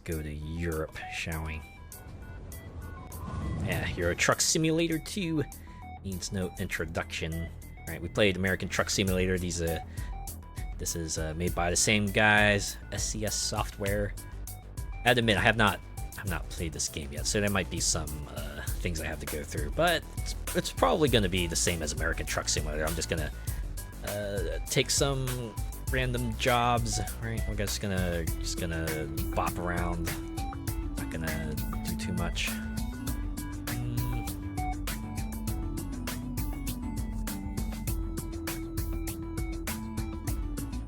go to Europe, shall we? Yeah, Euro Truck Simulator 2 needs no introduction. Right, we played American Truck Simulator. This is made by the same guys, SCS Software. I have to admit, I have not played this game yet, so there might be some things I have to go through. But it's probably going to be the same as American Truck Simulator. I'm just gonna take some random jobs. Right, we're just gonna bop around. Not gonna do too much.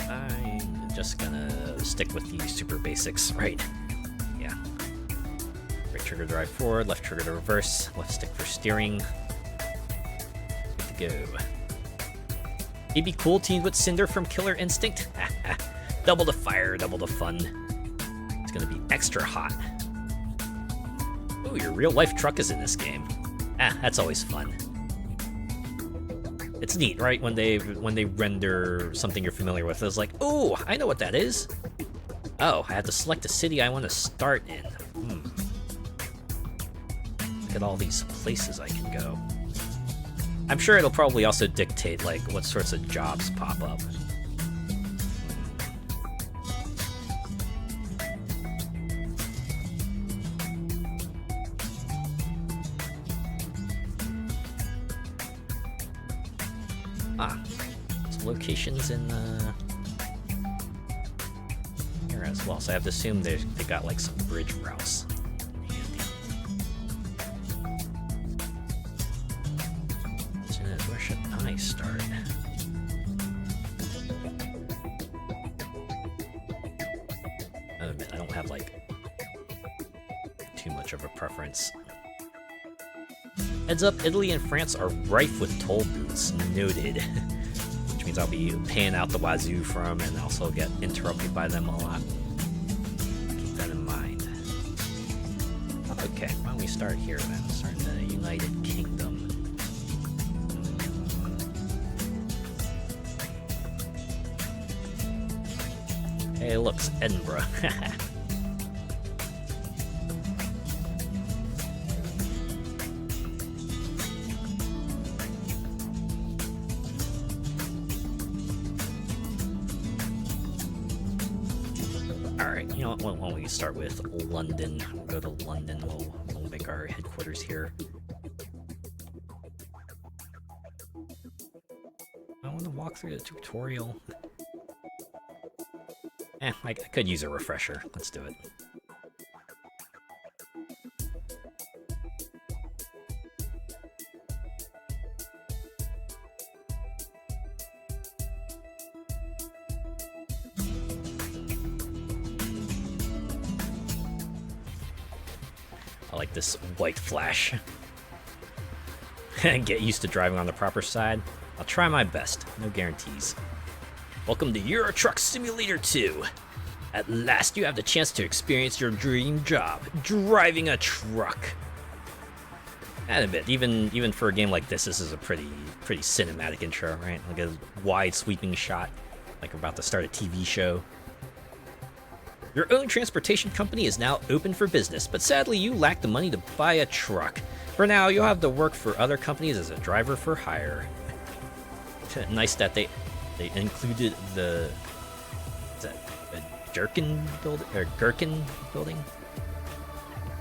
I'm just gonna stick with the super basics, right? Yeah. Right trigger to drive forward, left trigger to reverse, left stick for steering. Good to go. It'd be cool teamed with Cinder from Killer Instinct. Double the fire, double the fun. It's gonna be extra hot. Ooh, your real life truck is in this game. That's always fun. It's neat, right? When they render something you're familiar with, it's like, ooh, I know what that is. Oh, I have to select the city I want to start in. Look at all these places I can go. I'm sure it'll probably also dictate like what sorts of jobs pop up. Some locations in here as well. So I have to assume they got like some bridge routes. Where should I start? I don't have like too much of a preference. Heads up, Italy and France are rife with toll booths. Noted. Which means I'll be paying out the wazoo for them and also get interrupted by them a lot. Keep that in mind. Okay, why don't we start here then? Start in the United Kingdom. Hey, look, it's Edinburgh. Alright, you know what? Why don't we start with London? We'll go to London. We'll make our headquarters here. I want to walk through the tutorial. I could use a refresher. Let's do it. I like this white flash. Get used to driving on the proper side. I'll try my best. No guarantees. Welcome to Euro Truck Simulator 2. At last you have the chance to experience your dream job, driving a truck. And a bit, even for a game like this is a pretty cinematic intro, right? Like a wide sweeping shot, like we're about to start a TV show. Your own transportation company is now open for business, but sadly you lack the money to buy a truck. For now, you'll have to work for other companies as a driver for hire. Nice that they included the Gherkin building or Gherkin building.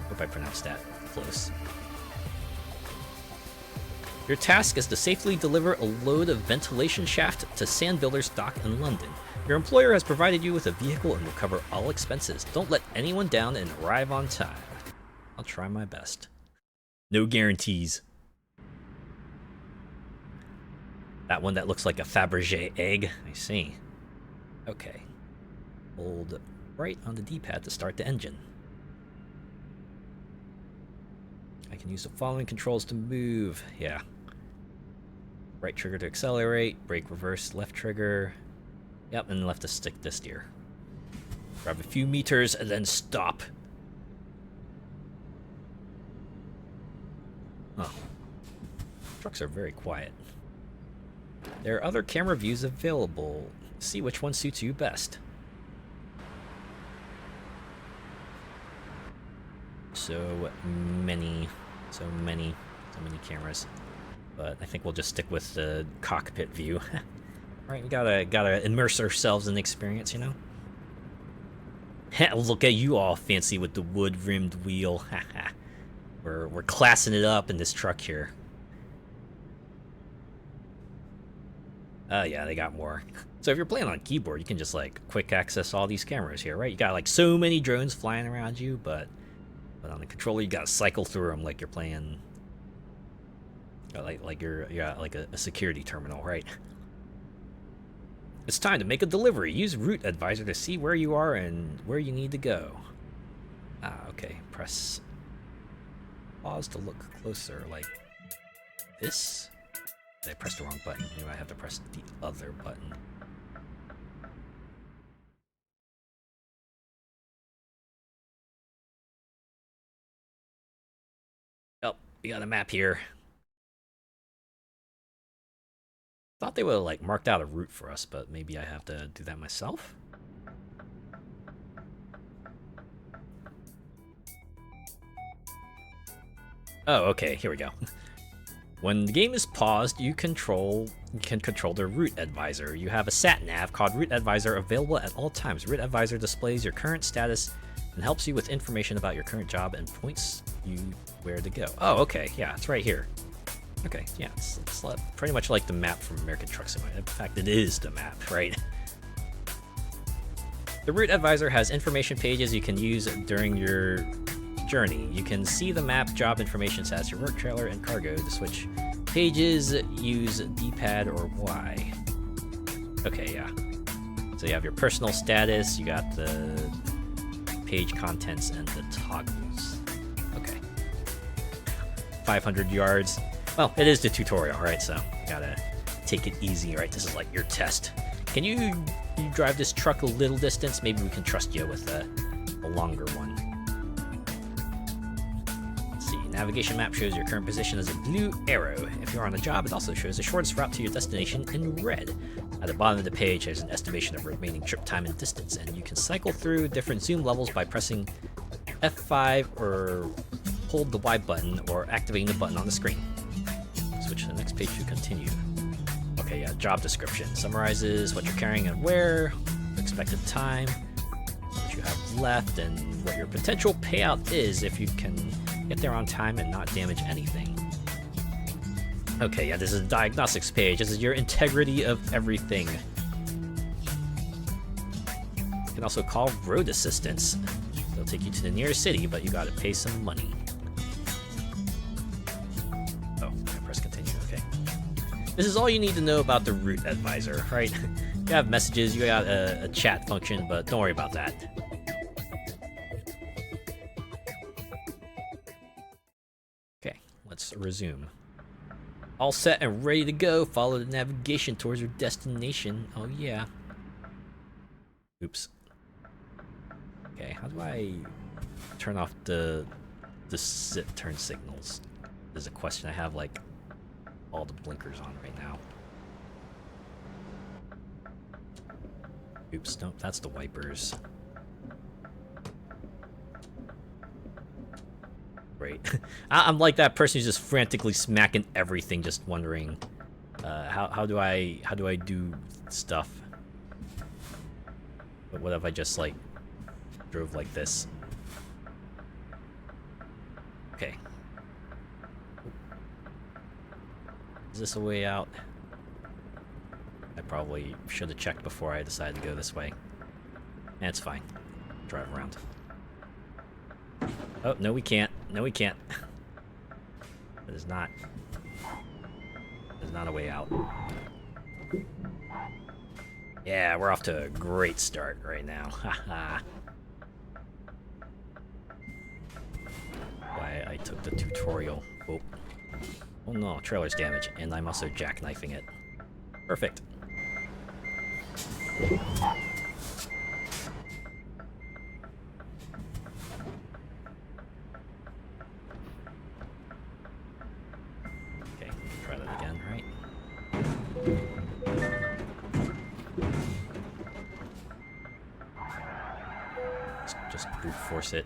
Hope I pronounced that close. Your task is to safely deliver a load of ventilation shaft to Sand Builders Dock in London. Your employer has provided you with a vehicle and will cover all expenses. Don't let anyone down and arrive on time. I'll try my best. No guarantees. That one that looks like a Fabergé egg. I see. Okay. Hold right on the D-pad to start the engine. I can use the following controls to move. Yeah. Right trigger to accelerate, brake reverse, left trigger. Yep, and left to stick to steer. Drive a few meters and then stop. Oh. Trucks are very quiet. There are other camera views available. See which one suits you best. so many cameras. But I think we'll just stick with the cockpit view. Right, we gotta immerse ourselves in the experience, you know? Look at you all fancy with the wood-rimmed wheel. We're classing it up in this truck here. Oh yeah, they got more. So if you're playing on keyboard, you can just like quick access all these cameras here, right? You got like so many drones flying around you, but on the controller you gotta cycle through them like you're playing, like you're like a security terminal, right? It's time to make a delivery. Use Route Advisor to see where you are and where you need to go. Okay. Press pause to look closer, like this. I pressed the wrong button. Maybe I have to press the other button. Oh, we got a map here. Thought they would have like marked out a route for us, but maybe I have to do that myself. Oh, okay, here we go. When the game is paused, you can control the Route Advisor. You have a sat nav called Route Advisor available at all times. Route Advisor displays your current status and helps you with information about your current job and points you where to go. Oh, okay, yeah, it's right here. Okay, yeah, it's pretty much like the map from American Truck Simulator. In fact, it is the map, right? The Route Advisor has information pages you can use during your journey. You can see the map, job information, status, your work trailer, and cargo. To switch pages, use D-pad or Y. Okay, yeah. So you have your personal status, you got the page contents, and the toggles. Okay. 500 yards. Well, it is the tutorial, right? So you gotta take it easy, right? This is like your test. Can you drive this truck a little distance? Maybe we can trust you with a longer one. Let's see. Navigation map shows your current position as a blue arrow. If you're on a job, it also shows the shortest route to your destination in red. At the bottom of the page, there's an estimation of remaining trip time and distance, and you can cycle through different zoom levels by pressing F5 or hold the Y button or activating the button on the screen. Switch to the next page to continue. Okay, yeah, job description. Summarizes what you're carrying and where, expected time, what you have left, and what your potential payout is if you can get there on time and not damage anything. Okay, yeah, this is a diagnostics page. This is your integrity of everything. You can also call road assistance. They'll take you to the nearest city, but you gotta pay some money. This is all you need to know about the Route Advisor, right? You have messages, you got a chat function, but don't worry about that. Okay, let's resume. All set and ready to go. Follow the navigation towards your destination. Oh yeah. Oops. Okay, how do I turn off the turn signals? There's a question I have, like, all the blinkers on right now. Oops, nope, that's the wipers. Great. I'm like that person who's just frantically smacking everything, just wondering, how do I do stuff? But what if I just like drove like this? Okay. Is this a way out? I probably should have checked before I decided to go this way. That's fine. Drive around. Oh, no we can't. No we can't. That is not... There's not a way out. Yeah, we're off to a great start right now. Haha. Why I took the tutorial. Oh. Oh no, trailer's damaged, and I'm also jackknifing it. Perfect. Okay, try that again, right? Just brute force it.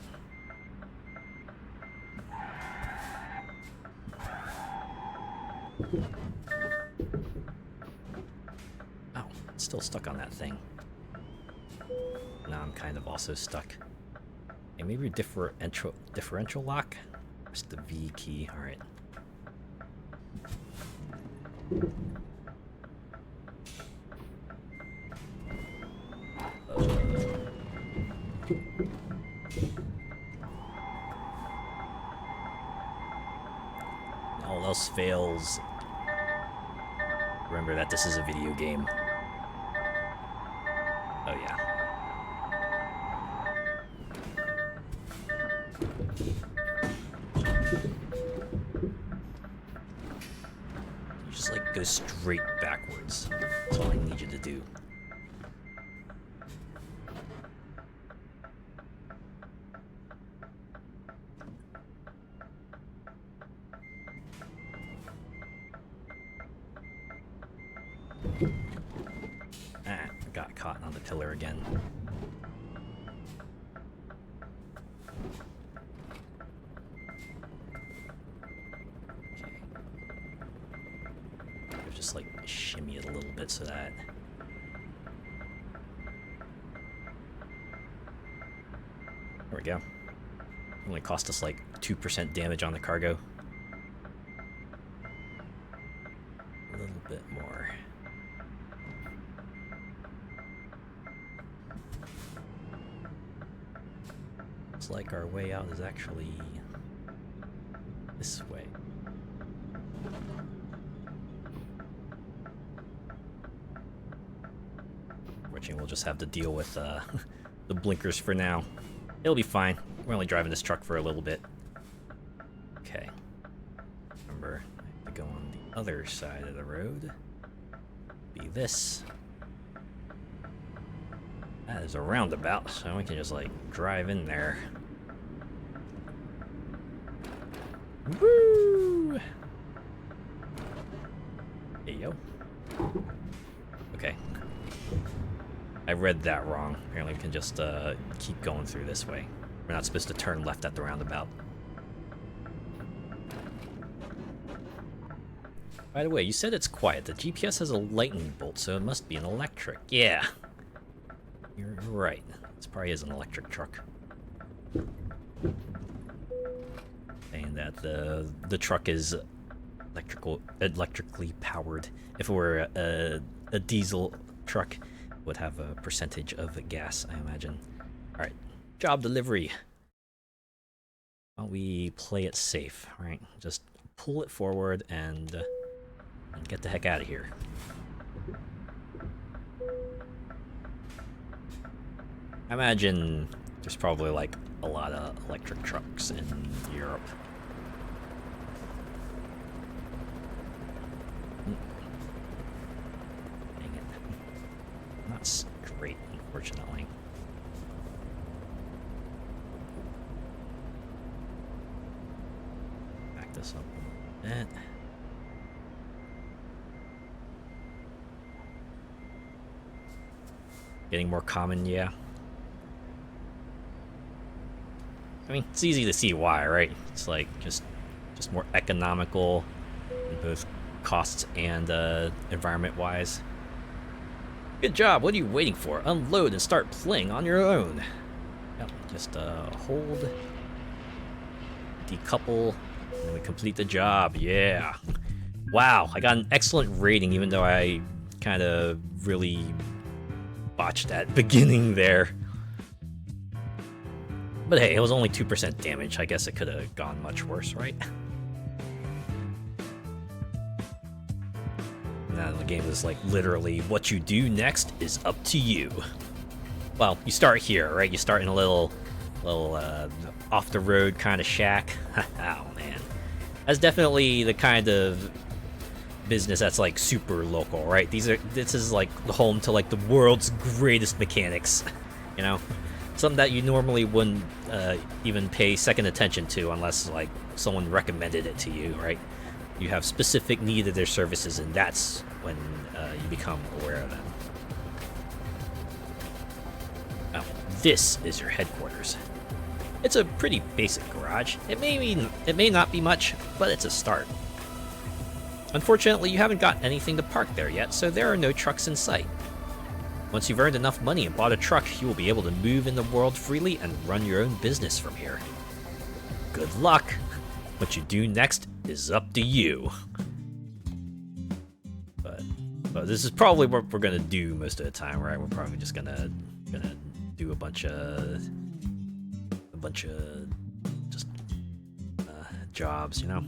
Oh, it's still stuck on that thing. Now I'm kind of also stuck. Okay, maybe differential lock? Press the V key. Alright. All else fails. Remember that this is a video game. Oh yeah. You just like go straight backwards. That's all I need you to do. Ah, got caught on the pillar again. Okay. Just like shimmy it a little bit so that... There we go. Only cost us like 2% damage on the cargo. A little bit more. Looks like our way out is actually this way. Fortunately, we'll just have to deal with the blinkers for now. It'll be fine. We're only driving this truck for a little bit. Okay. Remember, I have to go on the other side of the road. Be this. That is a roundabout, so we can just like drive in there. Woo! Hey yo. Okay. I read that wrong. Apparently we can just keep going through this way. We're not supposed to turn left at the roundabout. By the way, you said it's quiet. The GPS has a lightning bolt, so it must be an electric. Yeah. You're right. This probably is an electric truck. Saying that the truck is electrically powered. If it were a diesel truck, it would have a percentage of gas, I imagine. Alright, job delivery. Why don't we play it safe, right? Just pull it forward and get the heck out of here. I imagine there's probably like a lot of electric trucks in Europe. Dang it. Not straight, unfortunately. Back this up a little bit. Getting more common, yeah. I mean, it's easy to see why, right? It's like just more economical in both costs and environment-wise. Good job. What are you waiting for? Unload and start playing on your own. Yep, just hold, decouple, and then we complete the job. Yeah. Wow, I got an excellent rating, even though I kind of really botched that beginning there. But hey, it was only 2% damage. I guess it could have gone much worse, right? Now the game is like literally what you do next is up to you. Well, you start here, right? You start in a little off the road kind of shack. Oh man, that's definitely the kind of business that's like super local, right? This is like the home to like the world's greatest mechanics, you know? Something that you normally wouldn't even pay second attention to unless like someone recommended it to you, right? You have specific need of their services, and that's when you become aware of them. Now, this is your headquarters. It's a pretty basic garage. It may not be much, but it's a start. Unfortunately, you haven't got anything to park there yet, so there are no trucks in sight. Once you've earned enough money and bought a truck, you will be able to move in the world freely and run your own business from here. Good luck! What you do next is up to you. But this is probably what we're gonna do most of the time, right? We're probably just gonna do a bunch of just jobs, you know.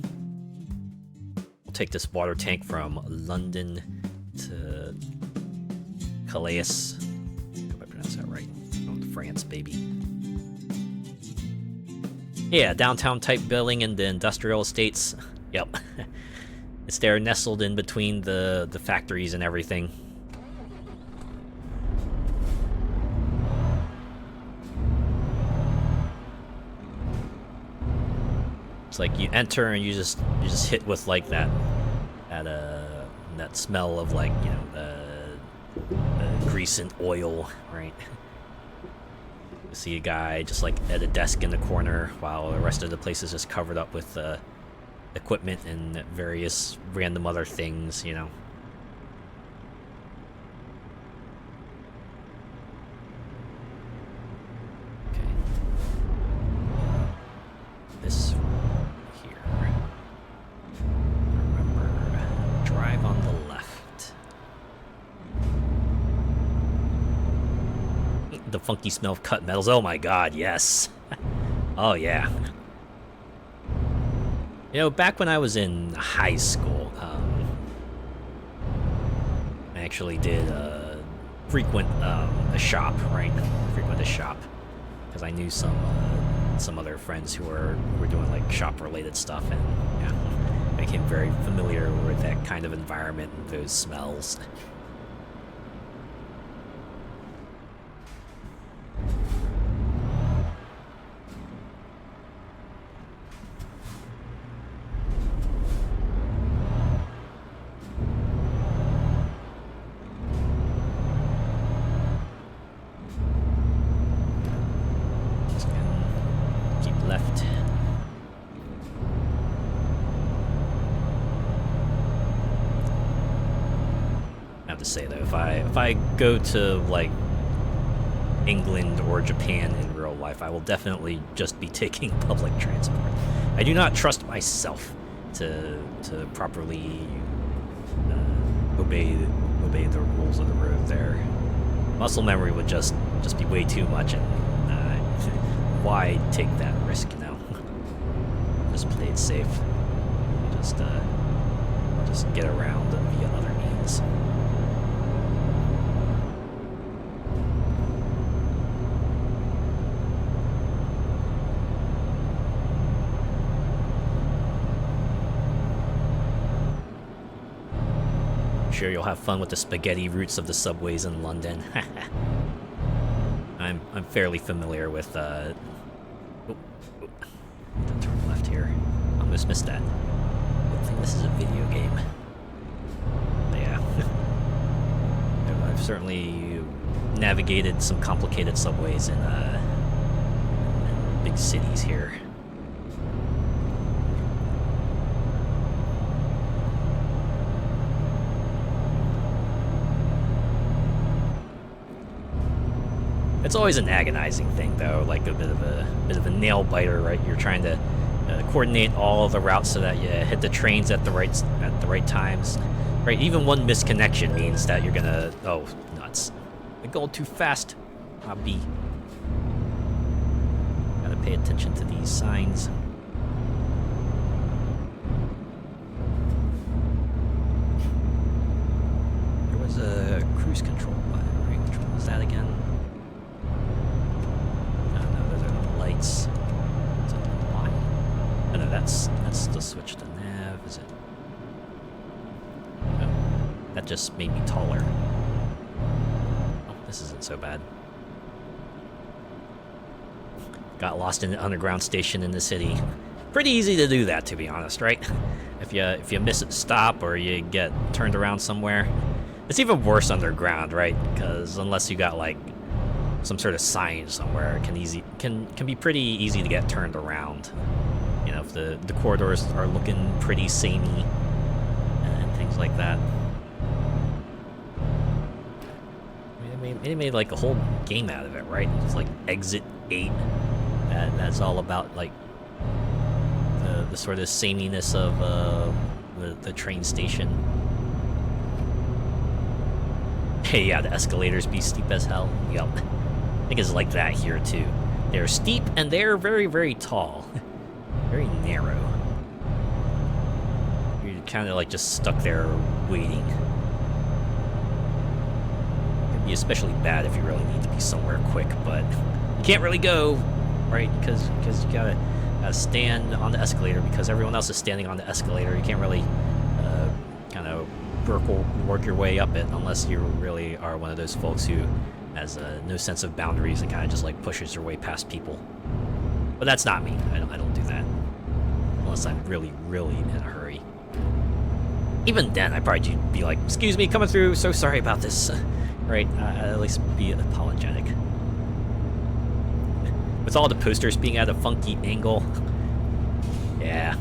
We'll take this water tank from London to Calais. I hope I pronounced that right. Going to France, baby. Yeah, downtown type building in the industrial estates. Yep. It's there nestled in between the factories and everything. It's like you enter and you just hit with like that smell of, like, you know, grease and oil, right? You see a guy just like at a desk in the corner while the rest of the place is just covered up with equipment and various random other things, you know. Okay. This here. Remember, drive on the left. The funky smell of cut metals. Oh my god, yes. Oh yeah. You know, back when I was in high school, I actually did frequent a shop, right? Frequent a shop, because I knew some other friends who were doing like shop-related stuff, and yeah, I became very familiar with that kind of environment and those smells. Say though, if I go to like England or Japan in real life, I will definitely just be taking public transport. I do not trust myself to properly obey the rules of the road there. Muscle memory would just be way too much, and why take that risk, you know? Just play it safe. Just get around via other means. Sure, you'll have fun with the spaghetti routes of the subways in London. I'm fairly familiar with turn left here. Almost missed that. Good thing this is a video game. But yeah. I've certainly navigated some complicated subways in big cities here. It's always an agonizing thing, though, like a bit of a nail biter, right? You're trying to coordinate all of the routes so that you hit the trains at the right times, right? Even one misconnection means that you're gonna nuts! I'm going too fast. I'll be. Gotta pay attention to these signs. There was a cruise control button, right? Which one was that again? Lights. Why? Oh no, that's the switch to nav, is it? Oh, that just made me taller. Oh, this isn't so bad. Got lost in the underground station in the city. Pretty easy to do that, to be honest, right? If you miss a stop or you get turned around somewhere. It's even worse underground, right? Because unless you got like some sort of sign somewhere, it can be pretty easy to get turned around. You know, if the corridors are looking pretty samey, things like that. I mean, they made like a whole game out of it, right? It's like Exit 8. That's all about like the sort of sameness of the train station. Hey, yeah, the escalators be steep as hell. Yup. I think it's like that here too. They're steep and they're very, very tall. Very narrow. You're kind of like just stuck there waiting. It'd be especially bad if you really need to be somewhere quick, but you can't really go, right? Because you gotta stand on the escalator because everyone else is standing on the escalator. You can't really kind of work your way up it unless you really are one of those folks who has no sense of boundaries and kind of just like pushes your way past people. But that's not me. I don't do that unless I'm really, really in a hurry. Even then, I'd probably be like, "Excuse me, coming through. So sorry about this." Right? At least be apologetic. With all the posters being at a funky angle, yeah,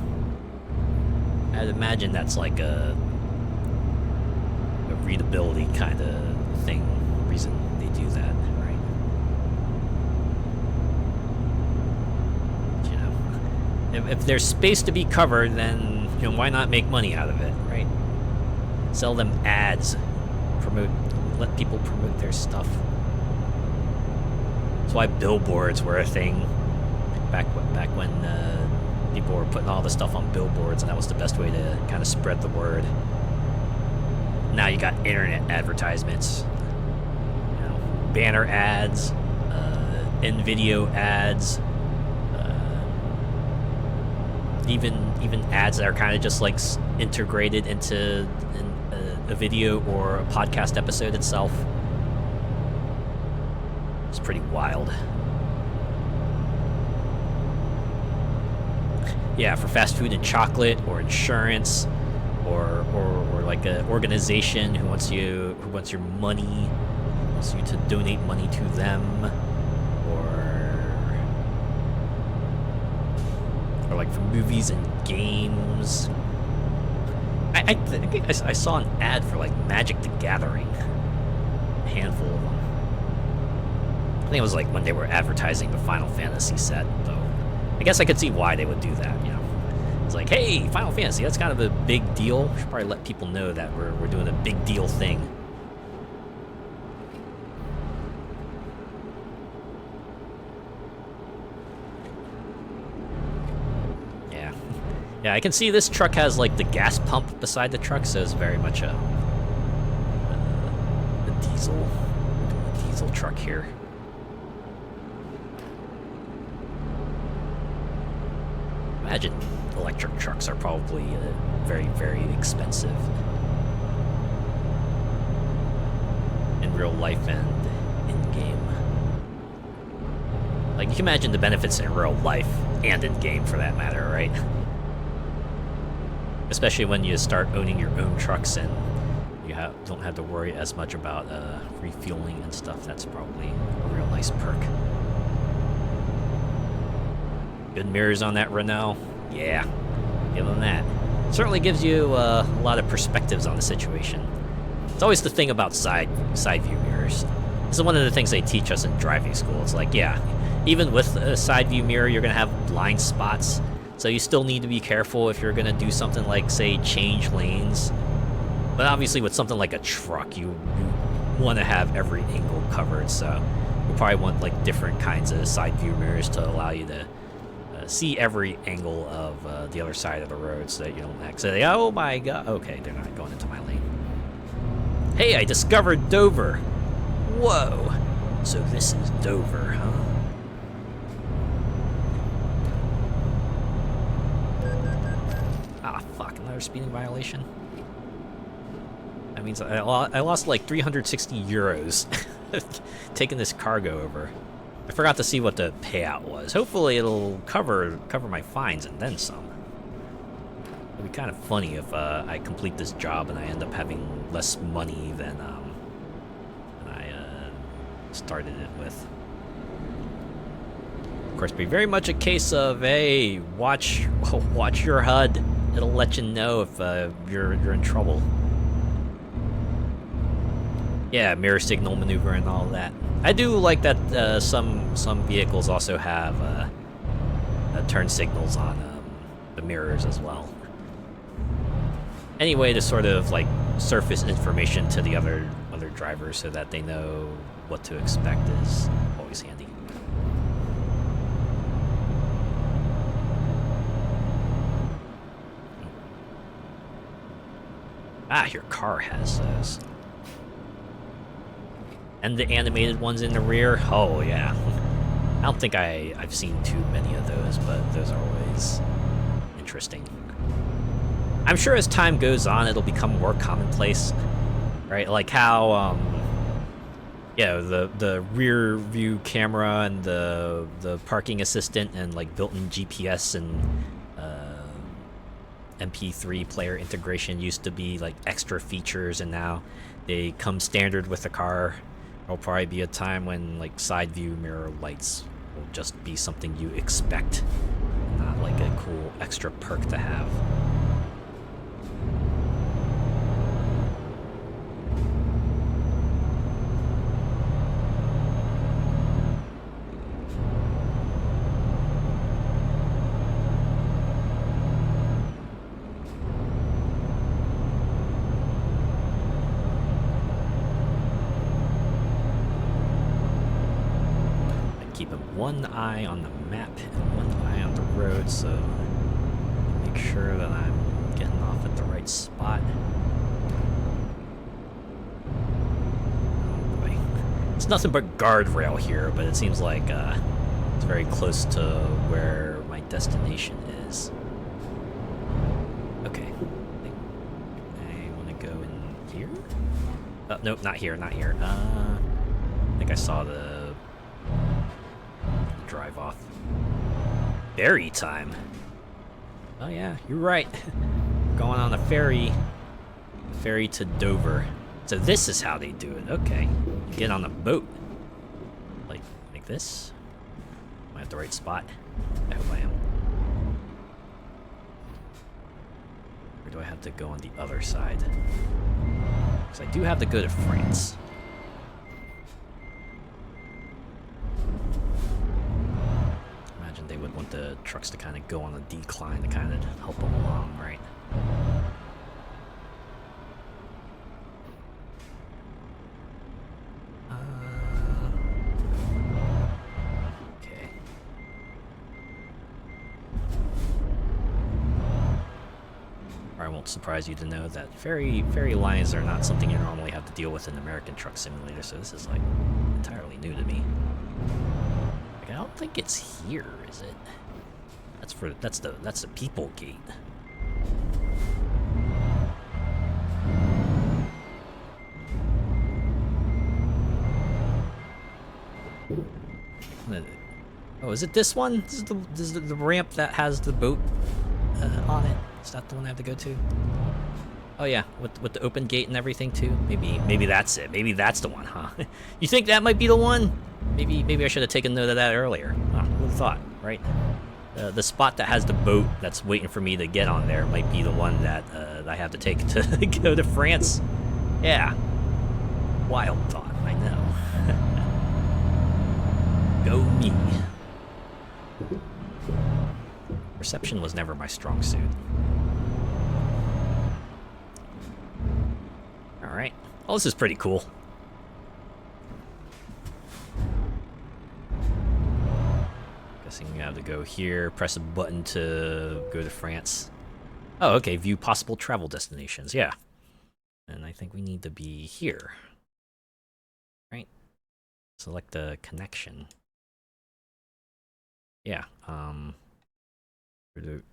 I'd imagine that's like a readability kind of thing, reason they do that, right? You know, if there's space to be covered, then why not make money out of it, right? Sell them ads, let people promote their stuff. That's why billboards were a thing back when people were putting all the stuff on billboards, and that was the best way to kind of spread the word. Now you got internet advertisements, banner ads, in-video ads, even ads that are kind of just like integrated into a video or a podcast episode itself. It's pretty wild. Yeah, for fast food and chocolate or insurance. Or like an organization who wants your money, wants you to donate money to them, or like for movies and games. I think I saw an ad for like Magic the Gathering, a handful of them. I think it was like when they were advertising the Final Fantasy set, though. I guess I could see why they would do that, It's like, hey, Final Fantasy, that's kind of a big deal. We should probably let people know that we're doing a big deal thing. Yeah. Yeah, I can see this truck has, like, the gas pump beside the truck, so it's very much a diesel truck here. Imagine electric trucks are probably very, very expensive in real life and in-game. Like, you can imagine the benefits in real life and in-game, for that matter, right? Especially when you start owning your own trucks and you don't have to worry as much about refueling and stuff. That's probably a real nice perk. Good mirrors on that Renault. Yeah, give them that. Certainly gives you a lot of perspectives on the situation. It's always the thing about side view mirrors. This is one of the things they teach us in driving school. It's like, yeah, even with a side view mirror, you're gonna have blind spots. So you still need to be careful if you're gonna do something like, say, change lanes. But obviously with something like a truck, you want to have every angle covered. So you probably want like different kinds of side view mirrors to allow you to see every angle of the other side of the road so that you don't accidentally, oh my god, okay, they're not going into my lane. Hey, I discovered Dover. Whoa, so this is Dover, huh? Ah, fuck, another speeding violation? That means I lost like 360 euros taking this cargo over. I forgot to see what the payout was. Hopefully it'll cover my fines and then some. It'd be kind of funny if I complete this job and I end up having less money than I started it with. Of course, be very much a case of, hey, watch your HUD. it'll let you know if you're in trouble. Yeah, mirror signal maneuver and all that. I do like that some vehicles also have turn signals on the mirrors as well. Any way to sort of like surface information to the other drivers so that they know what to expect is always handy. Ah, your car has those. And the animated ones in the rear? Oh, yeah. I don't think I've seen too many of those, but those are always interesting. I'm sure as time goes on, it'll become more commonplace, right? Like how, yeah, the rear view camera and the parking assistant and like built-in GPS and MP3 player integration used to be like extra features, and now they come standard with the car. There'll probably be a time when like side view mirror lights will just be something you expect, not like a cool extra perk to have. One eye on the map and one eye on the road, so make sure that I'm getting off at the right spot. Oh boy. It's nothing but guardrail here, but it seems like it's very close to where my destination is. Okay. I want to go in here? Oh, nope, not here, not here. I think I saw the drive off. Ferry time. Oh yeah, you're right. Going on a ferry to Dover. So this is how they do it. Okay, you get on a boat, like this. Am I at the right spot? I hope I am. Or do I have to go on the other side? Because I do have to go to France. They would want the trucks to kind of go on a decline to kind of help them along, right? Okay. I won't surprise you to know that ferry lines are not something you normally have to deal with in American Truck Simulator, so this is like entirely new to me. I don't think it's here, is it? That's the people gate. Oh, is it this one? This is the ramp that has the boat on it. Is that the one I have to go to? Oh yeah, with the open gate and everything too. Maybe that's it. Maybe that's the one, huh? You think that might be the one? Maybe I should have taken note of that earlier. Oh, who would have thought, right? The spot that has the boat that's waiting for me to get on there might be the one that I have to take to go to France. Yeah. Wild thought, I know. Go me. Perception was never my strong suit. Alright. Oh, this is pretty cool. Guessing you have to go here, press a button to go to France. Oh, okay, view possible travel destinations, yeah. And I think we need to be here. Right? Select the connection. Yeah,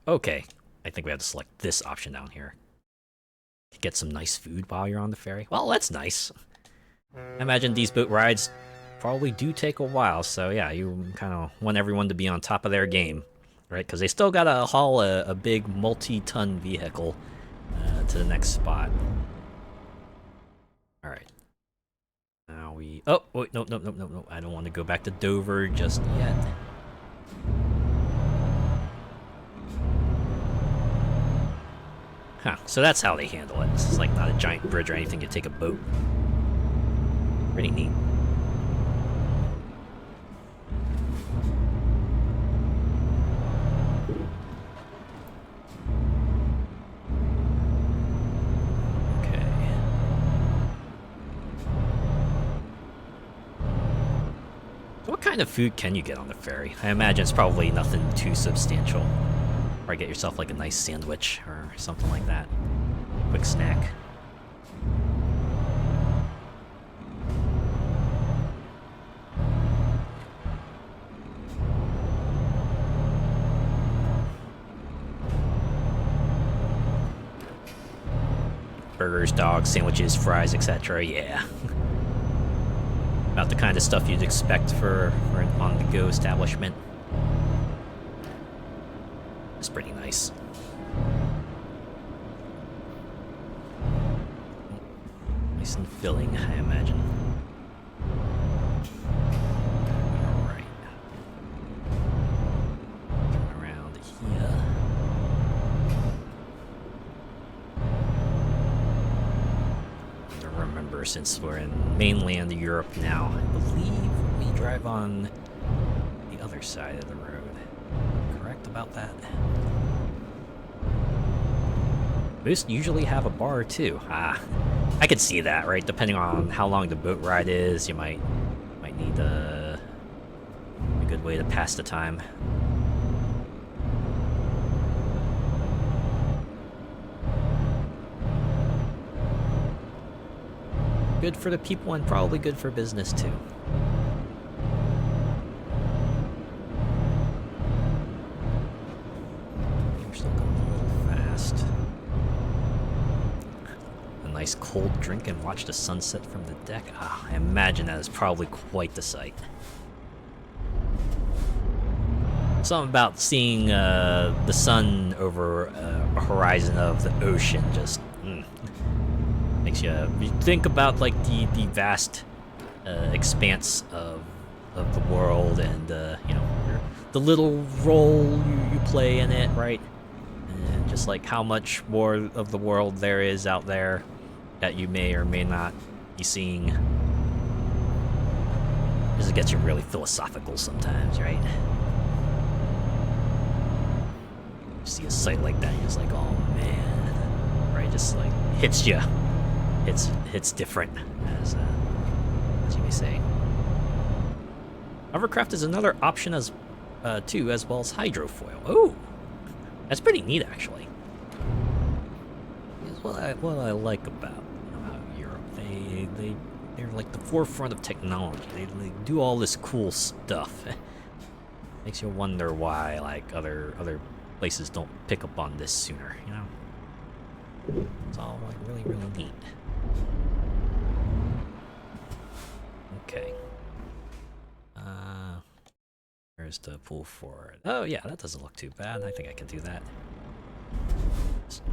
okay. I think we have to select this option down here. Get some nice food while you're on the ferry. Well, that's nice. I imagine these boat rides probably do take a while, so yeah, you kind of want everyone to be on top of their game, right? Because they still gotta haul a big multi-ton vehicle to the next spot. All right. Now we... Oh, wait, no. I don't want to go back to Dover just yet. Huh, so that's how they handle it. It's like not a giant bridge or anything, you take a boat. Pretty neat. Okay. So what kind of food can you get on the ferry? I imagine it's probably nothing too substantial. Or get yourself like a nice sandwich or something like that. Quick snack. Burgers, dogs, sandwiches, fries, etc. Yeah. About the kind of stuff you'd expect for an on-the-go establishment. It's pretty nice. Nice and filling, I imagine. Alright. Turn around here. To remember, since we're in mainland Europe now, I believe we drive on the other side of the road. Correct about that? Most usually have a bar too. I could see that, right? Depending on how long the boat ride is, you might need a good way to pass the time. Good for the people and probably good for business too. We're still going a little fast. A nice cold drink and watch the sunset from the deck. I imagine that is probably quite the sight. Something about seeing the sun over a horizon of the ocean just makes you think about like the vast expanse of the world and you know, the little role you play in it, right? And just like how much more of the world there is out there that you may or may not be seeing. Because it gets you really philosophical sometimes, right? You see a sight like that, you're just like, oh man, right? Just like hits you. It's different, as you may say. Hovercraft is another option as too, as well as hydrofoil. Oh, that's pretty neat actually. Is what I like about Europe. They're like the forefront of technology. They do all this cool stuff. Makes you wonder why like other places don't pick up on this sooner. You know, it's all like really neat. Okay. Where's the pull forward? Oh yeah, that doesn't look too bad. I think I can do that.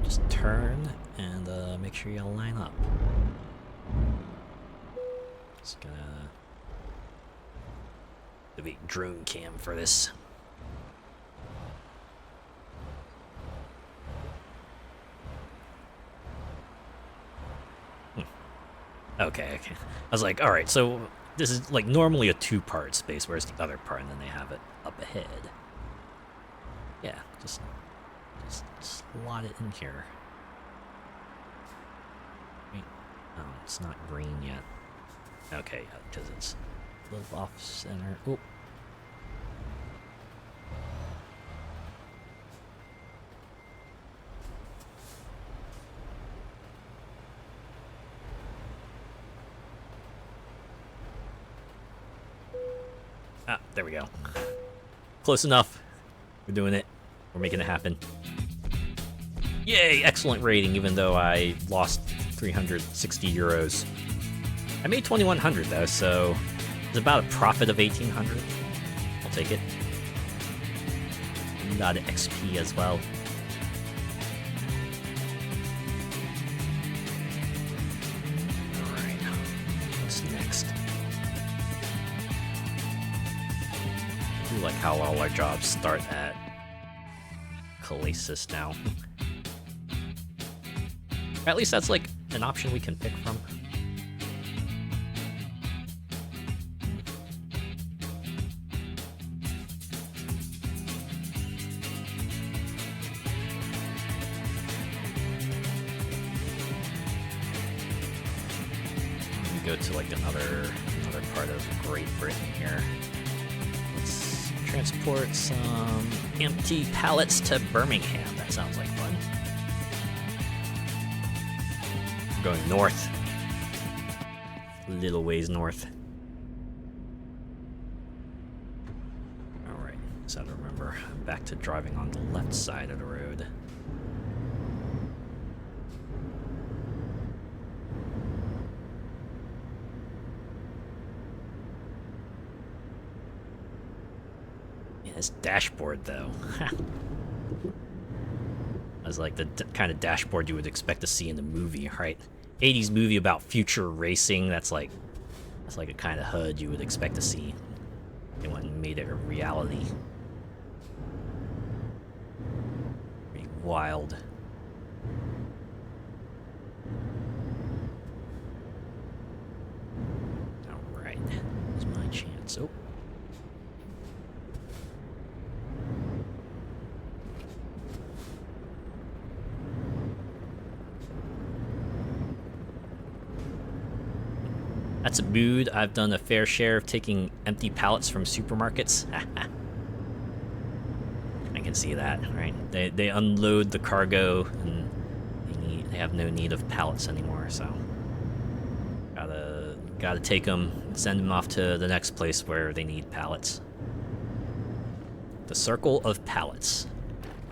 Just turn and make sure you line up. Just gonna activate drone cam for this. Okay. I was like, all right, so this is like normally a two-part space, where's the other part, and then they have it up ahead. Yeah, just slot it in here. Wait, oh, it's not green yet. Okay, because it's a little off center. Oop. Ah, there we go. Close enough. We're doing it. We're making it happen. Yay! Excellent rating, even though I lost 360 euros. I made 2,100 though, so it's about a profit of 1,800. I'll take it. Got XP as well. Alright, what's next? I do like how all our jobs start at Calasis now. Or at least that's like an option we can pick from. Go to like another part of Great Britain here. Let's transport some empty pallets to Birmingham. That sounds like fun. I'm going north. A little ways north. Alright, so I have to remember. I'm back to driving on the left side of the road. This dashboard, though. That's like the kind of dashboard you would expect to see in the movie, right? 80s movie about future racing. That's like a kind of HUD you would expect to see. They went and made it a reality. Pretty wild. All right, here's my chance. Oh. That's a mood. I've done a fair share of taking empty pallets from supermarkets. I can see that, right? They unload the cargo and they have no need of pallets anymore, so gotta take them, send them off to the next place where they need pallets. The circle of pallets.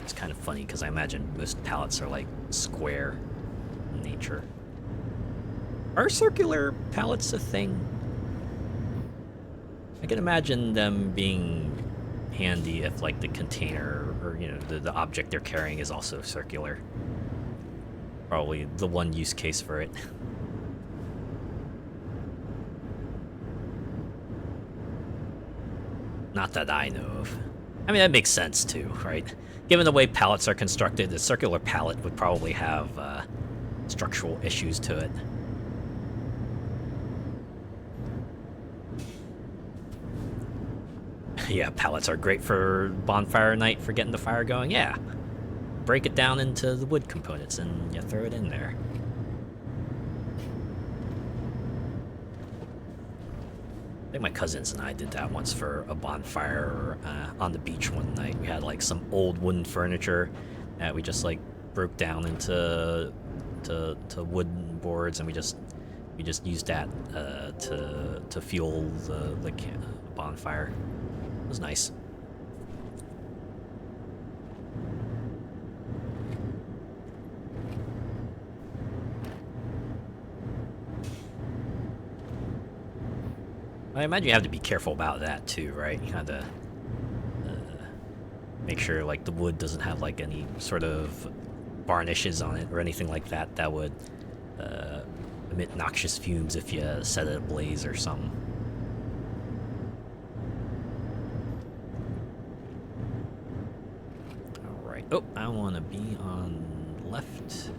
It's kind of funny because I imagine most pallets are like square in nature. Are circular pallets a thing? I can imagine them being handy if, like, the container or, you know, the object they're carrying is also circular. Probably the one use case for it. Not that I know of. I mean, that makes sense too, right? Given the way pallets are constructed, a circular pallet would probably have structural issues to it. Yeah, pallets are great for bonfire night, for getting the fire going. Yeah, break it down into the wood components and you throw it in there. I think my cousins and I did that once for a bonfire on the beach one night. We had like some old wooden furniture that we just like broke down into wooden boards, and we just used that to fuel the bonfire. It was nice. I imagine you have to be careful about that too, right? You have to make sure like the wood doesn't have like any sort of varnishes on it or anything like that that would emit noxious fumes if you set it ablaze or something. Oh, I want to be on left.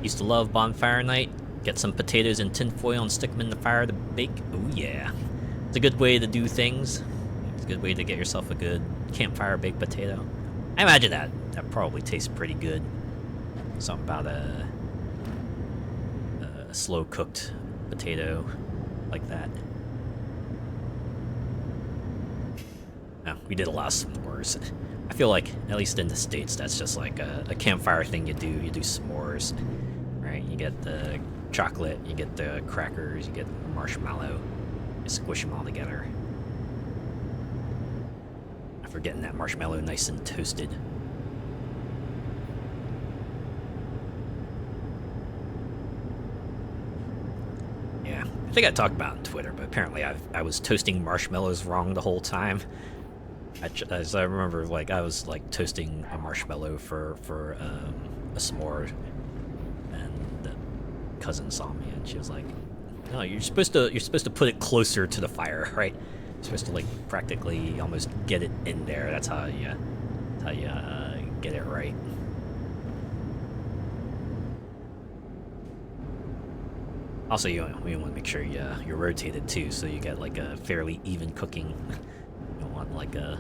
Used to love bonfire night. Get some potatoes in tinfoil and stick them in the fire to bake. Oh yeah. It's a good way to do things. It's a good way to get yourself a good campfire baked potato. I imagine that probably tastes pretty good. Something about a slow cooked potato like that. We did a lot of s'mores. I feel like, at least in the States, that's just like a campfire thing you do. You do s'mores, right? You get the chocolate, you get the crackers, you get the marshmallow. You squish them all together. After getting that marshmallow nice and toasted. Yeah, I think I talked about it on Twitter, but apparently I was toasting marshmallows wrong the whole time. As I remember, like I was like toasting a marshmallow for a s'more, and the cousin saw me and she was like, "No, you're supposed to put it closer to the fire, right? You're supposed to like practically almost get it in there. That's how you get it right. Also, you want to make sure you're rotated too, so you get like a fairly even cooking. You don't want like a...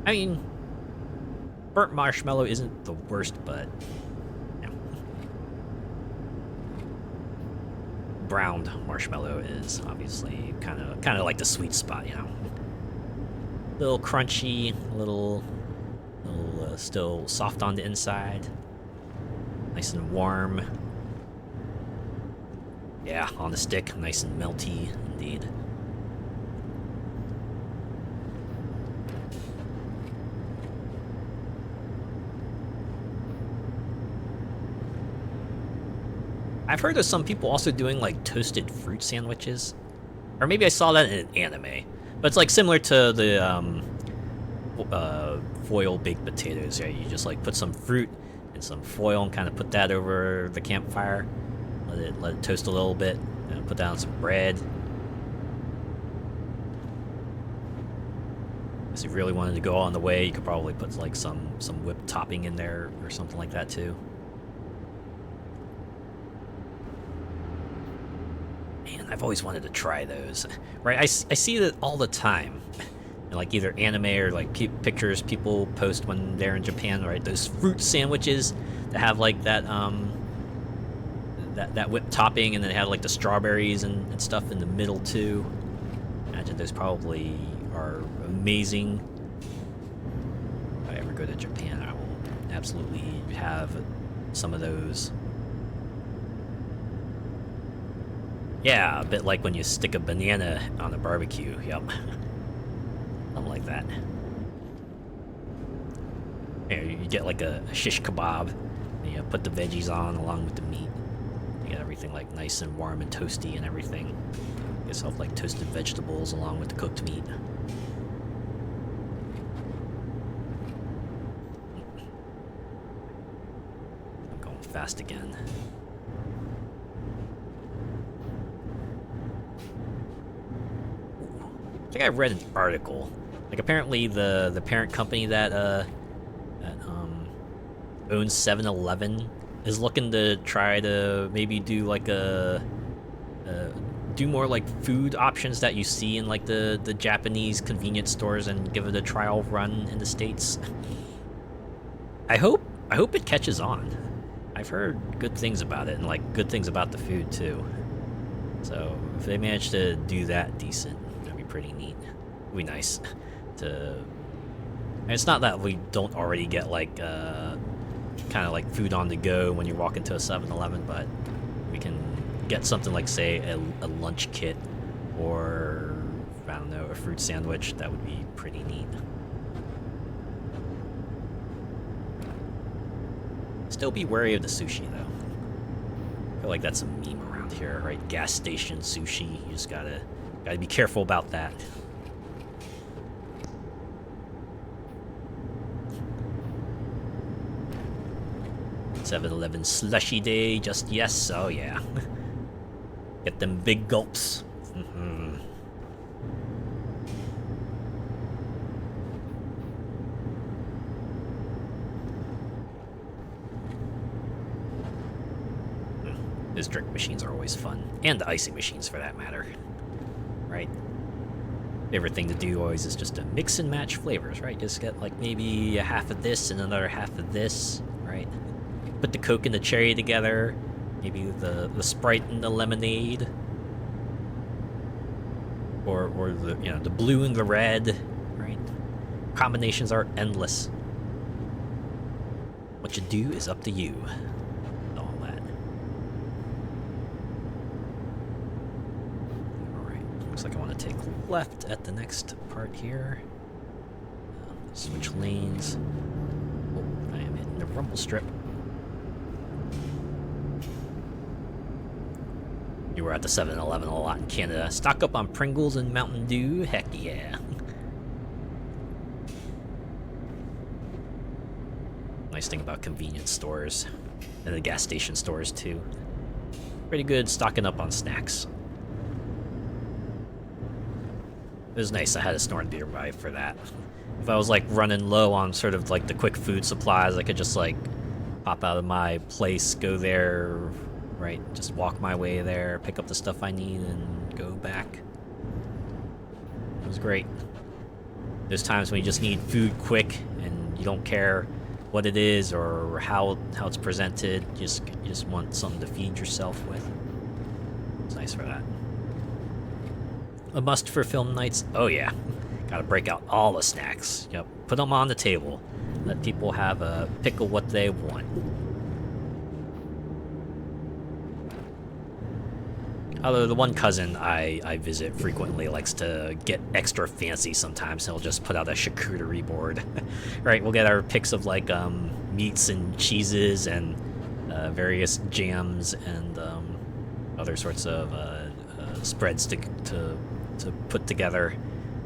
I mean, burnt marshmallow isn't the worst, but... You know, browned marshmallow is obviously kind of like the sweet spot, you know. A little crunchy, a little still soft on the inside. Nice and warm. Yeah, on the stick, nice and melty, indeed. I've heard of some people also doing like toasted fruit sandwiches. Or maybe I saw that in an anime. But it's like similar to the foil baked potatoes, right? You just like put some fruit and some foil and kind of put that over the campfire. Let it toast a little bit, and put down some bread. If you really wanted to go on the way, you could probably put like some whipped topping in there or something like that too. Man, I've always wanted to try those. Right, I see that all the time. In like either anime or like pictures people post when they're in Japan, right? Those fruit sandwiches that have like that that whipped topping, and then it had like the strawberries and stuff in the middle too. Imagine those probably are amazing. If I ever go to Japan, I will absolutely have some of those. Yeah, a bit like when you stick a banana on a barbecue. Yep. Something like that. Here, you get like a shish kebab, and you put the veggies on along with the meat. You get everything like nice and warm and toasty and everything. Get yourself like toasted vegetables along with the cooked meat. I'm going fast again. I think I read an article. Like apparently the parent company that owns 7-Eleven is looking to try to maybe do like do more like food options that you see in like the Japanese convenience stores and give it a trial run in the States. I hope it catches on. I've heard good things about it and like good things about the food too. So if they manage to do that decent, that'd be pretty neat. It'd be nice to... And it's not that we don't already get like kind of like food on the go when you walk into a 7-Eleven, but we can get something like, say, a lunch kit or, I don't know, a fruit sandwich. That would be pretty neat. Still be wary of the sushi, though. I feel like that's a meme around here, right? Gas station sushi. You just gotta be careful about that. "7-Eleven slushy day, just yes, oh yeah." Get them big gulps. Those drink machines are always fun. And the icing machines, for that matter. Right? Favorite thing to do always is just to mix and match flavors, right? Just get like maybe a half of this and another half of this, right? Put the Coke and the cherry together. Maybe the Sprite and the lemonade. Or the, you know, the blue and the red, right? Combinations are endless. What you do is up to you. All that. Alright, looks like I want to take left at the next part here. Switch lanes. Oh, I am hitting the rumble strip. You were at the 7-Eleven a lot in Canada. Stock up on Pringles and Mountain Dew? Heck yeah. Nice thing about convenience stores. And the gas station stores, too. Pretty good stocking up on snacks. It was nice I had a Snort nearby for that. if I was like running low on sort of like the quick food supplies, I could just like pop out of my place, go there, right? Just walk my way there, pick up the stuff I need, and go back. It was great. There's times when you just need food quick, and you don't care what it is or how it's presented. You just want something to feed yourself with. It's nice for that. A must for film nights? Oh yeah. Gotta break out all the snacks. Yep. Put them on the table. Let people have a pick of what they want. Although the one cousin I visit frequently likes to get extra fancy sometimes. He'll just put out a charcuterie board. Right, we'll get our picks of like meats and cheeses and various jams and other sorts of spreads to put together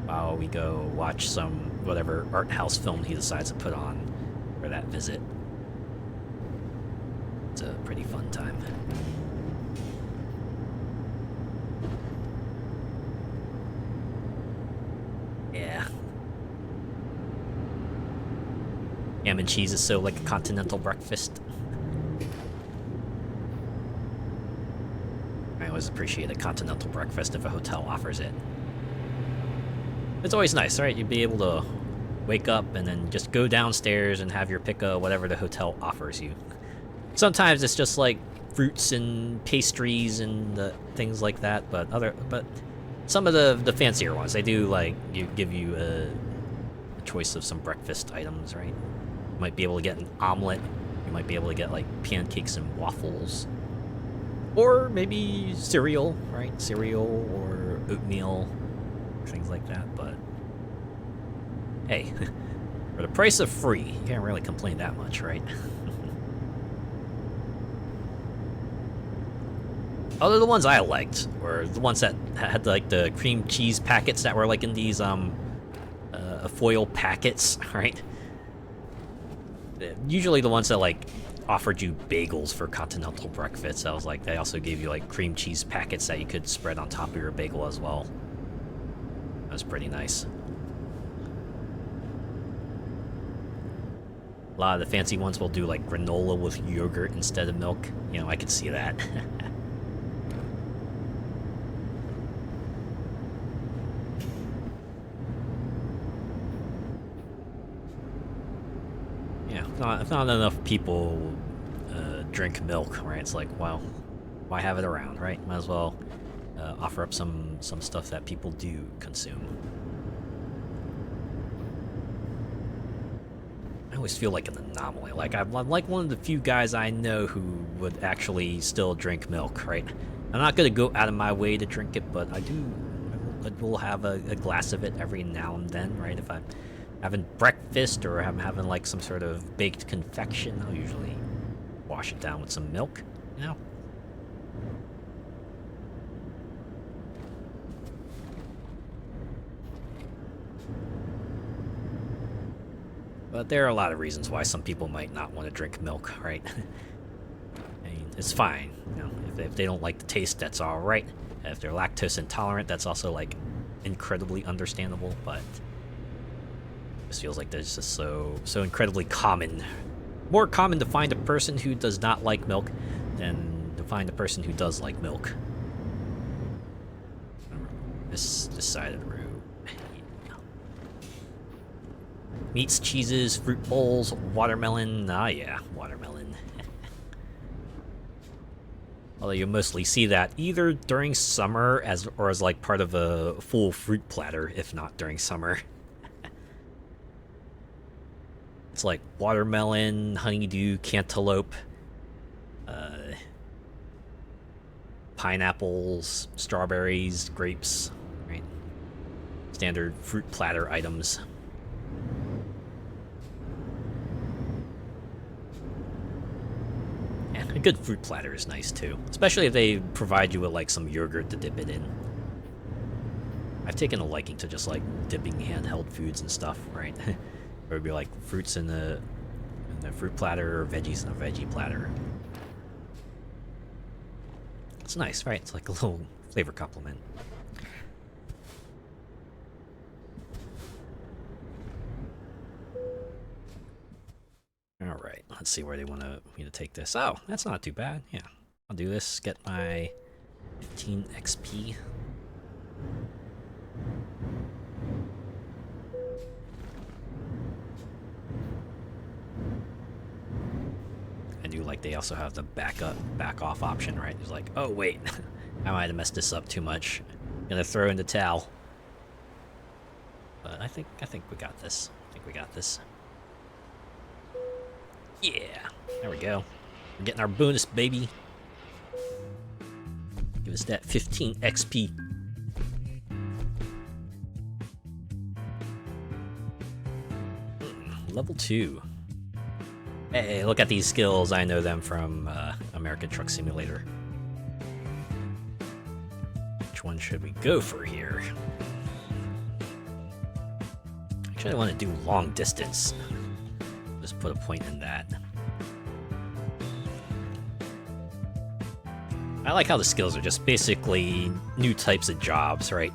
while we go watch some whatever art house film he decides to put on for that visit. It's a pretty fun time. Yeah. Ham and cheese is so like a continental breakfast. I always appreciate a continental breakfast if a hotel offers it. It's always nice, right? You'd be able to wake up and then just go downstairs and have your pick of whatever the hotel offers you. Sometimes it's just like fruits and pastries and things like that, but some of the fancier ones, they do like give you a choice of some breakfast items, right? You might be able to get an omelet. You might be able to get like pancakes and waffles, or maybe cereal, right? Cereal or oatmeal, things like that. But hey, for the price of free, you can't really complain that much, right? Other the ones I liked were the ones that had like the cream cheese packets that were like in these foil packets, right? Usually the ones that like offered you bagels for continental breakfast. I was like, they also gave you like cream cheese packets that you could spread on top of your bagel as well. That was pretty nice. A lot of the fancy ones will do like granola with yogurt instead of milk. You know, I could see that. If not enough people drink milk, right? It's like, well, why have it around, right? Might as well offer up some stuff that people do consume. I always feel like an anomaly. Like I'm like one of the few guys I know who would actually still drink milk, right? I'm not gonna go out of my way to drink it, but I will have a glass of it every now and then, right? If I'm having breakfast or I'm having like some sort of baked confection, I'll usually wash it down with some milk, you know? But there are a lot of reasons why some people might not want to drink milk, right? I mean, it's fine, you know, if they don't like the taste, that's all right. If they're lactose intolerant, that's also like incredibly understandable, but this feels like there's just so incredibly common. More common to find a person who does not like milk than to find a person who does like milk. This side of the room. Yeah. Meats, cheeses, fruit bowls, watermelon. Ah yeah, watermelon. Although you'll mostly see that either during summer or as like part of a full fruit platter, if not during summer. It's like watermelon, honeydew, cantaloupe, pineapples, strawberries, grapes, right? Standard fruit platter items. And a good fruit platter is nice too, especially if they provide you with like some yogurt to dip it in. I've taken a liking to just like dipping handheld foods and stuff, right? Or it'd be like fruits in the fruit platter or veggies in a veggie platter. It's nice, right? It's like a little flavor complement. Alright, let's see where they want me to take this. Oh, that's not too bad. Yeah, I'll do this, get my 15 XP. I do like they also have the back off option, right? It's like, oh wait, I might have messed this up too much. Gonna throw in the towel. But I think we got this. I think we got this. Yeah, there we go. We're getting our bonus, baby. Give us that 15 XP. Level 2. Hey, look at these skills. I know them from American Truck Simulator. Which one should we go for here? Actually, I want to do long distance. Just put a point in that. I like how the skills are just basically new types of jobs, right?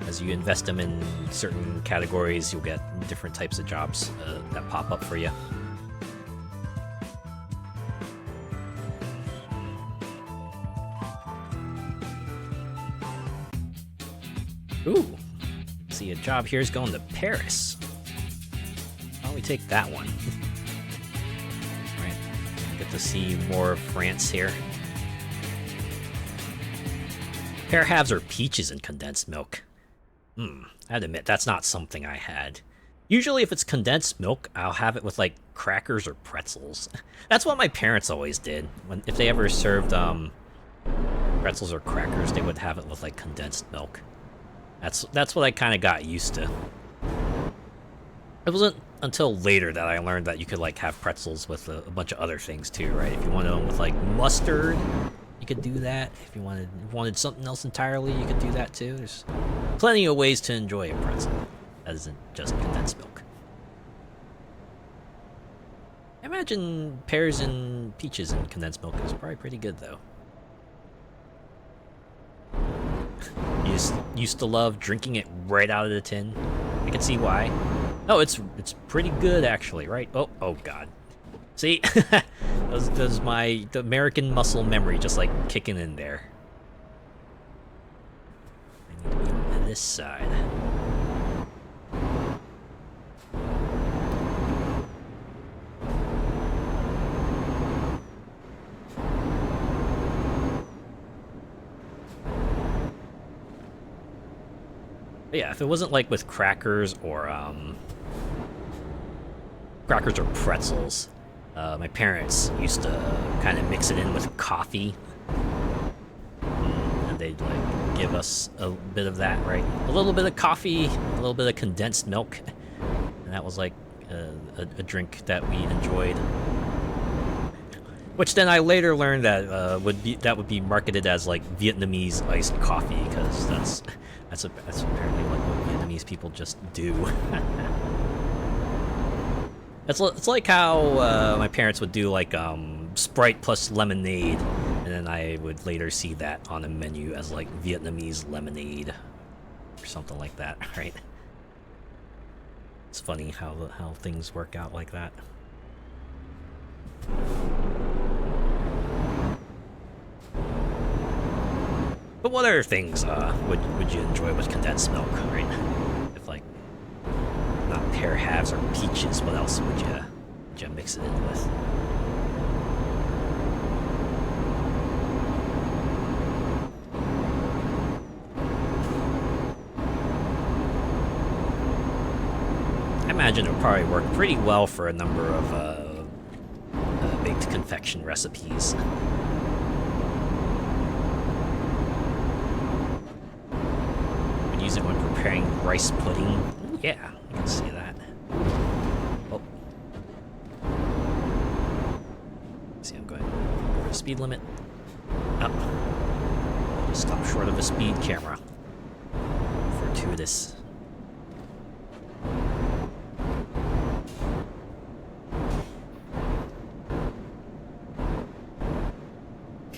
As you invest them in certain categories, you'll get different types of jobs that pop up for you. Ooh, see, a job here is going to Paris. Why don't we take that one? Right, get to see more of France here. Pear halves or peaches in condensed milk. I'd admit, that's not something I had. Usually if it's condensed milk, I'll have it with, like, crackers or pretzels. That's what my parents always did. If they ever served pretzels or crackers, they would have it with, like, condensed milk. That's what I kind of got used to. It wasn't until later that I learned that you could, like, have pretzels with a bunch of other things, too, right? If you wanted them with, like, mustard, you could do that. If you wanted something else entirely, you could do that too. There's plenty of ways to enjoy a pretzel that isn't just condensed milk. I imagine pears and peaches and condensed milk is probably pretty good though. You just used to love drinking it right out of the tin. I can see why. Oh, it's pretty good actually, right? Oh god. See, that was the American muscle memory just like kicking in there. I need to be on this side. But yeah, if it wasn't like with crackers or pretzels. My parents used to kind of mix it in with coffee, and they'd like give us a bit of that, right? A little bit of coffee, a little bit of condensed milk, and that was like a drink that we enjoyed. Which then I later learned that would be marketed as like Vietnamese iced coffee, because that's apparently like what Vietnamese people just do. It's like how my parents would do like Sprite plus lemonade, and then I would later see that on a menu as like Vietnamese lemonade or something like that, right? It's funny how things work out like that. But what other things would you enjoy with condensed milk, right? If like not pear halves or peaches, what else would you mix it in with? I imagine it would probably work pretty well for a number of baked confection recipes. Would use it when preparing rice pudding. Yeah, you can see that. Oh. See, I'm going over the speed limit. Up. Just stop short of a speed camera. Fortuitous.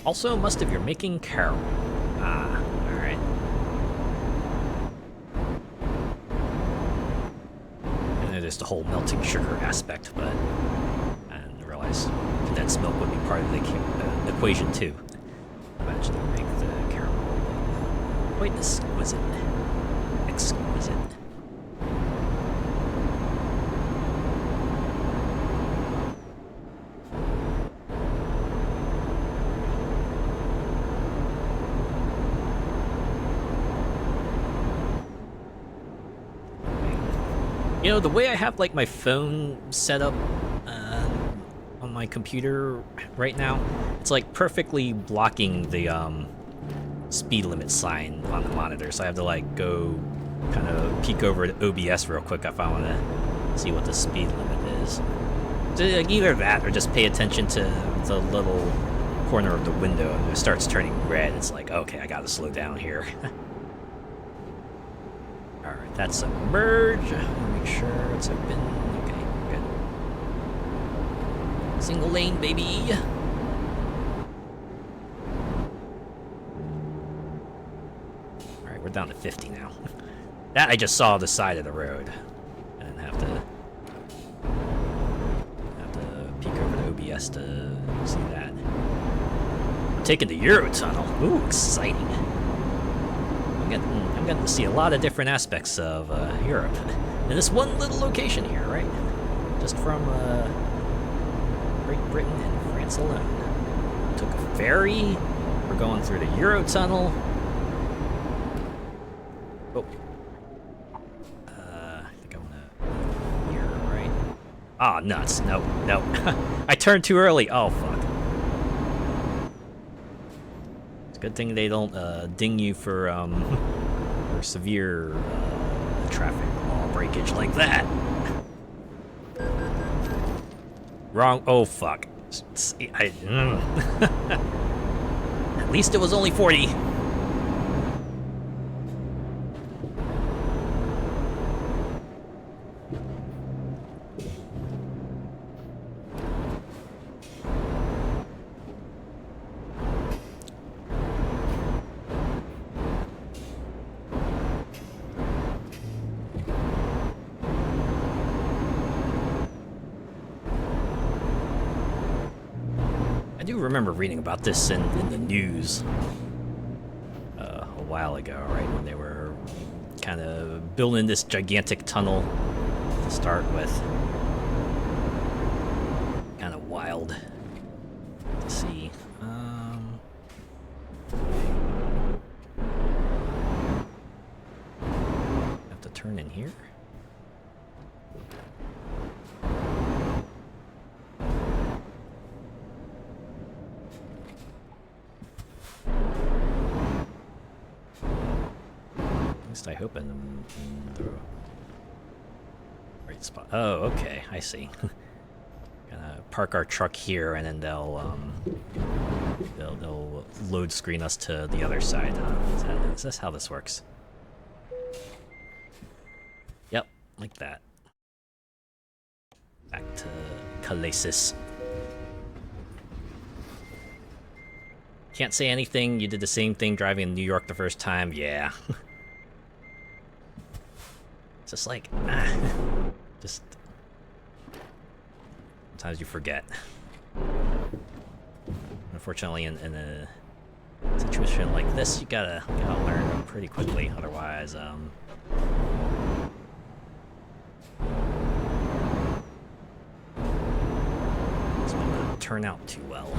Also, must if you're making caramel. Ah, alright. I know there's the whole melting sugar aspect, but and the realized condensed milk would be part of the equation too. Imagine to make the caramel quite exquisite. Exquisite. You know, the way I have like my phone set up on my computer right now, it's like perfectly blocking the speed limit sign on the monitor. So I have to like go kind of peek over to OBS real quick if I want to see what the speed limit is. So like either that or just pay attention to the little corner of the window and it starts turning red. It's like, okay, I gotta slow down here. Alright, that's a merge. Make sure it's open. Okay, good. Single lane, baby. Alright, we're down to 50 now. That I just saw the side of the road. And have to peek over to OBS to see that. I'm taking the Eurotunnel. Ooh, exciting. I'm getting to see a lot of different aspects of Europe in this one little location here, right? Just from Great Britain and France alone. Took a ferry. We're going through the Eurotunnel. Oh. I think I want to here, right? Ah, oh, nuts. No, no. I turned too early. Oh, fuck. It's a good thing they don't ding you for severe traffic law breakage like that. Wrong. Oh, fuck. At least it was only 40. I do remember reading about this in the news a while ago, right? When they were kind of building this gigantic tunnel to start with. Kind of wild to see. Have to turn in here. I hope in the right spot. Oh, okay, I see. Gonna park our truck here, and then they'll load screen us to the other side. Is this how this works? Yep, like that. Back to Calasis. Can't say anything. You did the same thing driving in New York the first time. Yeah. Just like, just sometimes you forget. Unfortunately, in a situation like this, you gotta learn pretty quickly. Otherwise, it's gonna turn out too well.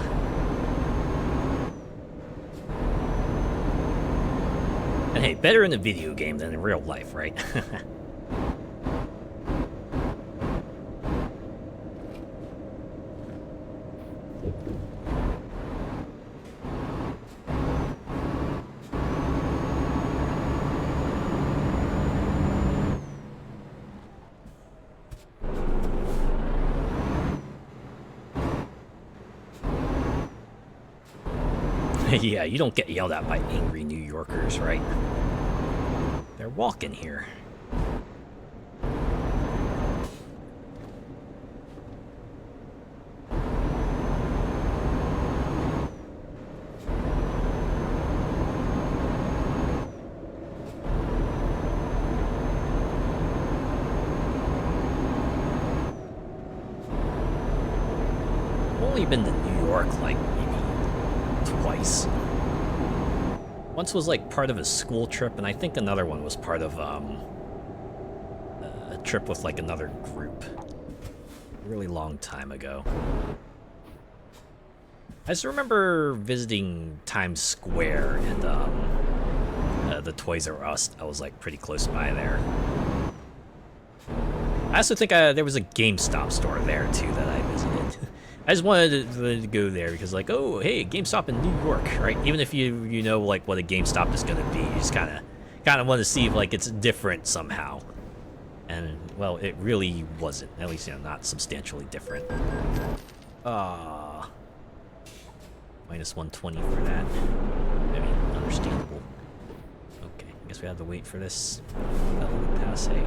And hey, better in a video game than in real life, right? Yeah, you don't get yelled at by angry New Yorkers, right? They're walking here. only been to New York like maybe twice. Once was like part of a school trip, and I think another one was part of a trip with like another group. A really long time ago. I just remember visiting Times Square and the Toys R Us. I was like pretty close by there. I also think there was a GameStop store there too that I visited. I just wanted to go there because like, oh hey, GameStop in New York, right? Even if you know like what a GameStop is gonna be, you just kind of want to see if like it's different somehow. And well, it really wasn't. At least not substantially different. Minus 120 for that. I mean, understandable. Okay, I guess we have to wait for this fellow to pass. Hey,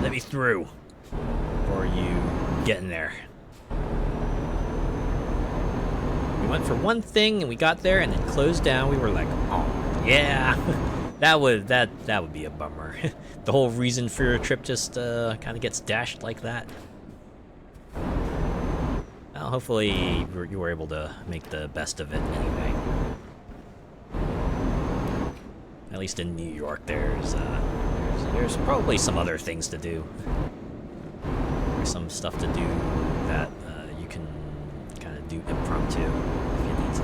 let me through before you get in there. We went for one thing and we got there and it closed down. We were like, oh yeah, that would be a bummer. The whole reason for your trip just kind of gets dashed like that. Well, hopefully you were able to make the best of it anyway. At least in New York, there's probably some other things to do. There's some stuff to do that you can kind of do impromptu if you need to.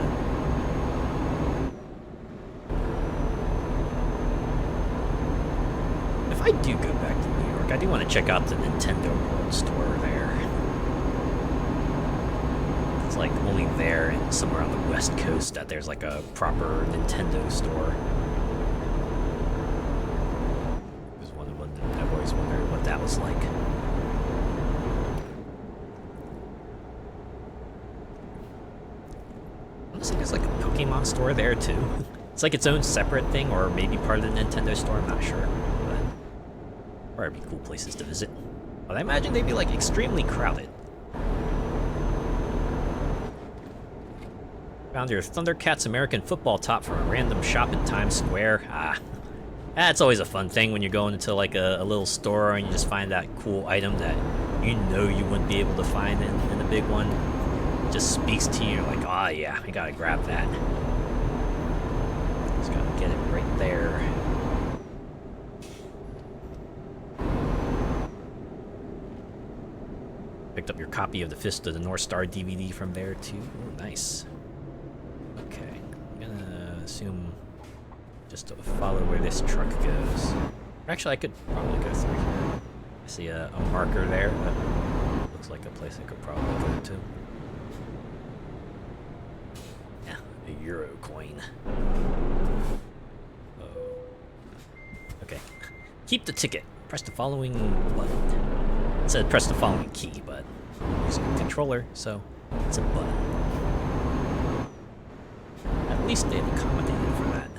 If I do go back to New York, I do want to check out the Nintendo World Store there. It's like only there and somewhere on the West Coast that there's like a proper Nintendo store. I've always wondered what that was like. Honestly, there's like a Pokemon store there too. It's like its own separate thing, or maybe part of the Nintendo store, I'm not sure. But probably be cool places to visit. But I imagine they'd be like extremely crowded. Found your Thundercats American football top from a random shop in Times Square. That's always a fun thing when you're going into like a little store and you just find that cool item that you know you wouldn't be able to find in a big one. It just speaks to you, like, oh yeah, I gotta grab that. Just gotta get it right there. Picked up your copy of the Fist of the North Star DVD from there too. Ooh, nice. Okay, I'm gonna assume just to follow where this truck goes. Actually, I could probably go through here. I see a marker there. That looks like a place I could probably go to. Yeah, a Euro coin. Oh. Okay. Keep the ticket. Press the following button. It said press the following key, but I'm using a controller, so it's a button. At least they've accommodated for that.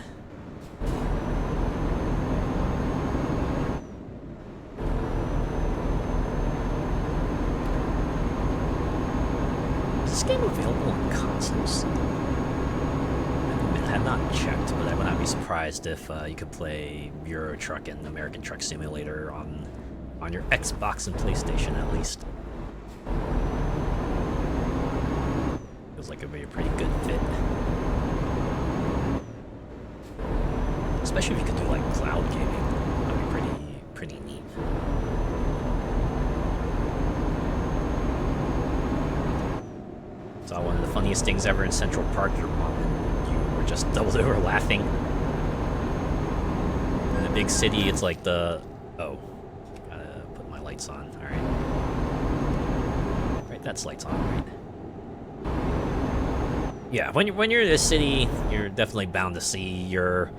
Is this game available on consoles? I have not checked, but I would not be surprised if you could play Euro Truck and American Truck Simulator on your Xbox and PlayStation at least. Feels like it'd be a pretty good fit. Especially if you could do like cloud gaming. That'd be pretty neat. Saw one of the funniest things ever in Central Park. Your mom and you were just doubled over laughing. In a big city, it's like the... Oh. Gotta put my lights on. Alright. Right, that's lights on, right? Yeah, when you're in a city, you're definitely bound to see your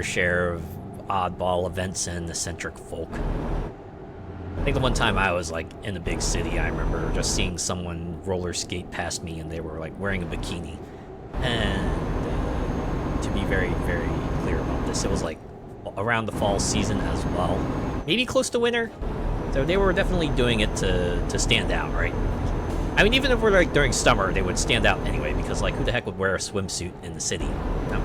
share of oddball events and eccentric folk. I think the one time I was like in a big city, I remember just seeing someone roller skate past me and they were like wearing a bikini. And to be very, very clear about this, it was like around the fall season as well. Maybe close to winter. So they were definitely doing it to stand out, right? I mean, even if we're like during summer, they would stand out anyway, because like who the heck would wear a swimsuit in the city? No.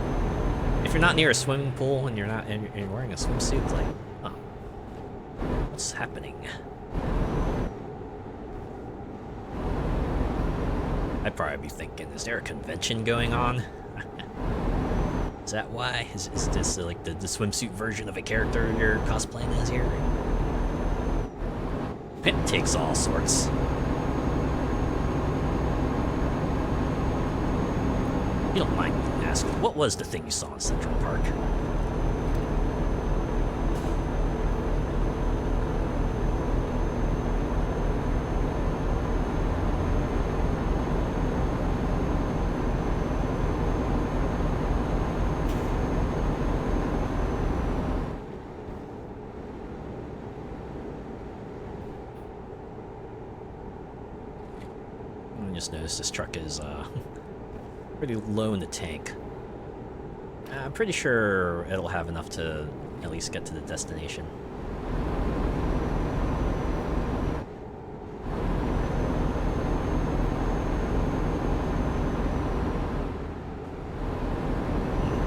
If you're not near a swimming pool and you're wearing a swimsuit, it's like, oh, what's happening? I'd probably be thinking, is there a convention going on? Is that why? Is this like the swimsuit version of a character you're cosplaying as here? It takes all sorts. You don't mind me asking, what was the thing you saw in Central Park? I just noticed this truck is pretty low in the tank. I'm pretty sure it'll have enough to at least get to the destination.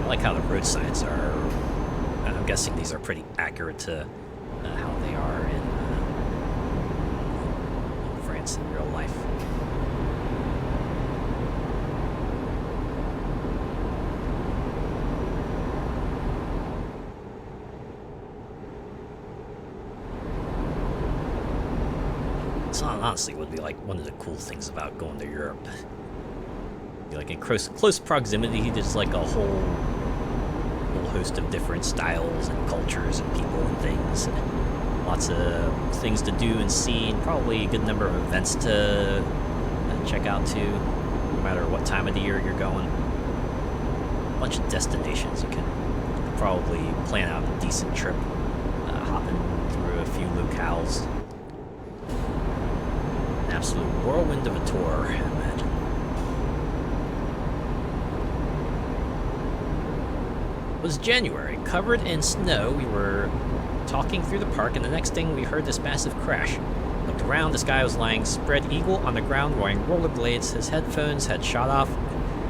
I like how the road signs are. I'm guessing these are pretty accurate to how they are in France in real life. So honestly, would be like one of the cool things about going to Europe. Be like in close proximity, there's like a whole host of different styles and cultures and people and things. And lots of things to do and see, and probably a good number of events to check out too, no matter what time of the year you're going. A bunch of destinations you can probably plan out a decent trip, hopping through a few locales. Absolute whirlwind of a tour, I imagine. It was January, covered in snow. We were talking through the park, and the next thing we heard this massive crash. Looked around, this guy was lying spread eagle on the ground wearing rollerblades. His headphones had shot off.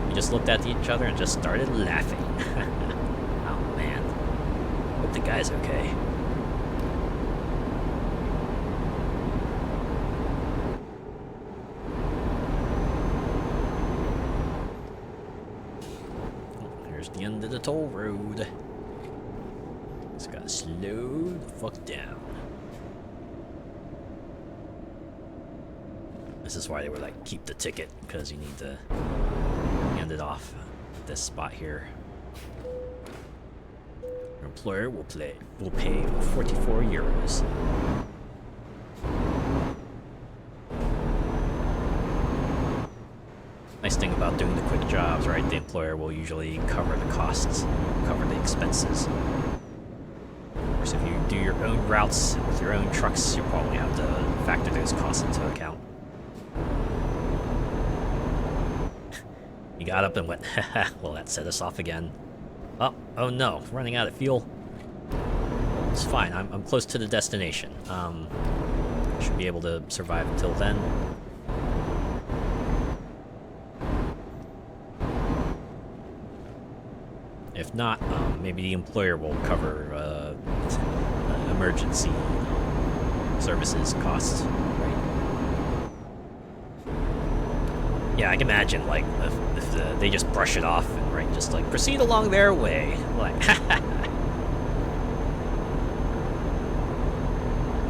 We just looked at each other and just started laughing. Oh man. Hope the guy's okay. The end of the toll road. Just gotta slow the fuck down. This is why they were like, keep the ticket, because you need to hand it off at this spot here. Your employer will pay 44 euros. Nice thing about doing the quick jobs, right? The employer will usually cover the costs, cover the expenses. Of course, if you do your own routes with your own trucks, you'll probably have to factor those costs into account. You got up and went, haha, well, that set us off again. Oh no, running out of fuel. It's fine, I'm close to the destination. I should be able to survive until then. If not, maybe the employer will cover emergency services costs, right? Yeah, I can imagine, like, if they just brush it off and, right, just, like, proceed along their way. Like,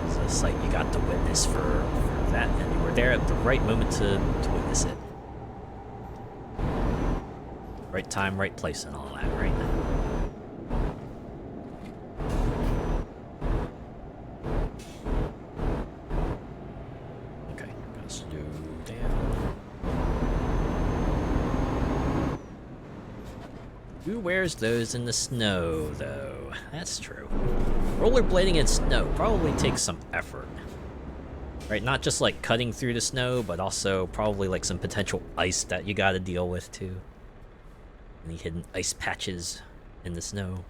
it's a sight you got to witness for that, and you were there at the right moment to witness it. Right time, right place, and all that, right? Okay, gotta slow down. Who wears those in the snow, though? That's true. Rollerblading in snow probably takes some effort. Right, not just like cutting through the snow, but also probably like some potential ice that you gotta deal with, too. Any hidden ice patches in the snow.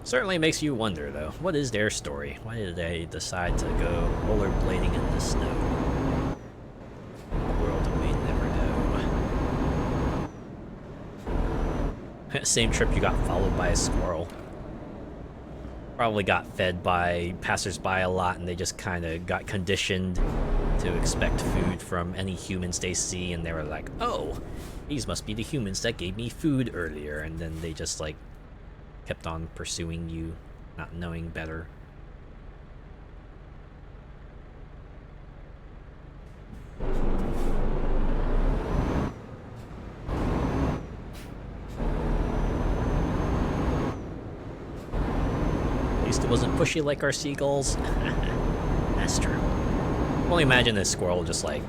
Certainly makes you wonder, though, what is their story? Why did they decide to go rollerblading in the snow? A world we may never know. Same trip you got followed by a squirrel. Probably got fed by passersby a lot, and they just kind of got conditioned to expect food from any humans they see, and they were like, oh, these must be the humans that gave me food earlier, and then they just like kept on pursuing you, not knowing better. At least it wasn't pushy like our seagulls. That's true. Only imagine this squirrel just like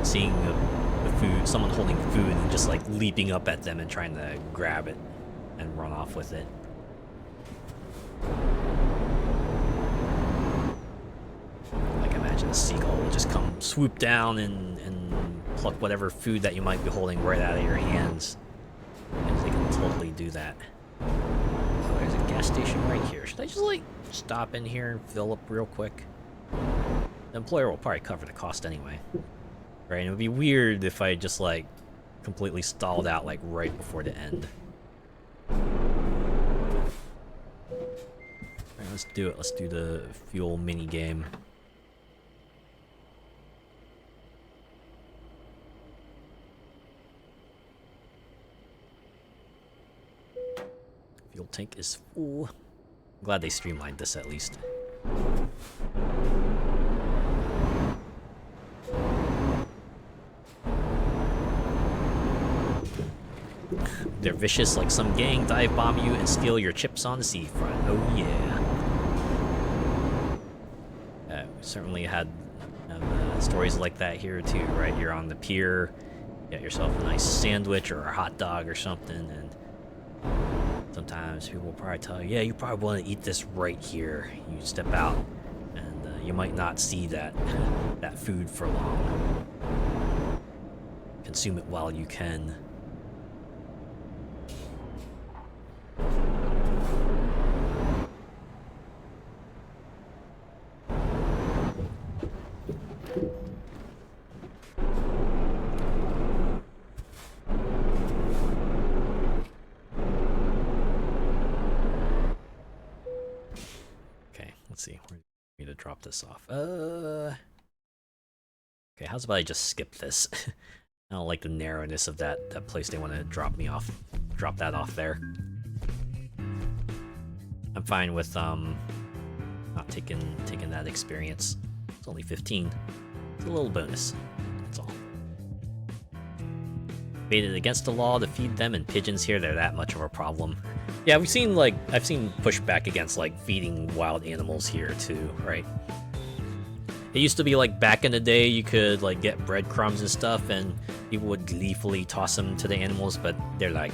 seeing the food, someone holding food, and just like leaping up at them and trying to grab it and run off with it. Like imagine a seagull will just come swoop down and pluck whatever food that you might be holding right out of your hands. And they can totally do that. Oh, there's a gas station right here. Should I just like stop in here and fill up real quick? The employer will probably cover the cost anyway. Right, and it would be weird if I just like completely stalled out like right before the end. Alright, let's do it. Let's do the fuel mini game. Fuel tank is full. I'm glad they streamlined this at least. They're vicious like some gang, dive bomb you and steal your chips on the seafront. Oh yeah. We certainly had stories like that here too, right? You're on the pier, get yourself a nice sandwich or a hot dog or something, and sometimes people will probably tell you, yeah, you probably want to eat this right here. You step out, and you might not see that food for long. Consume it while you can. Let's see, where do we need to drop this off? Okay, how's about I just skip this? I don't like the narrowness of that place they want to drop me off. Drop that off there. I'm fine with not taking that experience. It's only 15. It's a little bonus. That's all. Baited against the law to feed them, and pigeons here, they're that much of a problem. Yeah, I've seen pushback against like feeding wild animals here too, right? It used to be like back in the day you could like get breadcrumbs and stuff and people would gleefully toss them to the animals, but they're like,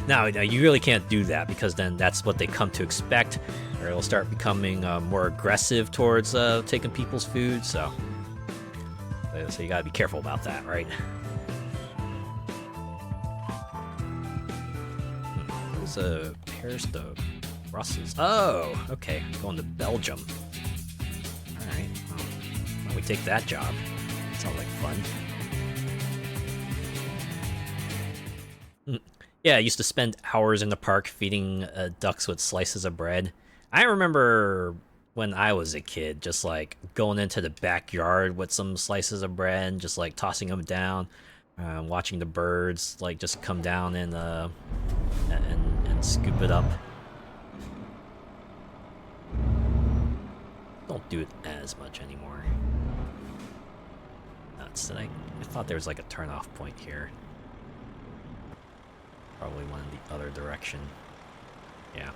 no, you really can't do that, because then that's what they come to expect, or it'll start becoming more aggressive towards taking people's food, so you gotta be careful about that, right? Paris to Brussels. Oh, okay. Going to Belgium. Alright. Well, why don't we take that job? Sounds like fun. Yeah, I used to spend hours in the park feeding ducks with slices of bread. I remember when I was a kid, just like going into the backyard with some slices of bread and just like tossing them down. Watching the birds like just come down and scoop it up. Don't do it as much anymore. Nuts. I thought there was like a turn-off point here. Probably one in the other direction. Yeah.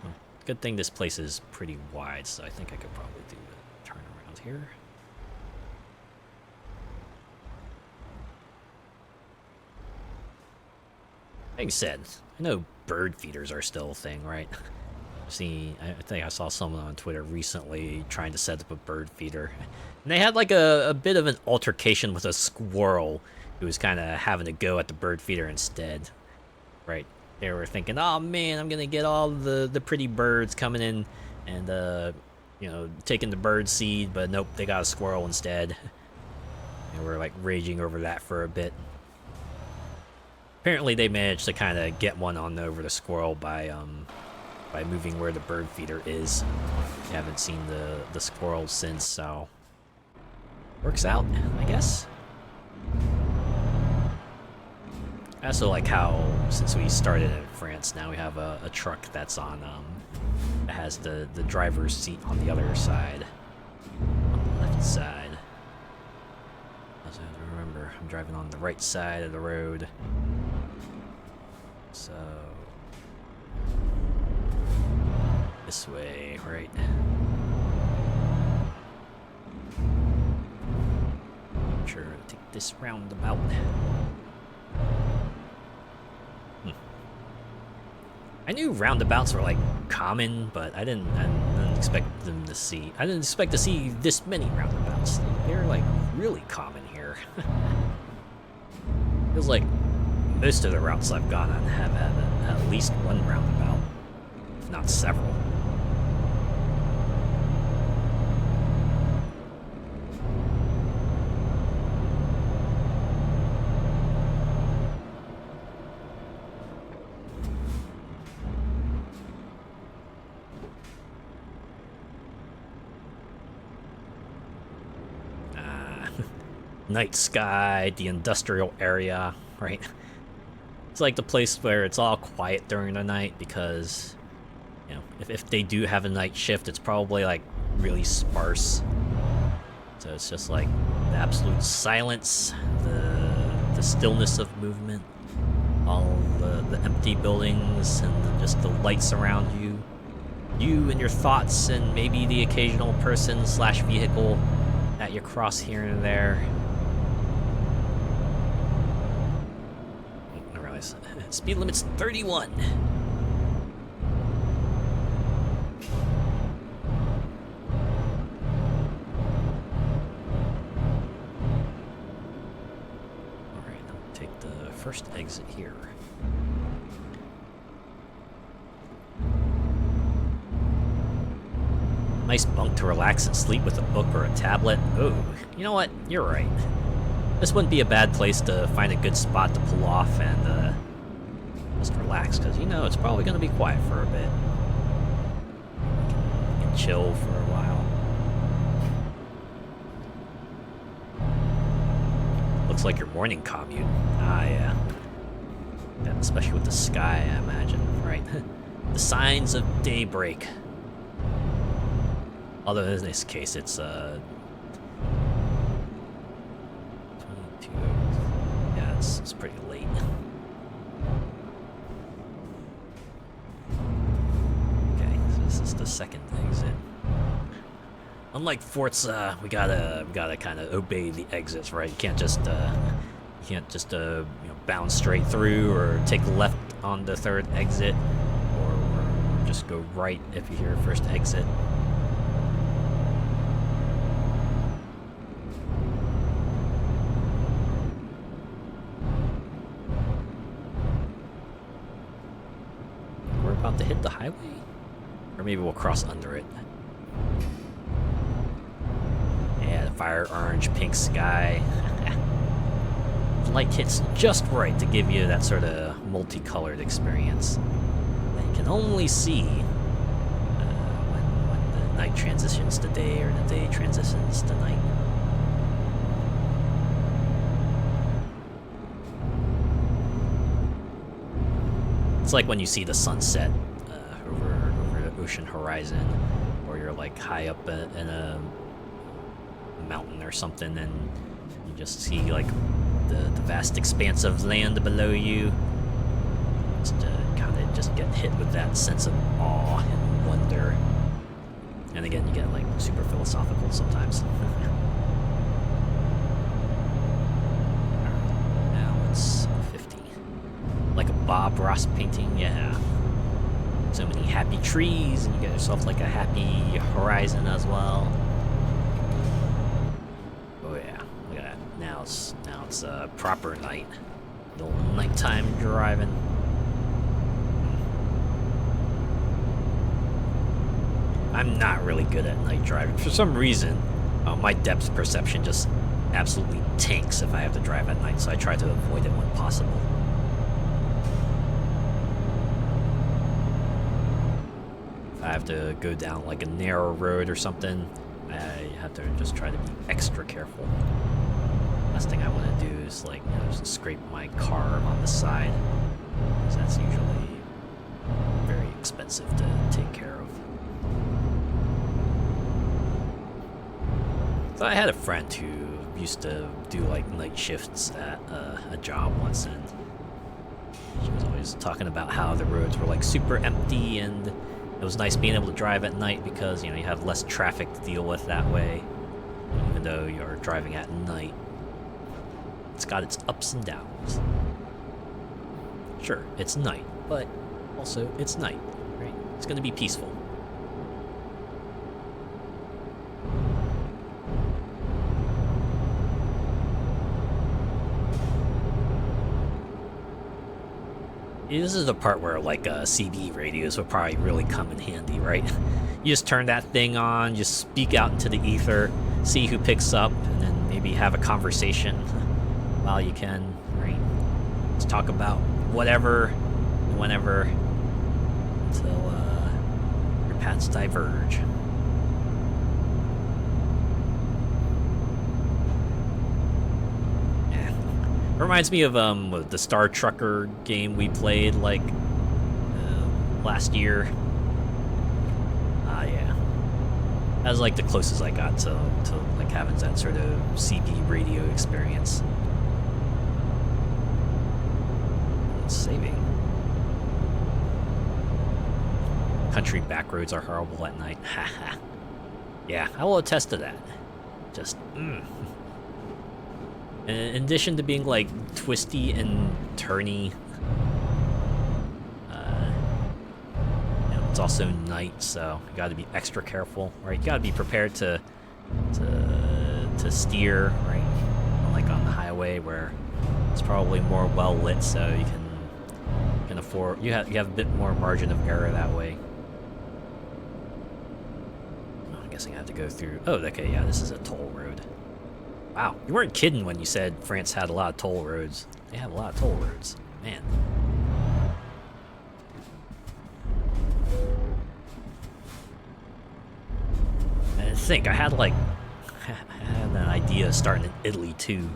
Well, good thing this place is pretty wide, so I think I could probably do a turn around here. Like I said, I know bird feeders are still a thing, right? I think I saw someone on Twitter recently trying to set up a bird feeder. And they had like a bit of an altercation with a squirrel who was kind of having to go at the bird feeder instead. Right? They were thinking, oh man, I'm gonna get all the pretty birds coming in and, taking the bird seed, but nope, they got a squirrel instead. And we're like raging over that for a bit. Apparently they managed to kind of get one on over the squirrel by moving where the bird feeder is. You haven't seen the squirrel since, so works out, I guess. I also like how, since we started in France, now we have a truck that's on, that has the driver's seat on the other side, on the left side. Also have to remember, I'm driving on the right side of the road. So, this way, right? Sure, take this roundabout. I knew roundabouts were like common, but I didn't expect them to see. I didn't expect to see this many roundabouts. They're like really common here. Feels like most of the routes I've gone on have had at least one roundabout, if not several. Night sky, the industrial area, right? It's like the place where it's all quiet during the night because, you know, if they do have a night shift, it's probably like really sparse. So it's just like the absolute silence, the stillness of movement, all the empty buildings and just the lights around you. You and your thoughts and maybe the occasional person slash vehicle that you cross here and there. Speed limit's 31. Alright, I'll take the first exit here. Nice bunk to relax and sleep with a book or a tablet. Oh, you know what? You're right. This wouldn't be a bad place to find a good spot to pull off and just relax, because you know it's probably going to be quiet for a bit. You can chill for a while. Looks like your morning commute. Ah, yeah. Yeah, especially with the sky, I imagine, right? The signs of daybreak. Although in this case, it's 22. Yeah, it's pretty late. This is the second exit. Unlike Forza, we gotta kind of obey the exits, right? You can't just you know, bounce straight through or take left on the third exit, or just go right if you hear first exit. We're about to hit the highway. Or maybe we'll cross under it. Yeah, the fire orange, pink sky. The light hits just right to give you that sort of multicolored experience that you can only see when the night transitions to day or the day transitions to night. It's like when you see the sunset over the ocean horizon, or you're like high up in a mountain or something, and you just see like the vast expanse of land below you. Just kind of just get hit with that sense of awe and wonder. And again, you get like super philosophical sometimes. Now it's 50. Like a Bob Ross painting, yeah. So many happy trees, and you get yourself like a happy horizon as well. Oh yeah, look at that. Now it's proper night. The old nighttime driving. I'm not really good at night driving. For some reason, my depth perception just absolutely tanks if I have to drive at night, so I try to avoid it when possible. have to go down like a narrow road or something, I have to just try to be extra careful. Last thing I want to do is like, just scrape my car on the side, because that's usually very expensive to take care of. So I had a friend who used to do like night shifts at a job once, and she was always talking about how the roads were like super empty, and it was nice being able to drive at night because, you have less traffic to deal with that way. Even though you're driving at night, it's got its ups and downs. Sure, it's night, but also it's night, right? It's gonna be peaceful. This is the part where like CB radios would probably really come in handy, right? You just turn that thing on, just speak out into the ether, see who picks up, and then maybe have a conversation while you can, right? Just talk about whatever, whenever, until your paths diverge. Reminds me of the Star Trucker game we played like last year. Yeah, that was like the closest I got to like having that sort of CB radio experience. Saving. Country back roads are horrible at night. Haha. Yeah, I will attest to that. Just in addition to being like twisty and turny, it's also night, so you got to be extra careful, right? You got to be prepared to steer, right? Like on the highway where it's probably more well lit, so you can afford. You have a bit more margin of error that way. Oh, I'm guessing I have to go through. Oh, okay, yeah, this is a toll road. Wow, you weren't kidding when you said France had a lot of toll roads. They have a lot of toll roads, man. I think I had an idea of starting in Italy too.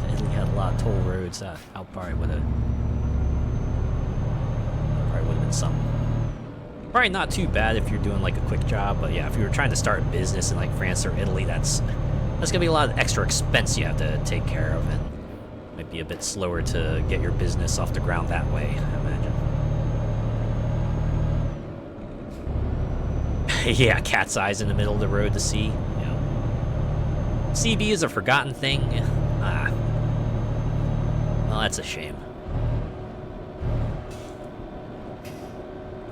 If Italy had a lot of toll roads, I probably would have been something. Probably not too bad if you're doing like a quick job, but yeah, if you were trying to start a business in like France or Italy, that's gonna be a lot of extra expense you have to take care of, and might be a bit slower to get your business off the ground that way, I imagine. Yeah, cat's eyes in the middle of the road to see. CB is a forgotten thing. Well, that's a shame.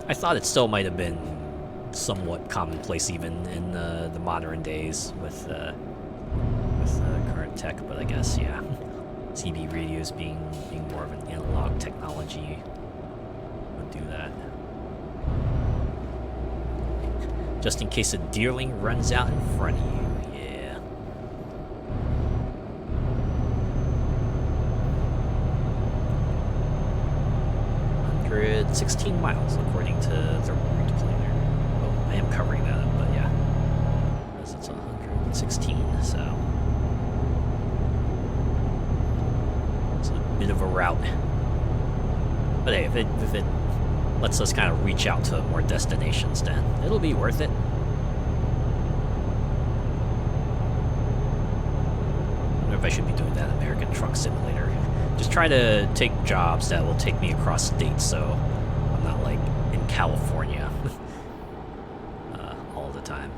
I thought it still might have been somewhat commonplace even in the modern days with current tech, but I guess, yeah, CB radios being more of an analog technology would do that. Just in case a deerling runs out in front of you, yeah. $116 miles according to the route planner. Oh, I am covering that up, but yeah, because it's 116, so it's a bit of a route. But hey, if it lets us kind of reach out to more destinations, then it'll be worth it. I wonder if I should be doing that American Truck Simulator. Just try to take jobs that will take me across states, so I'm not like in California all the time.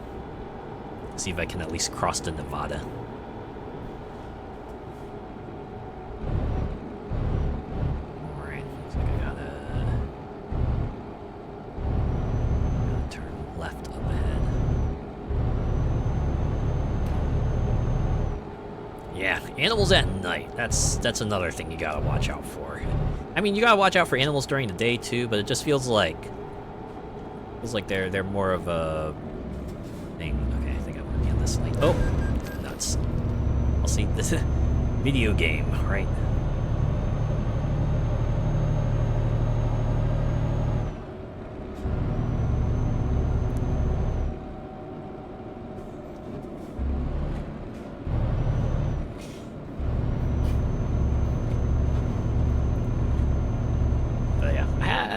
See if I can at least cross to Nevada. Alright, looks like I gotta turn left up ahead. Yeah, animals at night. That's another thing you gotta watch out for. I mean, you gotta watch out for animals during the day too, but it just feels like they're more of a thing. Okay, I think I'm gonna be on this lane. Oh, nuts! I'll see this video game, right?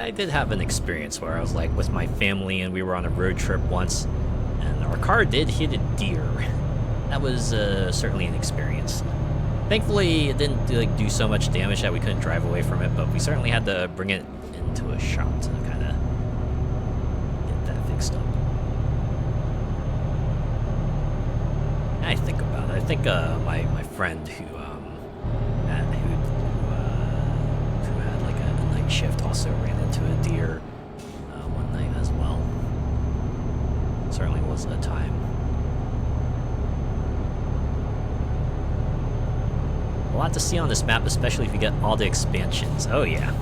I did have an experience where I was like with my family and we were on a road trip once, and our car did hit a deer. That was certainly an experience. Thankfully, it didn't like do so much damage that we couldn't drive away from it, but we certainly had to bring it into a shop to kind of get that fixed up. I think about it. I think my friend who had like a night shift also ran into a deer one night as well. Certainly was a time. A lot to see on this map, especially if you get all the expansions. Oh yeah.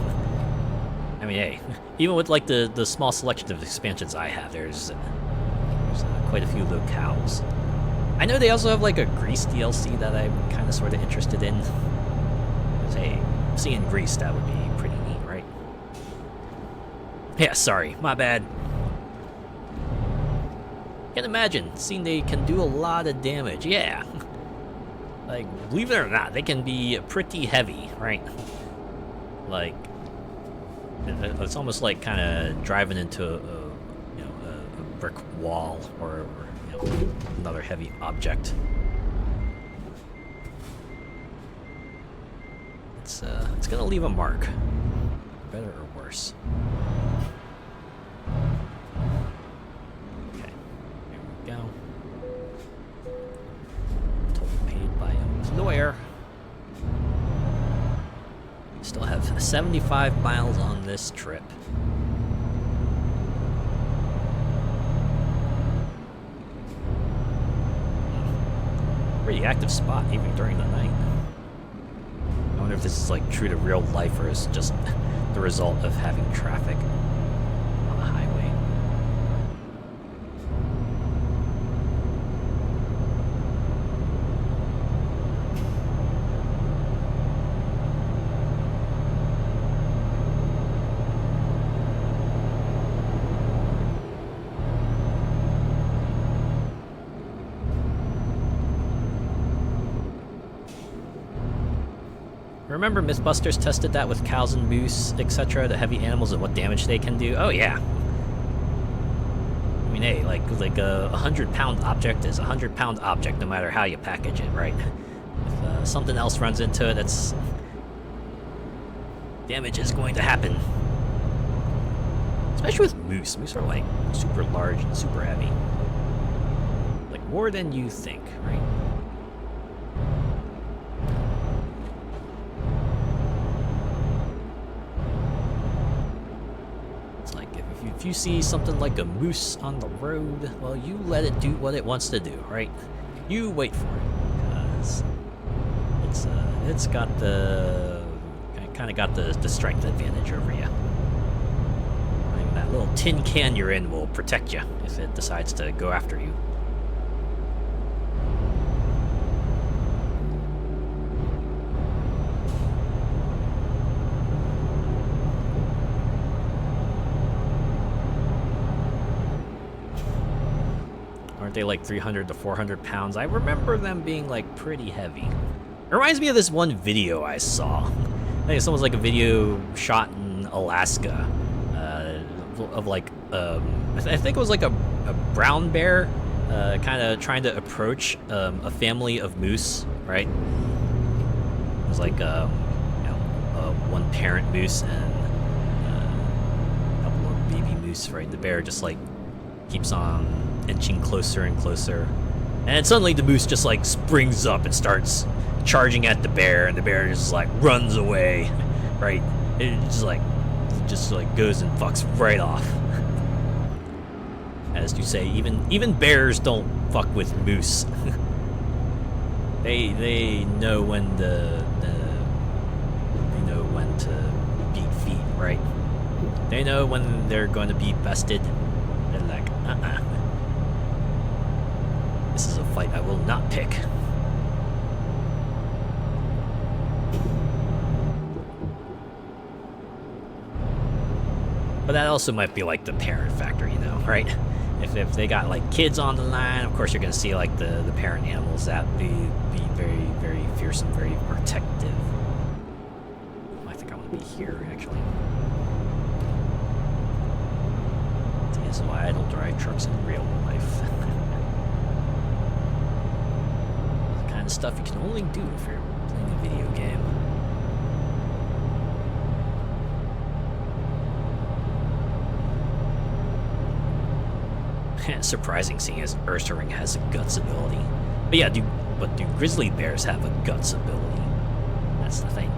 I mean, hey, even with like the small selection of expansions I have, there's quite a few locales. I know they also have like a Greece DLC that I'm kind of sort of interested in. Because, hey, seeing Greece, that would be pretty neat, right? Yeah, sorry, my bad. Can't imagine, seeing they can do a lot of damage. Yeah. Like, believe it or not, they can be pretty heavy, right? Like, it's almost like kind of driving into a brick wall or another heavy object. It's gonna leave a mark, better or worse. Okay, here we go. Toll paid by employer. Still have 75 miles on this trip. Pretty active spot even during the night. I wonder if this is like true to real life or is just the result of having traffic on the highway. Remember Mythbusters tested that with cows and moose, etc., the heavy animals and what damage they can do? Oh yeah. I mean, hey, like a 100-pound object is a 100-pound object no matter how you package it, right? If something else runs into it, that's... damage is going to happen. Especially with moose. Moose are like super large and super heavy. Like more than you think, right? If you see something like a moose on the road, well, you let it do what it wants to do, right? You wait for it, because it's got the kind of got the strength advantage over you. I mean, that little tin can you're in will protect you if it decides to go after you. Aren't they like 300 to 400 pounds? I remember them being like pretty heavy. It reminds me of this one video I saw. I think someone's like a video shot in Alaska of like I think it was like a brown bear kind of trying to approach a family of moose, right? It was like one parent moose and a couple of baby moose, right? The bear just like keeps on inching closer and closer, and suddenly the moose just like springs up and starts charging at the bear, and the bear just like runs away, right? It just like goes and fucks right off. As you say, even bears don't fuck with moose. they know when they know when to beat feet, right? They know when they're going to be bested. They're like, this is a fight I will not pick. But that also might be like the parent factor, you know, right? If they got like kids on the line, of course you're gonna see like the parent animals that be very, very fearsome, very protective. I think I want to be here actually. is why I don't drive trucks in real life. The kind of stuff you can only do if you're playing a video game. Surprising seeing as Ursaring has a guts ability. But yeah, do grizzly bears have a guts ability? That's the thing.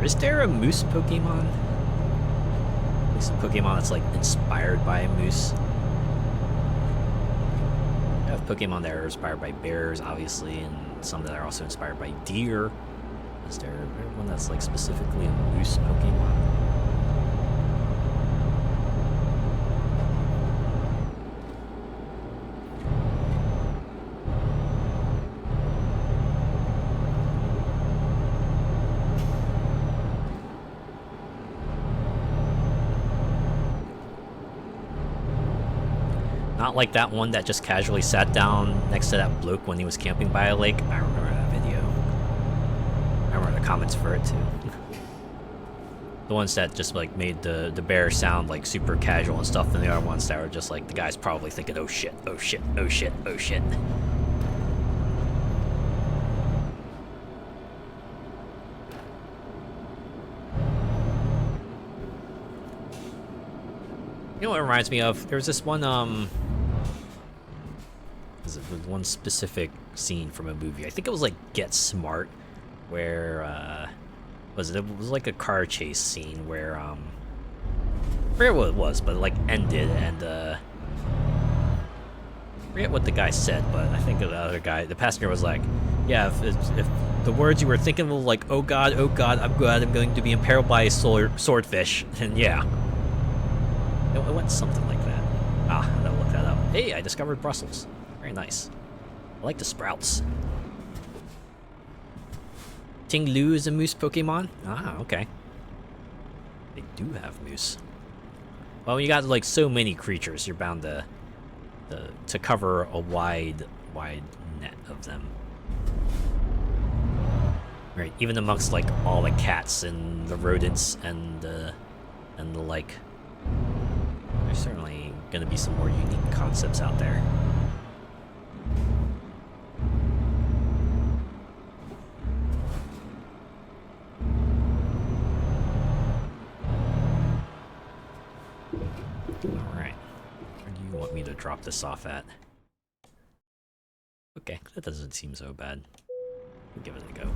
Is there a moose Pokemon? At least a Pokemon that's like inspired by a moose. I have Pokemon that are inspired by bears, obviously, and some that are also inspired by deer. Is there one that's like specifically a moose Pokemon? Not like that one that just casually sat down next to that bloke when he was camping by a lake. I remember that video. I remember the comments for it too. The ones that just like made the bear sound like super casual and stuff, and the other ones that were just like the guy's probably thinking, oh shit, oh shit, oh shit, oh shit. You know what it reminds me of? There's this one one specific scene from a movie. I think it was like Get Smart, where it was like a car chase scene where I forget what it was, but it like ended, and I forget what the guy said, but I think the other guy, the passenger, was like, yeah, if the words you were thinking were like, oh god, I'm glad I'm going to be imperiled by a swordfish, and yeah, it went something like that. Ah, I gotta look that up. Hey, I discovered Brussels. Very nice. I like the sprouts. Ting Lu is a moose Pokemon? Ah, okay. They do have moose. Well, you got like so many creatures, you're bound to cover a wide net of them. Right, even amongst like all the cats and the rodents and the like. There's certainly gonna be some more unique concepts out there. Alright. Where do you want me to drop this off at? Okay, that doesn't seem so bad. We'll give it a go.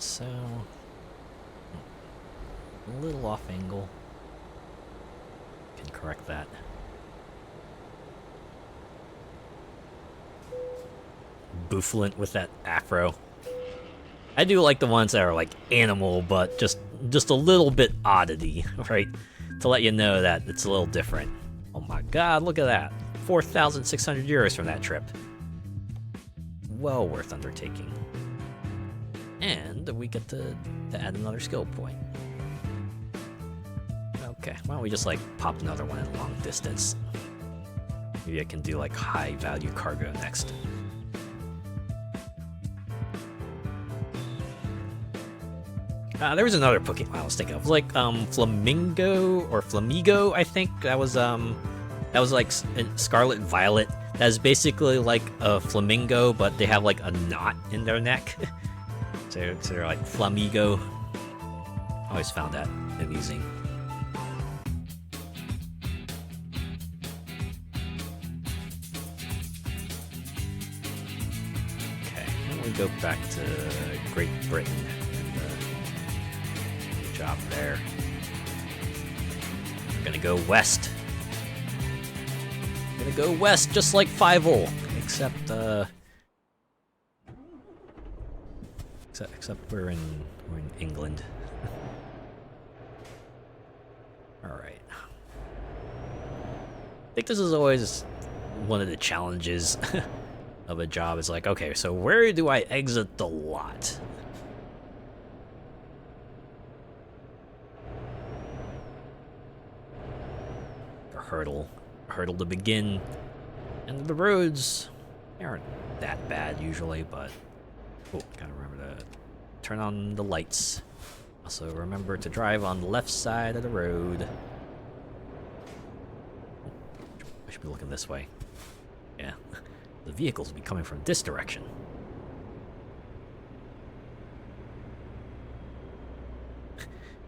So, a little off angle. Can correct that. Bouffalant with that afro. I do like the ones that are like animal, but just a little bit oddity, right? To let you know that it's a little different. Oh my god, look at that. 4,600 euros from that trip. Well worth undertaking. And we get to add another skill point. Okay, why don't we just like pop another one in long distance? Maybe I can do like high value cargo next. There was another Pokemon I was thinking of, like Flamingo or Flamigo, I think. That was like Scarlet Violet. That's basically like a flamingo, but they have like a knot in their neck. So they're like Flamigo. I always found that amusing. Okay, then we go back to Great Britain and good job there. We're gonna go west. I'm gonna go west just like 5-0, except we're in England. All right. I think this is always one of the challenges of a job. Is like, okay, so where do I exit the lot? A hurdle to begin, and the roads aren't that bad usually, but gotta remember to turn on the lights. Also remember to drive on the left side of the road. I should be looking this way. Yeah, the vehicles will be coming from this direction.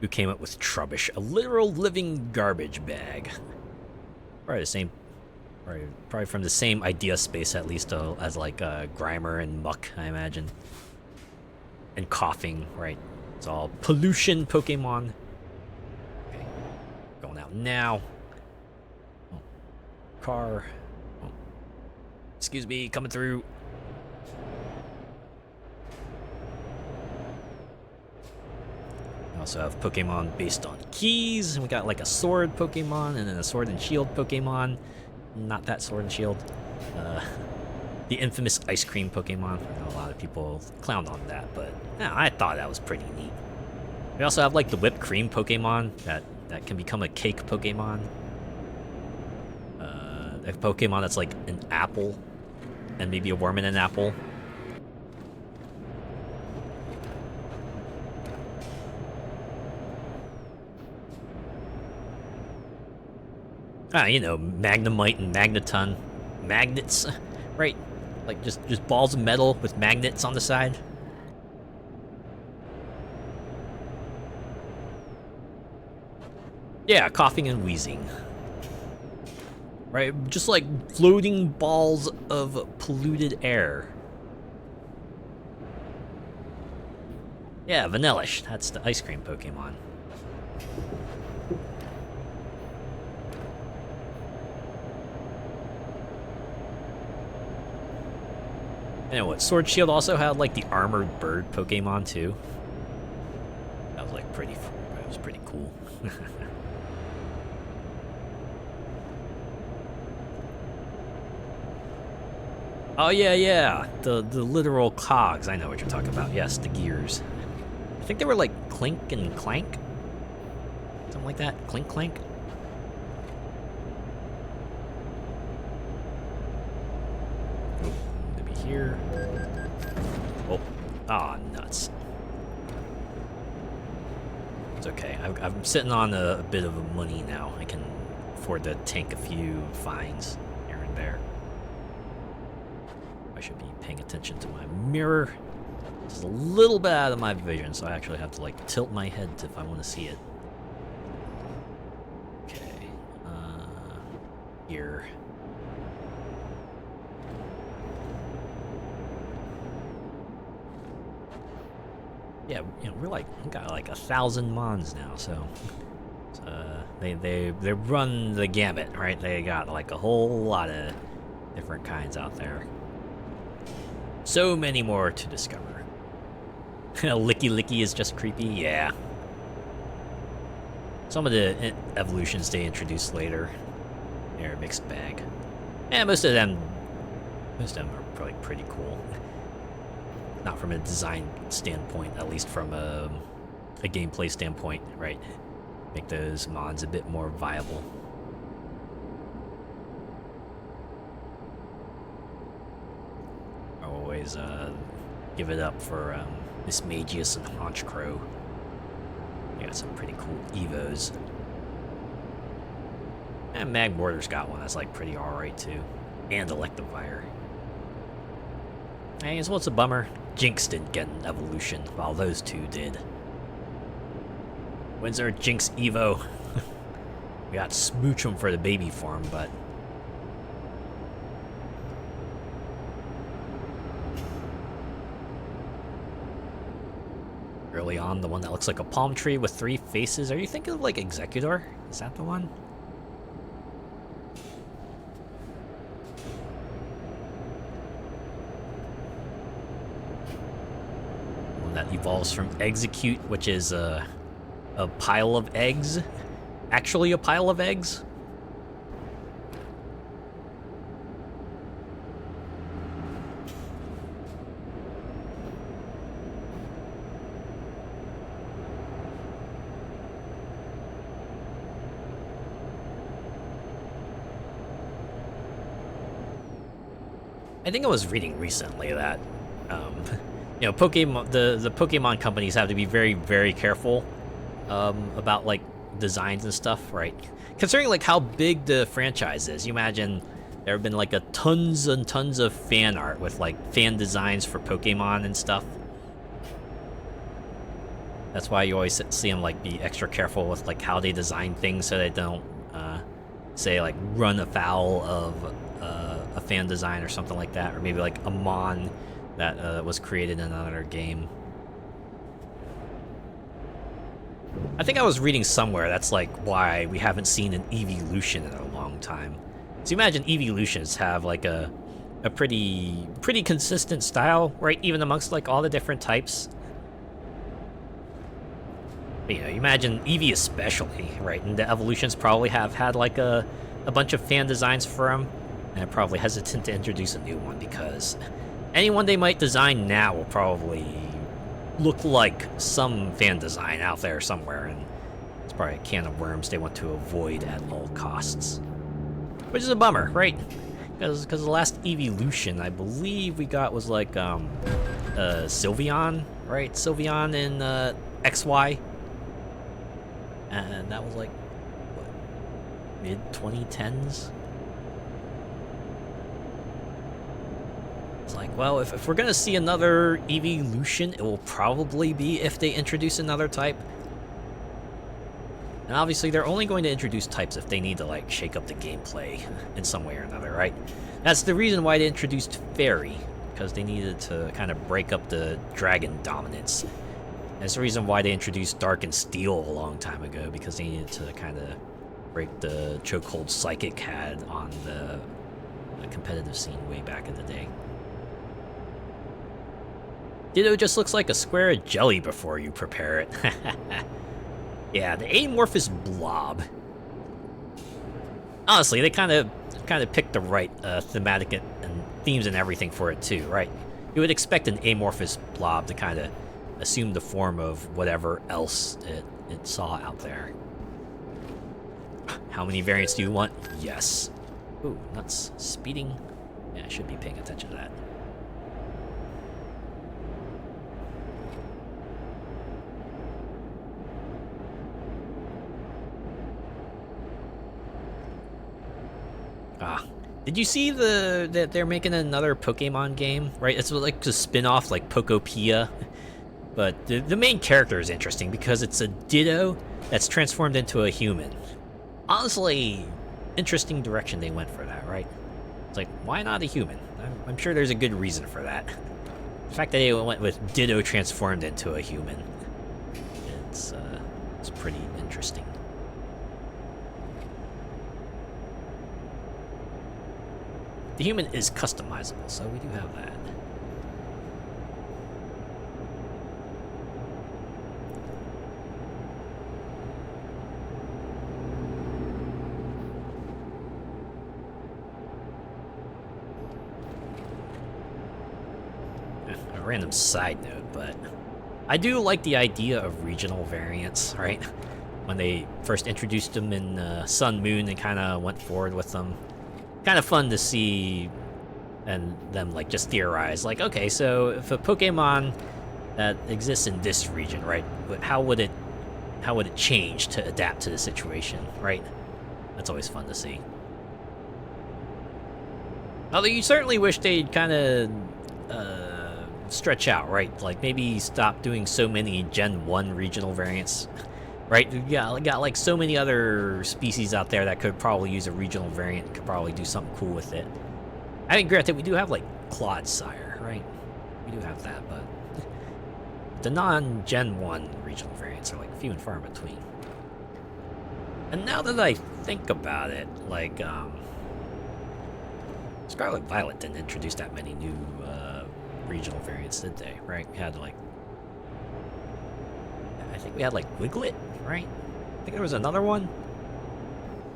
Who came up with Trubbish? A literal living garbage bag. Probably the same, probably from the same idea space at least as like Grimer and Muck, I imagine. And Coughing, right? It's all pollution Pokemon. Okay, going out now. Oh. Car. Oh. Excuse me, coming through. We also have Pokemon based on keys, and we got like a sword Pokemon and then a sword and shield Pokemon. Not that sword and shield. The infamous ice cream Pokemon. I know a lot of people clowned on that, but yeah, I thought that was pretty neat. We also have like the whipped cream Pokemon that can become a cake Pokemon. A Pokemon that's like an apple, and maybe a worm in an apple. You know, Magnemite and Magneton. Magnets, right? Like just balls of metal with magnets on the side. Yeah, coughing and wheezing. Right, just like floating balls of polluted air. Yeah, Vanillish, that's the ice cream Pokemon. You know what, Sword Shield also had like the armored bird Pokemon too. That was like pretty cool. Oh yeah, the literal cogs. I know what you're talking about. Yes, the gears. I think they were like Clink and Clank, something like that. Clink Clank. Oh, maybe here. Oh, nuts. It's okay. I'm sitting on a bit of money now. I can afford to tank a few fines here and there. I should be paying attention to my mirror. It's a little bit out of my vision, so I actually have to like tilt my head if I want to see it. Okay, here. Yeah, you know, we got like 1,000 mons now, so they run the gamut, right? They got like a whole lot of different kinds out there. So many more to discover. Licky Licky is just creepy, yeah. Some of the evolutions they introduced later, they're a mixed bag. And most of them are probably pretty cool. Not from a design standpoint, at least from a gameplay standpoint, right? Make those mods a bit more viable. Always give it up for Miss Magius and Honchcrow. They got some pretty cool Evos. And Magmortar's got one that's like pretty alright too. And Electivire. Hey, so what's a bummer? Jinx didn't get an evolution, while those two did. When's our Jinx Evo? We got Smoochum for the baby form, but early on, the one that looks like a palm tree with 3 faces. Are you thinking of like Executor? Is that the one? evolves from execute, which is a pile of eggs. Actually a pile of eggs. I think I was reading recently that, you know, Pokemon, the Pokemon companies have to be very, very careful about like designs and stuff, right? Considering like how big the franchise is, you imagine there have been like a tons and tons of fan art with like fan designs for Pokemon and stuff. That's why you always see them like be extra careful with like how they design things so they don't say like run afoul of a fan design or something like that, or maybe like a mon that was created in another game. I think I was reading somewhere that's like why we haven't seen an evolution in a long time. So you imagine evolutions have like a pretty consistent style, right? Even amongst like all the different types. But, you know, you imagine Eevee especially, right? And the evolutions probably have had like a bunch of fan designs for them, and they're probably hesitant to introduce a new one because anyone they might design now will probably look like some fan design out there somewhere, and it's probably a can of worms they want to avoid at all costs. Which is a bummer, right? Because the last evolution I believe we got was like Sylveon, right? Sylveon in XY. And that was like, what, mid-2010s? It's like, well, if we're gonna see another evolution, it will probably be if they introduce another type. And obviously, they're only going to introduce types if they need to, like, shake up the gameplay in some way or another, right? That's the reason why they introduced Fairy, because they needed to kind of break up the dragon dominance. That's the reason why they introduced Dark and Steel a long time ago, because they needed to kind of break the chokehold Psychic had on the competitive scene way back in the day. Ditto just looks like a square of jelly before you prepare it. Yeah, the amorphous blob. Honestly, they kind of picked the right thematic and themes and everything for it too, right? You would expect an amorphous blob to kind of assume the form of whatever else it saw out there. How many variants do you want? Yes. Ooh, nuts. Speeding? Yeah, I should be paying attention to that. Did you see that they're making another Pokemon game, right? It's like a spin-off like Pokopia. But the main character is interesting because it's a Ditto that's transformed into a human. Honestly, interesting direction they went for that, right? It's like, why not a human? I'm sure there's a good reason for that. The fact that they went with Ditto transformed into a human, it's pretty interesting. The human is customizable, so we do have that. A random side note, but I do like the idea of regional variants, right? When they first introduced them in Sun Moon and kind of went forward with them. Kind of fun to see and them like just theorize, like, okay, so if a Pokemon that exists in this region, right, how would it change to adapt to the situation, right? That's always fun to see. Although you certainly wish they'd kind of stretch out, right? Like maybe stop doing so many Gen 1 regional variants. Right, yeah, got like so many other species out there that could probably use a regional variant, could probably do something cool with it. I mean, granted, we do have like Clodsire, right? We do have that, but the non-Gen 1 regional variants are like few and far in between. And now that I think about it, like, Scarlet Violet didn't introduce that many new regional variants, did they? Right? We had like think we had like Wiglet, right? I think there was another one.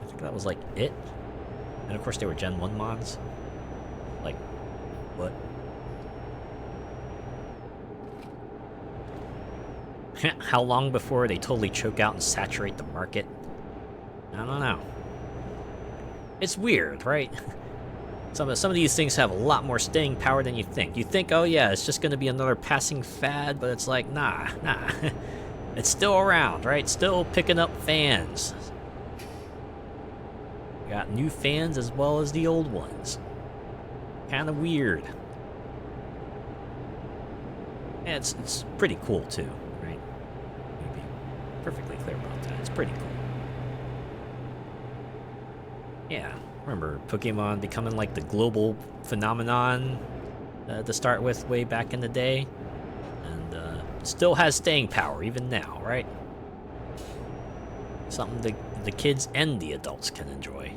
I think that was like it. And of course they were Gen 1 mods. Like, what? How long before they totally choke out and saturate the market? I don't know. It's weird, right? Some of these things have a lot more staying power than you think. You think, oh yeah, it's just gonna be another passing fad, but it's like, nah. It's still around, right? Still picking up fans. We got new fans as well as the old ones. Kinda weird. And it's pretty cool too, right? Let me be perfectly clear about that. It's pretty cool. Yeah, remember Pokemon becoming like the global phenomenon to start with way back in the day, and still has staying power even now, right? Something the kids and the adults can enjoy.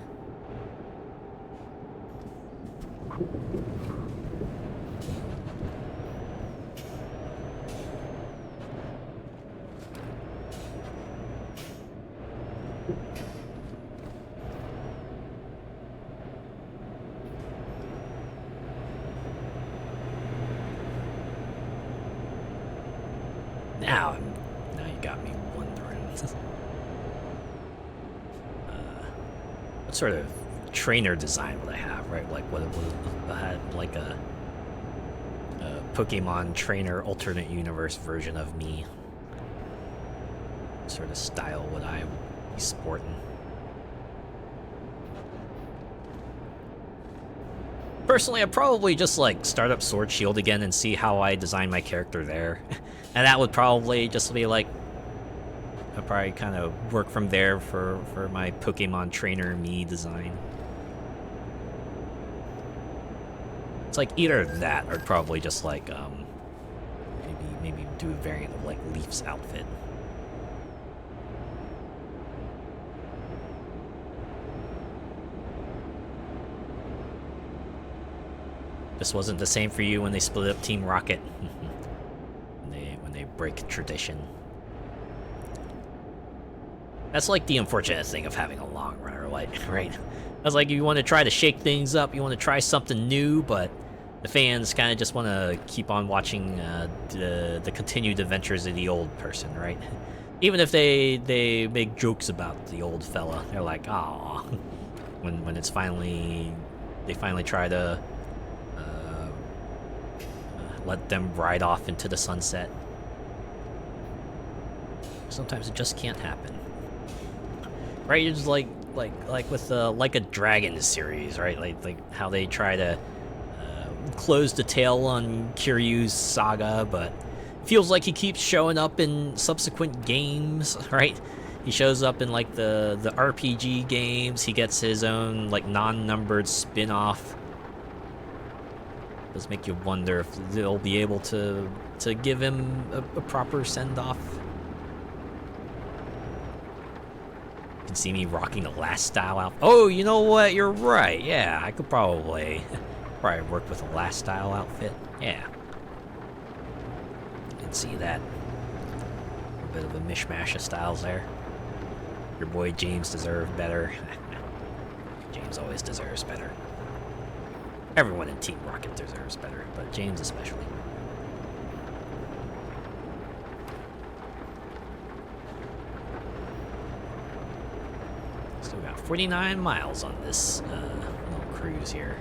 Now you got me wondering. What sort of trainer design would I have, right? Like, what if I had like a Pokemon trainer alternate universe version of me? What sort of style would I be sporting? Personally, I'd probably just like start up Sword Shield again and see how I design my character there. And that would probably just be like, I'd probably kind of work from there for my Pokemon trainer me design. It's like either that or probably just like maybe do a variant of like Leaf's outfit. This wasn't the same for you when they split up Team Rocket. when they break tradition. That's like the unfortunate thing of having a long runner, like, right? That's like you want to try to shake things up, you want to try something new, but the fans kind of just want to keep on watching the continued adventures of the old person, right? Even if they make jokes about the old fella, they're like, "Aw." When it's finally they finally try to let them ride off into the sunset. Sometimes it just can't happen, right? It's like with the Like a Dragon series, right? Like how they try to close the tail on Kiryu's saga, but it feels like he keeps showing up in subsequent games, right? He shows up in like the RPG games. He gets his own like non-numbered spin-off. Does make you wonder if they'll be able to give him a proper send-off. You can see me rocking the last style outfit. Oh, you know what? You're right. Yeah, I could probably work with a last style outfit. Yeah. You can see that. A bit of a mishmash of styles there. Your boy James deserved better. James always deserves better. Everyone in Team Rocket deserves better, but James especially. Still got 49 miles on this little cruise here.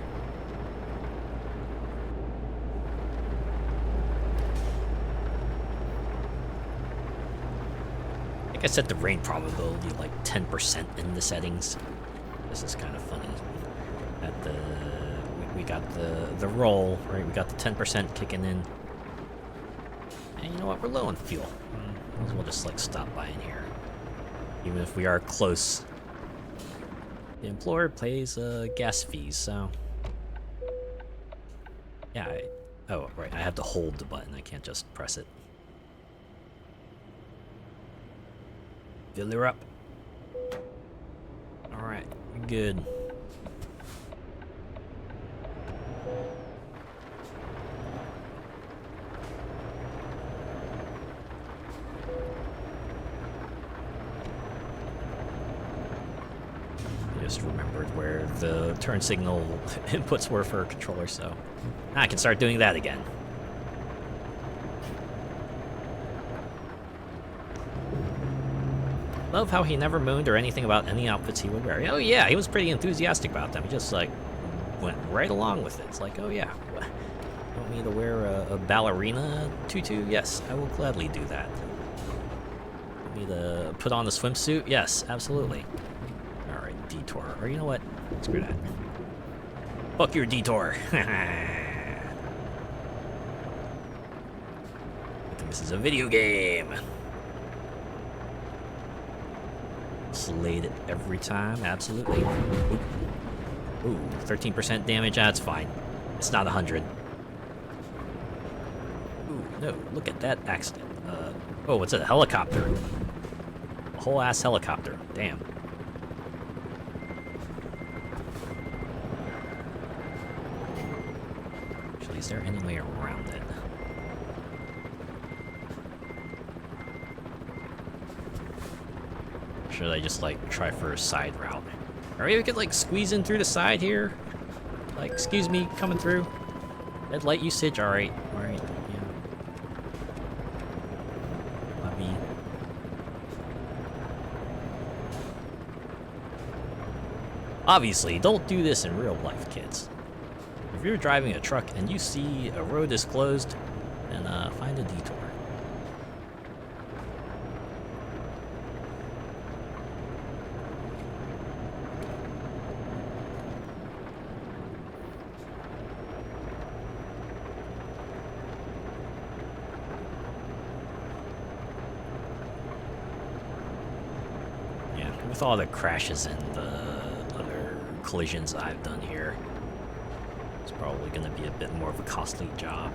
I think I set the rain probability like 10% in the settings. This is kind of funny. At the we got the roll, right? We got the 10% kicking in. And you know what? We're low on fuel. Might as well just like stop by in here. Even if we are close. The employer pays gas fees, so yeah. Oh, right. I have to hold the button. I can't just press it. Fill her up. All right, good. just remembered where the turn signal inputs were for a controller, so I can start doing that again. Love how he never moaned or anything about any outfits he would wear. Oh yeah, he was pretty enthusiastic about them. He just like went right along with it. It's like, oh yeah, you want me to wear a ballerina tutu? Yes, I will gladly do that. Want me to put on the swimsuit? Yes, absolutely. All right, detour. Or you know what? Screw that. Fuck your detour. I think this is a video game. Slayed it every time, absolutely. Ooh, 13% damage, that's fine. It's not 100. Ooh, no, look at that accident. Oh, what's it, a helicopter? A whole ass helicopter, damn. Actually, is there any way around it? Should I just, like, try for a side route? Or maybe we could, like, squeeze in through the side here? Like, excuse me, coming through? Red light usage? Alright, yeah. Lobby. Obviously, don't do this in real life, kids. If you're driving a truck and you see a road is closed, then find a detour. With all the crashes and the other collisions I've done here, it's probably going to be a bit more of a costly job.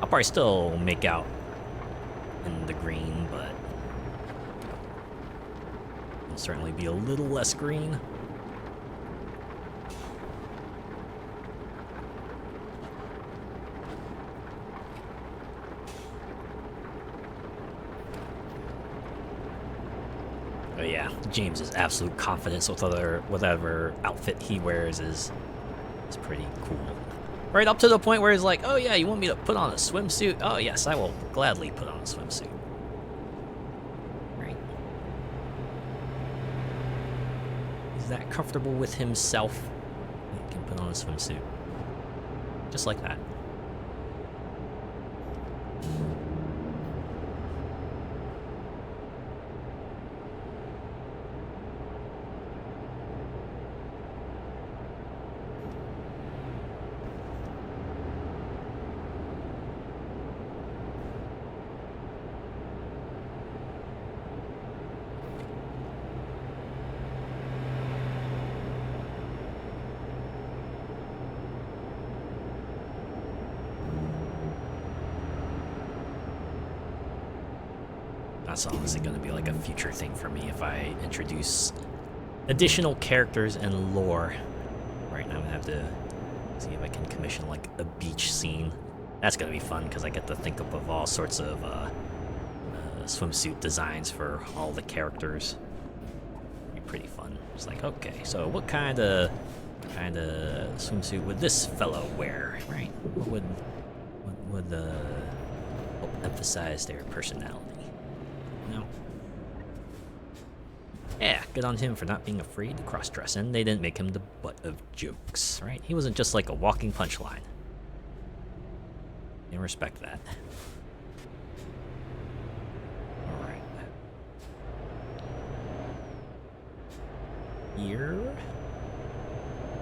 I'll probably still make out in the green, but it'll certainly be a little less green. But yeah, James's absolute confidence with whatever outfit he wears is pretty cool. Right up to the point where he's like, oh yeah, you want me to put on a swimsuit? Oh yes, I will gladly put on a swimsuit. Right. He's that comfortable with himself, he can put on a swimsuit. Just like that. That's obviously going to be like a future thing for me if I introduce additional characters and lore. Right now I'm going to have to see if I can commission like a beach scene. That's going to be fun because I get to think up of all sorts of swimsuit designs for all the characters. It'll be pretty fun. It's like, okay, so what kind of swimsuit would this fellow wear, right? What would help emphasize their personality? No. Yeah, good on him for not being afraid to cross-dress, and they didn't make him the butt of jokes, right? He wasn't just like a walking punchline. You respect that. Alright. Here?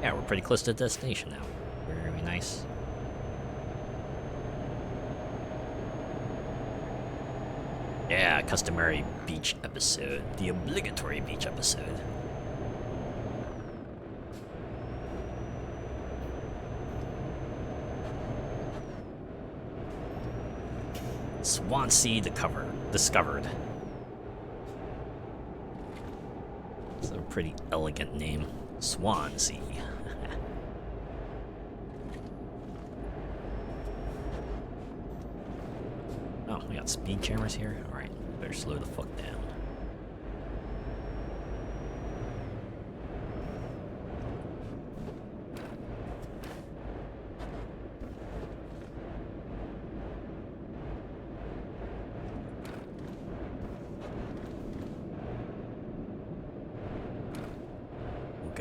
Yeah, we're pretty close to the destination now. Very nice. Yeah, customary beach episode. The obligatory beach episode. Swansea discovered. It's a pretty elegant name. Swansea. Oh, we got speed cameras here? Alright, better slow the fuck down.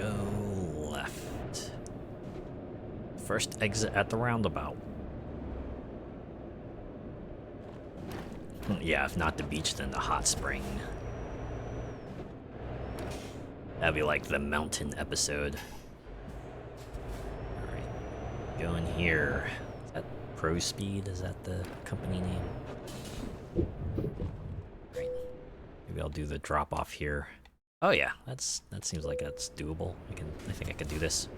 go left. First exit at the roundabout. Yeah, if not the beach, then the hot spring. That'd be like the mountain episode. Alright. Go in here. Is that Pro Speed? Is that the company name? Right. Maybe I'll do the drop off here. Oh yeah, that seems like that's doable. I think I can do this.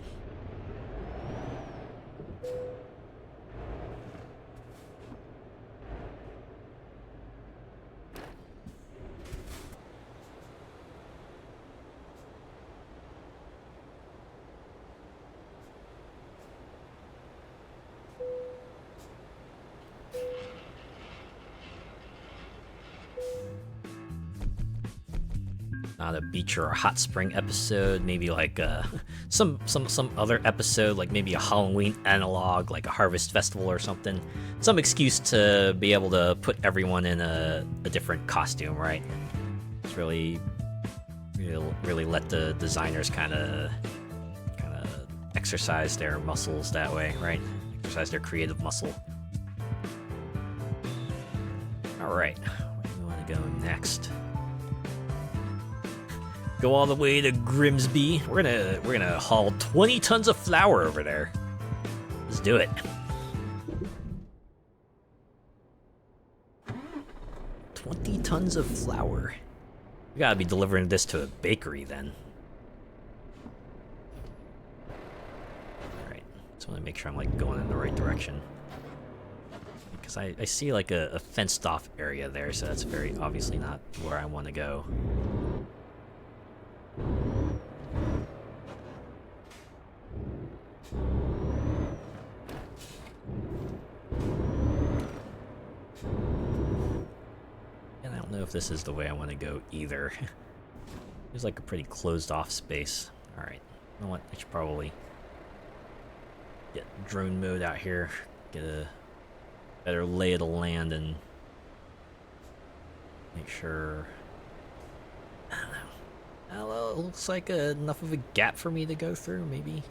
Not a beach or a hot spring episode, maybe like some other episode, like maybe a Halloween analog, like a harvest festival or something. Some excuse to be able to put everyone in a different costume, right? Just really let the designers kind of exercise their muscles that way, right? Exercise their creative muscle. All right, where do we want to go next? Go all the way to Grimsby. We're gonna haul 20 tons of flour over there. Let's do it. 20 tons of flour. We gotta be delivering this to a bakery then. Alright, just wanna make sure I'm like going in the right direction. Because I see like a fenced off area there, so that's very obviously not where I wanna go. And I don't know if this is the way I want to go either. There's like a pretty closed off space. Alright, you know what? I should probably get drone mode out here, get a better lay of the land, and make sure. I don't know. Well, it looks like enough of a gap for me to go through, maybe.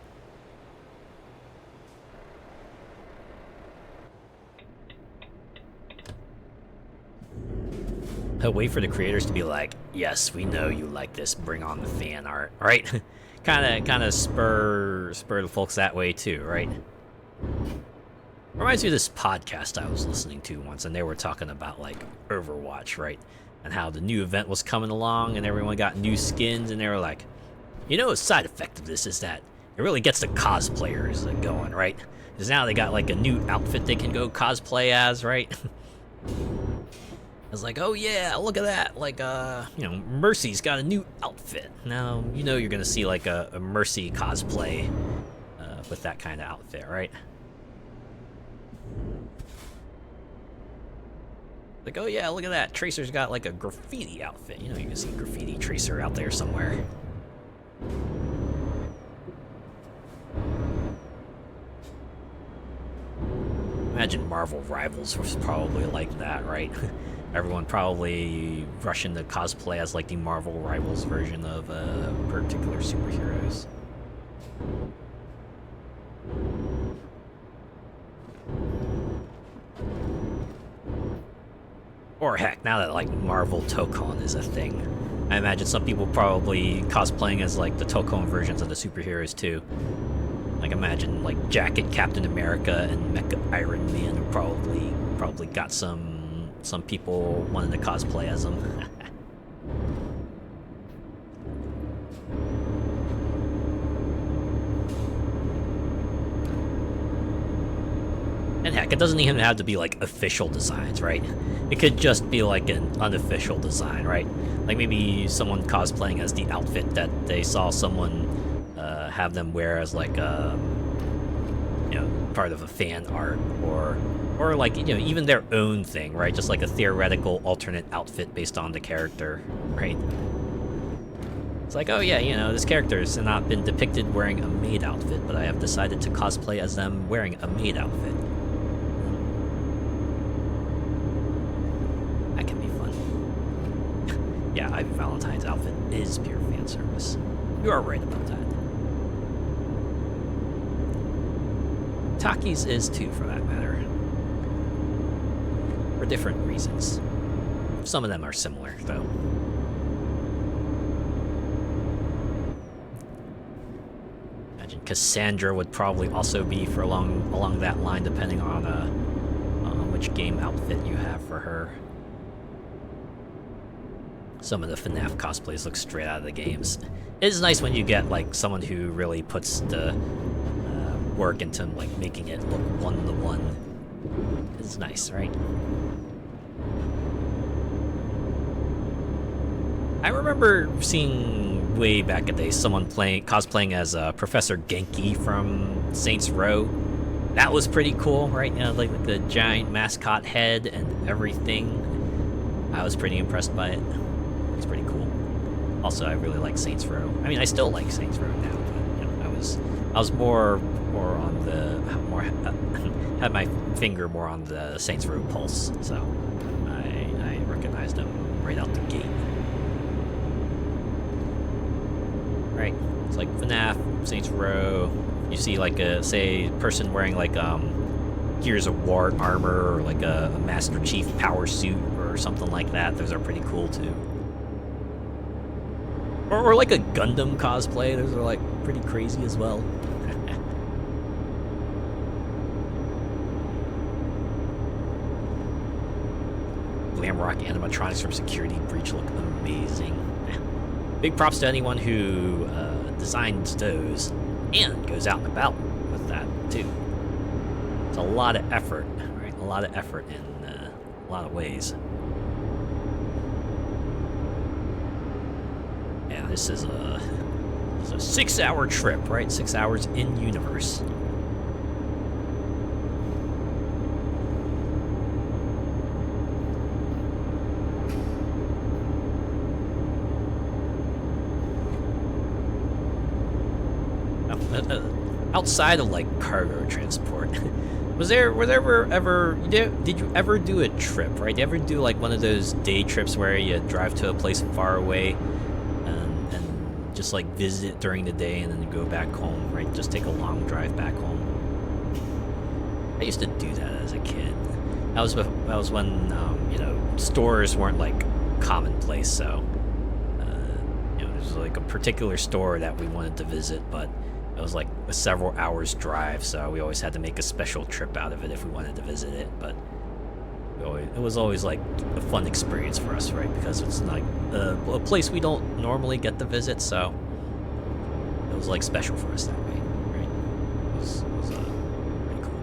Wait for the creators to be like, yes, we know you like this, bring on the fan art, right? kind of spur the folks that way too, right? Reminds me of this podcast I was listening to once, and they were talking about like Overwatch, right? And how the new event was coming along and everyone got new skins, and they were like, you know, a side effect of this is that it really gets the cosplayers going, right? Because now they got like a new outfit they can go cosplay as, right? It's like, oh yeah, look at that, like, you know, Mercy's got a new outfit. Now, you know you're gonna see like a Mercy cosplay with that kind of outfit, right? Like, oh yeah, look at that, Tracer's got like a graffiti outfit. You know, you can see Graffiti Tracer out there somewhere. Imagine Marvel Rivals was probably like that, right? Everyone probably rushing to cosplay as like the Marvel Rivals version of particular superheroes. Or heck, now that like Marvel Tokon is a thing, I imagine some people probably cosplaying as like the Tokon versions of the superheroes too. Like imagine like Jacket Captain America and Mecha Iron Man are probably got some people wanting to cosplay as them. And heck, it doesn't even have to be like official designs, right? It could just be like an unofficial design, right? Like maybe someone cosplaying as the outfit that they saw someone have them wear as like you know, part of a fan art, or like, you know, even their own thing, right? Just like a theoretical alternate outfit based on the character, right? It's like, oh yeah, you know, this character has not been depicted wearing a maid outfit, but I have decided to cosplay as them wearing a maid outfit. That can be fun. Yeah, Ivy Valentine's outfit is pure fan service. You are right about that. Taki's is too, for that matter. For different reasons. Some of them are similar, though. Imagine Cassandra would probably also be for along that line, depending on which game outfit you have for her. Some of the FNAF cosplays look straight out of the games. It is nice when you get like someone who really puts the work into like making it look one-to-one. It's nice, right? I remember seeing way back in the day someone cosplaying as Professor Genki from Saints Row. That was pretty cool, right? You know, like the giant mascot head and everything. I was pretty impressed by it. It's pretty cool. Also, I really like Saints Row. I mean, I still like Saints Row now, but you know, I was more on the had my finger more on the Saints Row pulse, so I recognized them right out the gate. Right, it's like FNAF, Saints Row. You see like a person wearing like Gears of War armor or like a Master Chief power suit or something like that. Those are pretty cool too. Or like a Gundam cosplay. Those are like pretty crazy as well. Glamrock animatronics from Security Breach look amazing. Big props to anyone who designs those and goes out and about with that too. It's a lot of effort, right? A lot of effort in a lot of ways. Yeah, this is a 6-hour trip, right? 6 hours in universe. Outside of like cargo transport, were there ever did you ever do a trip, right? Did you ever do like one of those day trips where you drive to a place far away and just like visit during the day and then go back home, right? Just take a long drive back home. I used to do that as a kid. That was when you know, stores weren't like commonplace, so you know, there's like a particular store that we wanted to visit, but it was like a several hours drive, so we always had to make a special trip out of it if we wanted to visit it. But it was always like a fun experience for us, right? Because it's like a place we don't normally get to visit, so it was like special for us that way, right? It was pretty cool.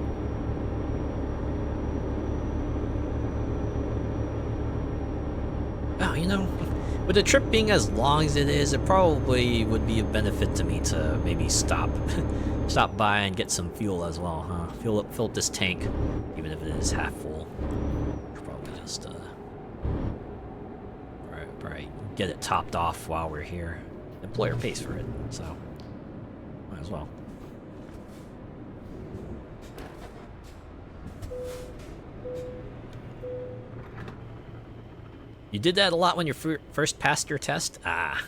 Oh, you know, with the trip being as long as it is, it probably would be a benefit to me to maybe stop by and get some fuel as well, huh? Fill up this tank, even if it is half full. Probably just probably get it topped off while we're here. The employer pays for it, so might as well. You did that a lot when you first passed your test? Ah,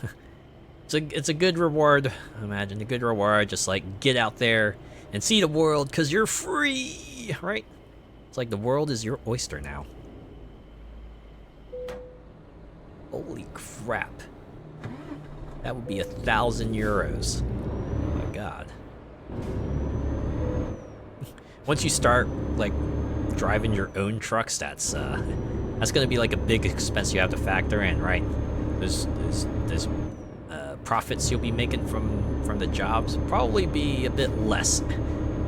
it's a good reward. Imagine a good reward. Just like get out there and see the world because you're free, right? It's like the world is your oyster now. Holy crap! That would be 1,000 euros. Oh my god! Once you start like driving your own trucks, that's gonna be like a big expense you have to factor in, right? There's profits you'll be making from the jobs probably be a bit less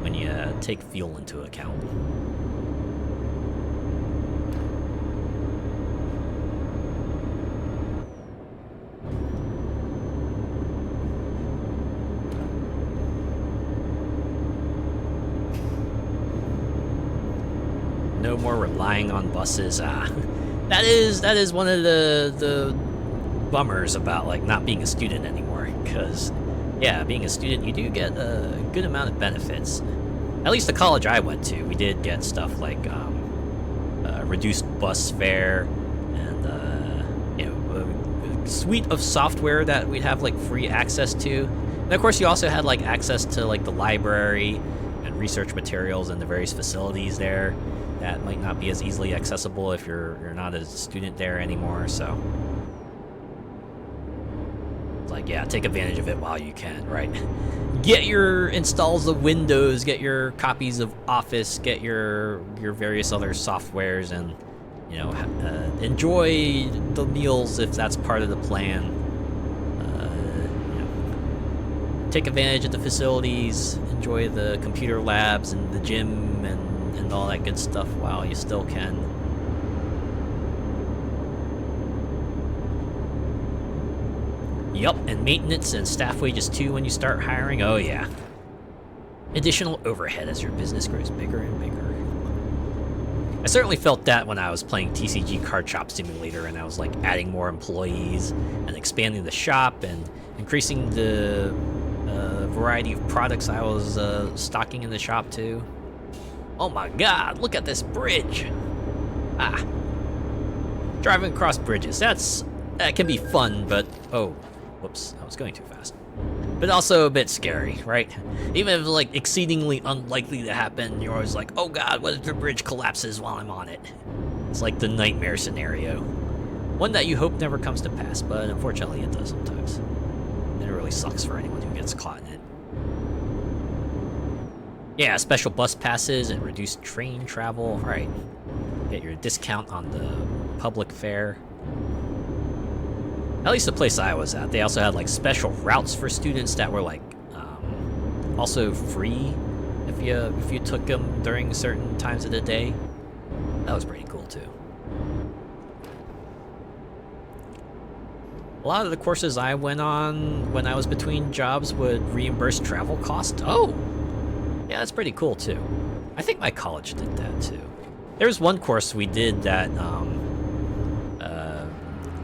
when you take fuel into account. No more relying on buses. That is one of the bummers about like not being a student anymore. Because yeah, being a student, you do get a good amount of benefits. At least the college I went to, we did get stuff like reduced bus fare and you know, a suite of software that we'd have like free access to. And of course, you also had like access to like the library and research materials in the various facilities there that might not be as easily accessible if you're not a student there anymore. So it's like, yeah, take advantage of it while you can, right? Get your installs of Windows, get your copies of Office, get your various other softwares, and you know, enjoy the meals if that's part of the plan. You know, take advantage of the facilities, enjoy the computer labs and the gym and all that good stuff while you still can. Yup, and maintenance and staff wages too when you start hiring. Oh yeah. Additional overhead as your business grows bigger and bigger. I certainly felt that when I was playing TCG Card Shop Simulator and I was like adding more employees and expanding the shop and increasing the variety of products I was stocking in the shop too. Oh my god, look at this bridge! Ah. Driving across bridges, that can be fun, but oh, whoops, I was going too fast. But also a bit scary, right? Even if it's like exceedingly unlikely to happen, you're always like, oh god, what if the bridge collapses while I'm on it? It's like the nightmare scenario. One that you hope never comes to pass, but unfortunately it does sometimes. And it really sucks for anyone who gets caught in it. Yeah, special bus passes and reduced train travel, right? Get your discount on the public fare. At least the place I was at, they also had like special routes for students that were like also free if you took them during certain times of the day. That was pretty cool too. A lot of the courses I went on when I was between jobs would reimburse travel costs. Oh, yeah, that's pretty cool too. I think my college did that too. There was one course we did that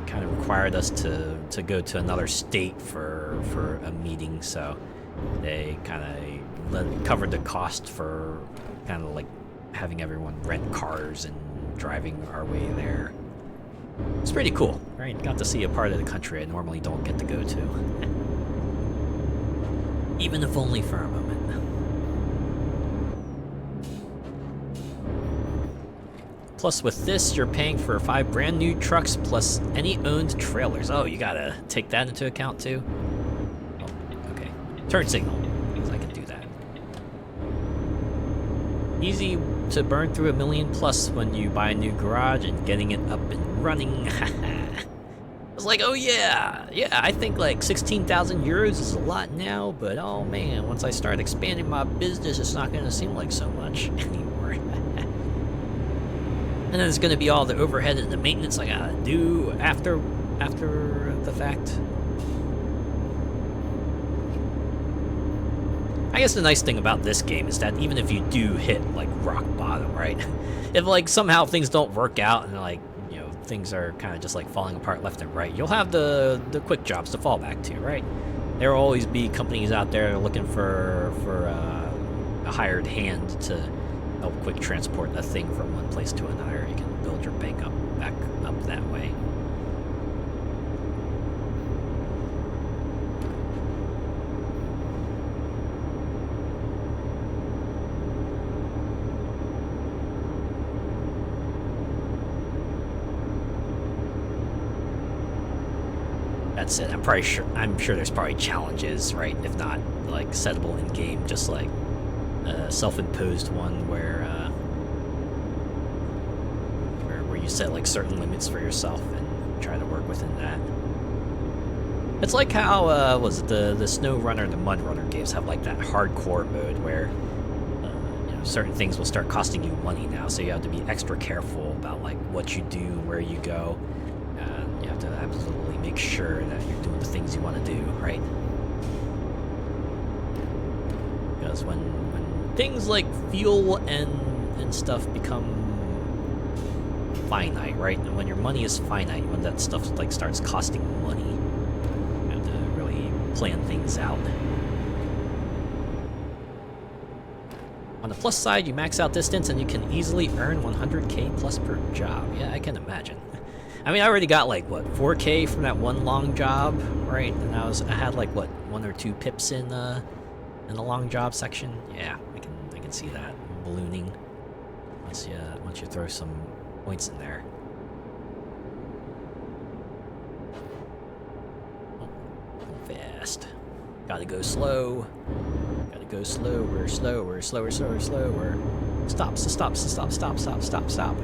kind of required us to go to another state for a meeting, so they kind of covered the cost for kind of like having everyone rent cars and driving our way there. It's pretty cool, right? Got to see a part of the country I normally don't get to go to. Even if only for a moment. Plus, with this, you're paying for 5 brand new trucks plus any owned trailers. Oh, you gotta take that into account too? Oh, okay. Turn signal, because I can do that. Easy to burn through $1 million plus when you buy a new garage and getting it up and running. I was like, oh yeah, I think like 16,000 euros is a lot now, but oh man, once I start expanding my business, it's not gonna seem like so much anymore. And then there's going to be all the overhead and the maintenance I gotta do after the fact. I guess the nice thing about this game is that even if you do hit like rock bottom, right? If like somehow things don't work out and like, you know, things are kind of just like falling apart left and right, you'll have the quick jobs to fall back to, right? There will always be companies out there looking for a hired hand to help quick transport a thing from one place to another. You can build your bank back up that way. That's it. I'm sure there's probably challenges, right? If not like settable in game, just like a self-imposed one where you set like certain limits for yourself and try to work within that. It's like how was it the Snow Runner and the Mud Runner games have like that hardcore mode where you know, certain things will start costing you money now, so you have to be extra careful about like what you do and where you go. You have to absolutely make sure that you're doing the things you want to do, right? Because when things like fuel and stuff become finite, right? And when your money is finite, when that stuff like starts costing money, you have to really plan things out. On the plus side, you max out distance and you can easily earn 100k plus per job. Yeah, I can imagine. I mean, I already got like what 4k from that one long job, right? And I had like what 1 or 2 pips in the long job section. Yeah, I can see that ballooning once you throw some points in there. Fast. Gotta go slow. Gotta go slower, slower, slower, slower, slower. Stop, stop, stop, stop, stop, stop, stop.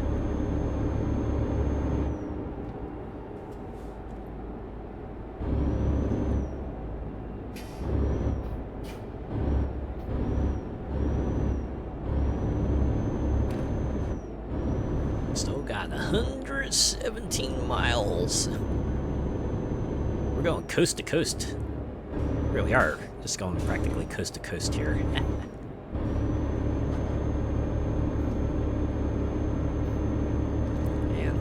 Still got 117 miles. We're going coast to coast. We really are just going practically coast to coast here. Man.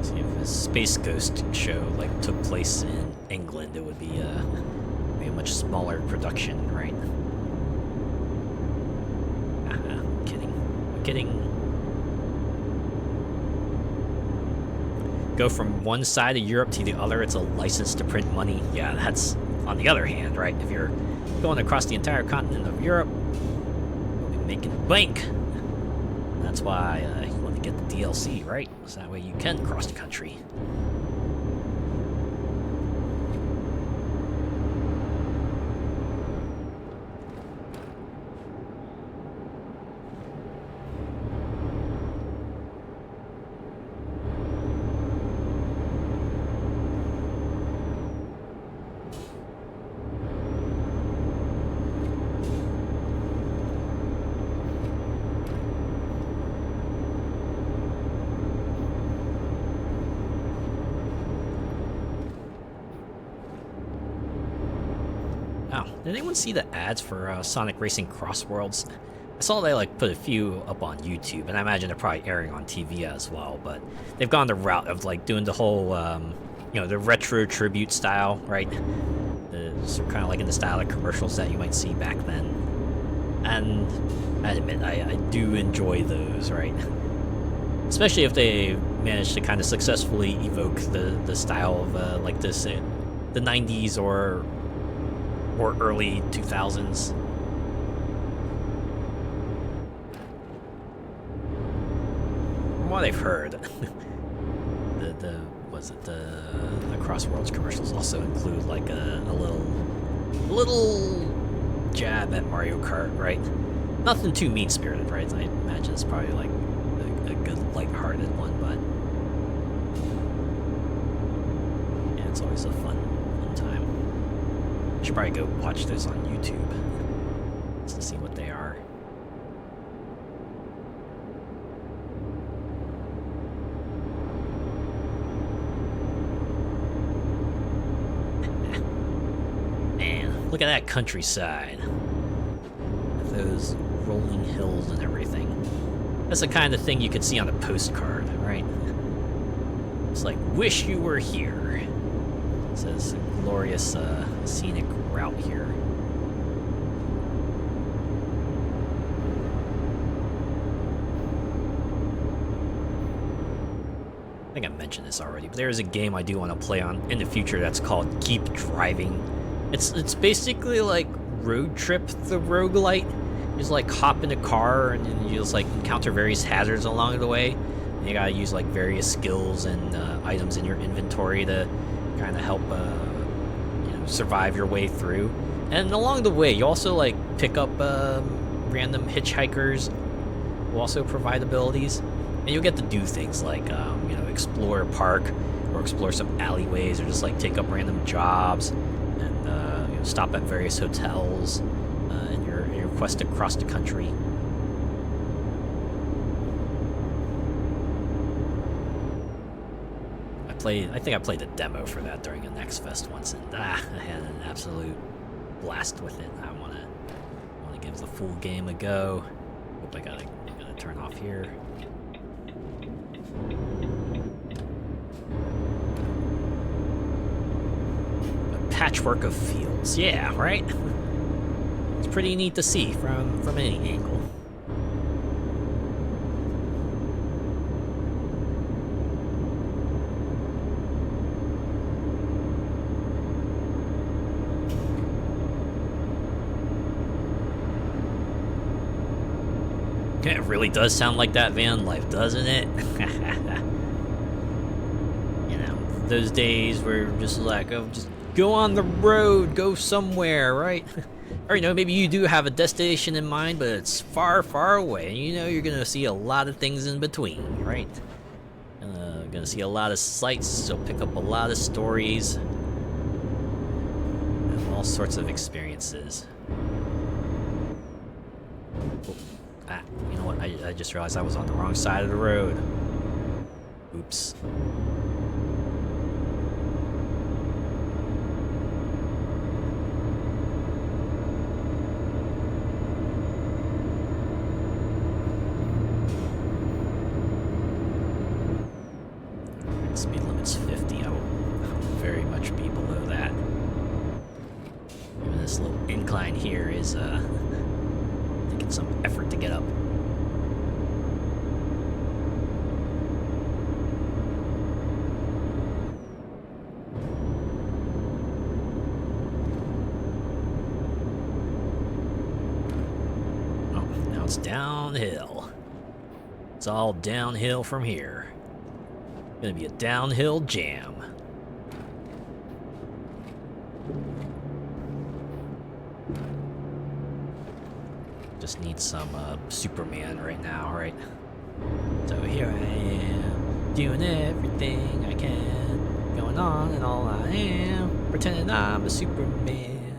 See, if a Space Ghost show like took place in England, it would be a much smaller production, right? I'm kidding. I'm kidding. Go from one side of Europe to the other, it's a license to print money. Yeah, that's on the other hand, right? If you're going across the entire continent of Europe, you'll be making bank. That's why you want to get the DLC, right? So that way you can cross the country. Wow, did anyone see the ads for Sonic Racing Cross Worlds? I saw they like put a few up on YouTube, and I imagine they're probably airing on TV as well. But they've gone the route of like doing the whole, you know, the retro tribute style, right? So kind of like in the style of commercials that you might see back then. And I admit, I do enjoy those, right? Especially if they manage to kind of successfully evoke the style of like this, the 90s or early 2000s. From what I've heard, the Crossworlds commercials also include like a little jab at Mario Kart, right? Nothing too mean-spirited, right? I imagine it's probably like a good light-hearted one, but yeah, it's always a fun time. I should probably go watch those on YouTube just to see what they are. Man, look at that countryside. Those rolling hills and everything. That's the kind of thing you could see on a postcard, right? It's like, wish you were here. It says glorious scenic route here. I think I mentioned this already, but there is a game I do want to play on in the future that's called Keep Driving. It's basically like Road Trip the roguelite. You just like hop in a car and then you just like encounter various hazards along the way. And you gotta use like various skills and items in your inventory to kind of help you know, survive your way through. And along the way, you also like pick up random hitchhikers who also provide abilities, and you'll get to do things like you know, explore a park or explore some alleyways, or just like take up random jobs and you know, stop at various hotels in your quest across the country. I think I played a demo for that during a Next Fest once, and I had an absolute blast with it. I wanna give the full game a go. Hope I gotta turn off here. A patchwork of fields, yeah, right? It's pretty neat to see from any angle. really does sound like that van life, doesn't it? You know, those days where just like, oh, just go on the road, go somewhere, right? Or, you know, maybe you do have a destination in mind, but it's far, far away, and you know you're gonna see a lot of things in between, right? Gonna see a lot of sights, so pick up a lot of stories, and all sorts of experiences. Oh, you know what? I just realized I was on the wrong side of the road. Oops. Speed limit's 50. I will very much be below that. Even this little incline here is taking some effort to get up. Oh, now it's downhill. It's all downhill from here. Gonna be a downhill jam. Just need some Superman right now, right? So here I am, doing everything I can, going on and all I am, pretending I'm a Superman.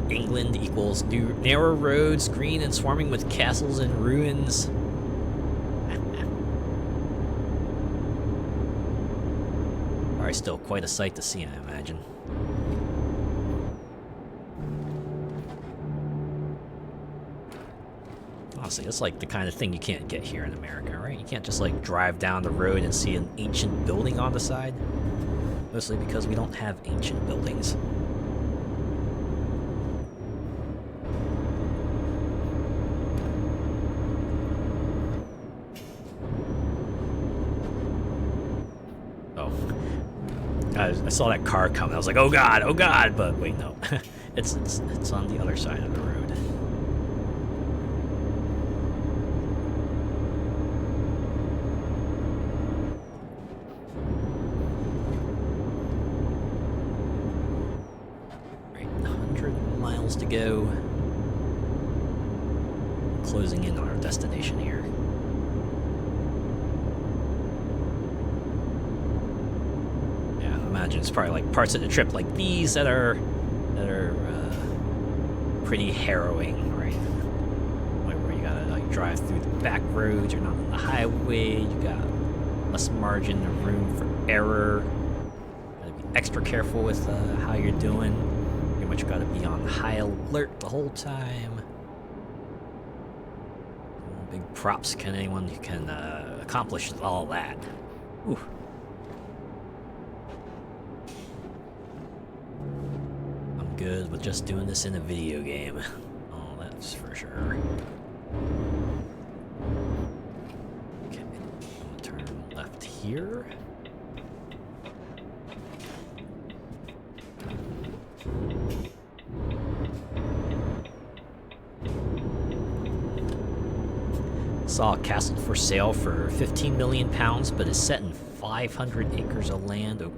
England equals new narrow roads, green and swarming with castles and ruins. Still quite a sight to see, I imagine. Honestly, it's like the kind of thing you can't get here in America, right? You can't just like drive down the road and see an ancient building on the side. Mostly because we don't have ancient buildings. I saw that car coming. I was like, oh god, but wait, no. it's on the other side of the road. Right, 100 miles to go. Closing in on our destination here. It's probably like parts of the trip like these that are pretty harrowing, right? Where you gotta like drive through the back roads, you're not on the highway, you got less margin of room for error. Gotta be extra careful with how you're doing. Pretty much gotta be on high alert the whole time. Big props to anyone who can accomplish all that. Ooh. Good with just doing this in a video game. Oh, that's for sure. Okay, I'm gonna turn left here. Saw a castle for sale for £15 million, but is set in 500 acres of land. Oh.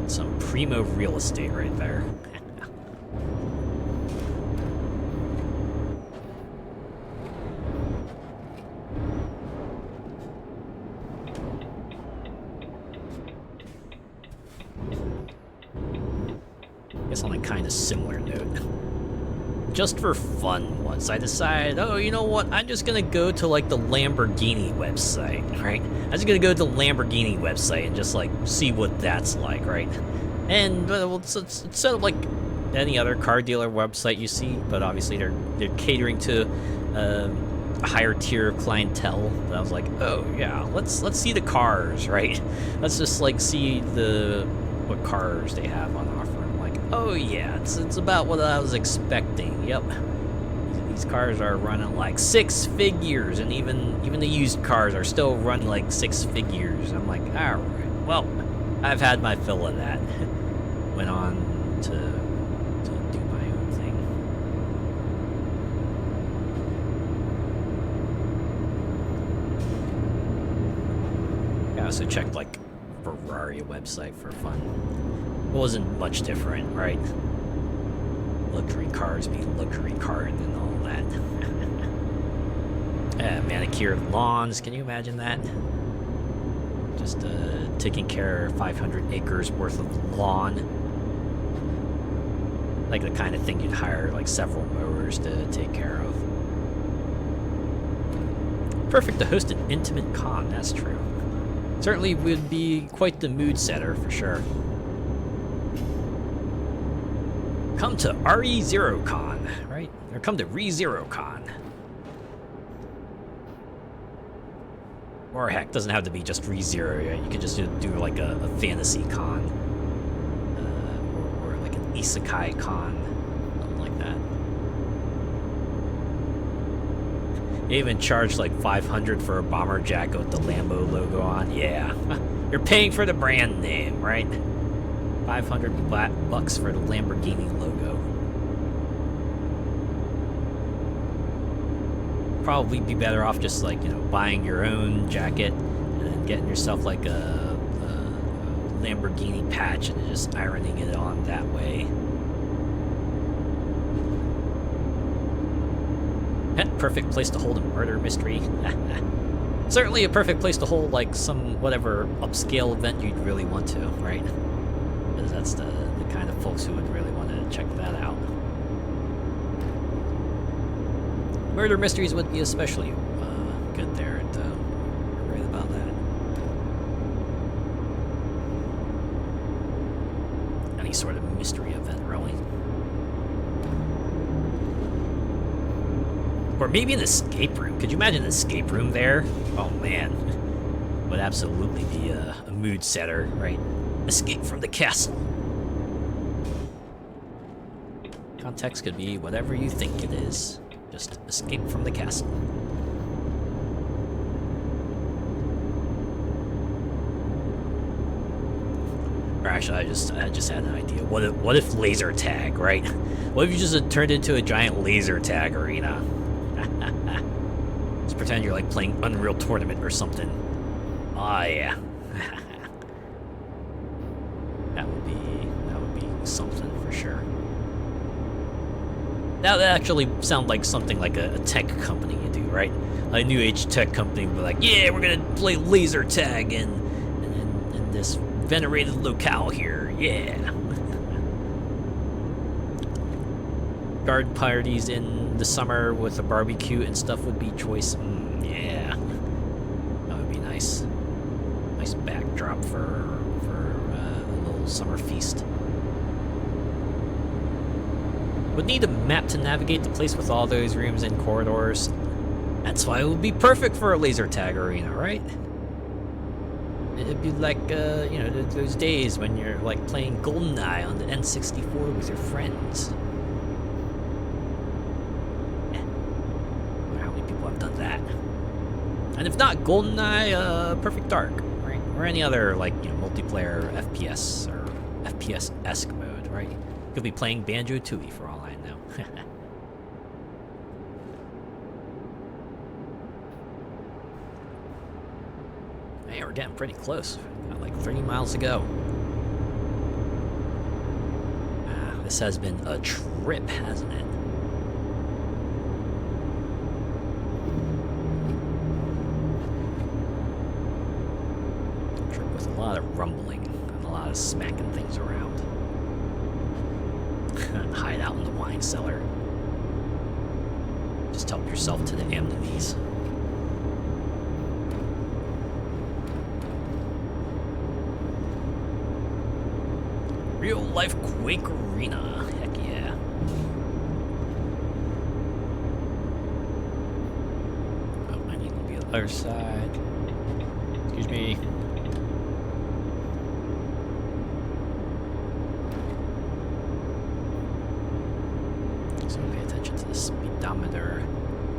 Some primo real estate right there. Guess on a kind of similar note. Just for fun once, I decided, oh, you know what? I'm just gonna go to like the Lamborghini website, right? I'm just gonna go to the Lamborghini website and just like see what that's like, right? And well, it's sort of like any other car dealer website you see, but obviously they're catering to a higher tier of clientele. But I was like, oh yeah, let's see the cars, right? Let's just like see what cars they have on offer. I'm like, oh yeah, it's about what I was expecting. Yep. These cars are running like 6 figures, and even the used cars are still running like 6 figures. I'm like, all right, well, I've had my fill of that. went on to do my own thing. I also checked like Ferrari website for fun. It wasn't much different, right? Luxury cars being luxury cars and all that. Yeah, manicured lawns, can you imagine that? Just taking care of 500 acres worth of lawn. Like the kind of thing you'd hire like several mowers to take care of. Perfect to host an intimate con, that's true. Certainly would be quite the mood setter for sure. Come to RE0Con, right? Or come to RE0Con. Or heck, doesn't have to be just RE0, right? You could just do like a fantasy con. Or like an isekai con. Something like that. They even charge like 500 for a bomber jacket with the Lambo logo on. Yeah. You're paying for the brand name, right? 500 bucks for the Lamborghini logo. Probably be better off just like, you know, buying your own jacket and then getting yourself like a Lamborghini patch and just ironing it on that way. Perfect place to hold a murder mystery. Certainly a perfect place to hold like some whatever upscale event you'd really want to, right? Because that's the kind of folks who would really want to check that out. Murder mysteries would be especially good there, and you're right about that. Any sort of mystery event, really. Or maybe an escape room. Could you imagine an escape room there? Oh man, would absolutely be a mood setter, right? Escape from the castle. Context could be whatever you think it is. Just escape from the castle. Or actually, I just had an idea. What if laser tag, right? What if you just turned into a giant laser tag arena? Just pretend you're like playing Unreal Tournament or something. Oh yeah. That would be something for sure. That would actually sound like something like a tech company would do, right? A new age tech company would be like, yeah, we're gonna play laser tag in this venerated locale here, yeah. Garden parties in the summer with a barbecue and stuff would be choice. Yeah, that would be nice. Nice backdrop for a little summer feast. Would need a map to navigate the place with all those rooms and corridors. That's why it would be perfect for a laser tag arena, right? It'd be like, you know, those days when you're like playing GoldenEye on the N64 with your friends. How many people have done that? And if not GoldenEye, Perfect Dark, right? Or any other like, you know, multiplayer FPS or FPS-esque mode, right? You could be playing Banjo-Tooie for all I know. Hey, we're getting pretty close. Got like 30 miles to go. This has been a trip, hasn't it? A trip with a lot of rumbling and a lot of smacking things around. Hide out in the wine cellar. Just help yourself to the amenities. Real life Quake Arena. Heck yeah. Oh, I need to be on the other side. Excuse me. So pay attention to the speedometer.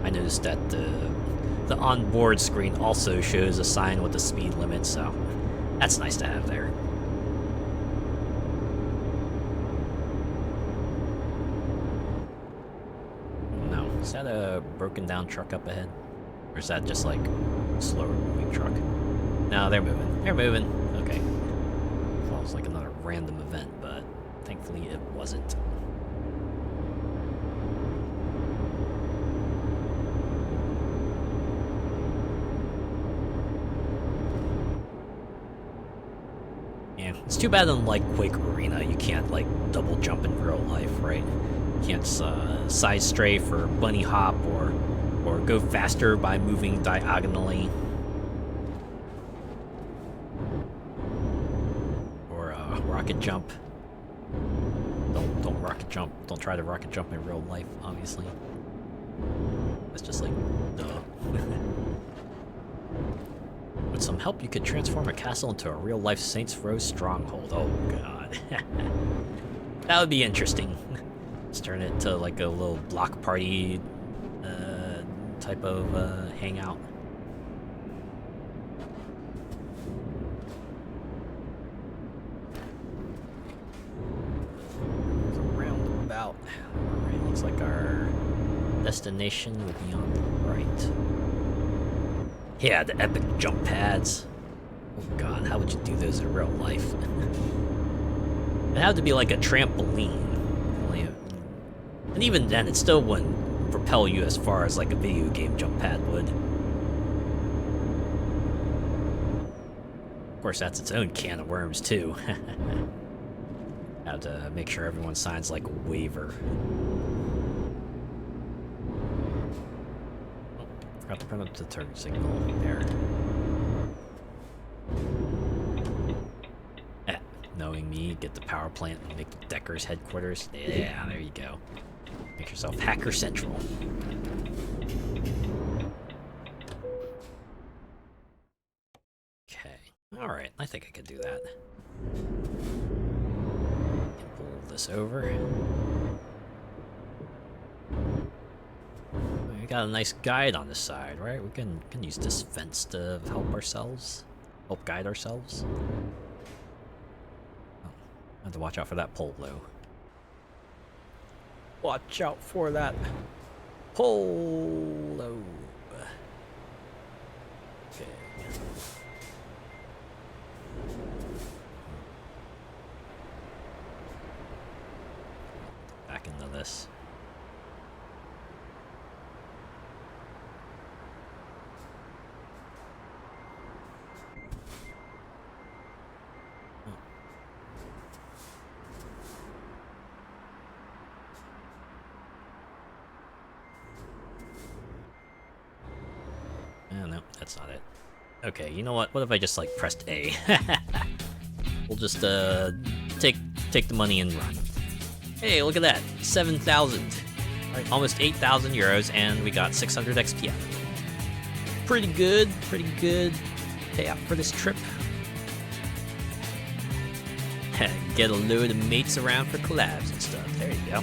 I noticed that the onboard screen also shows a sign with the speed limit, so that's nice to have there. broken down truck up ahead? Or is that just like a slower moving truck? No, they're moving. They're moving. Okay. Thought it was like another random event, but thankfully it wasn't. Yeah, it's too bad in like Quake Arena you can't like double jump in real life, right? You can't side strafe or bunny hop or go faster by moving diagonally. Or rocket jump. Don't rocket jump. Don't try to rocket jump in real life, obviously. It's just like, duh. With some help, you could transform a castle into a real-life Saints Row stronghold. Oh, God. That would be interesting. Let's turn it to like a little block party type of hangout. There's a roundabout. Alright, looks like our destination will be on the right. Yeah, the epic jump pads. Oh god, how would you do those in real life? It had to be like a trampoline. And even then, it still wouldn't propel you as far as like a video game jump pad would. Of course, that's its own can of worms, too. Have to make sure everyone signs like a waiver. Forgot to put up the turn signal there. Knowing me, get the power plant and make the Decker's headquarters. Yeah, there you go. Make yourself Hacker Central. Okay. Alright, I think I can do that. Pull this over. We got a nice guide on the side, right? We can use this fence to help ourselves. Help guide ourselves. Oh, I have to watch out for that pole, though. Watch out for that polo. Okay. Back into this. Oh, no, that's not it. Okay, you know what? What if I just, like, pressed A? We'll just, take the money and run. Hey, look at that. 7,000. Right, almost 8,000 euros, and we got 600 XP. Pretty good payout for this trip. Get a load of mates around for collabs and stuff. There you go.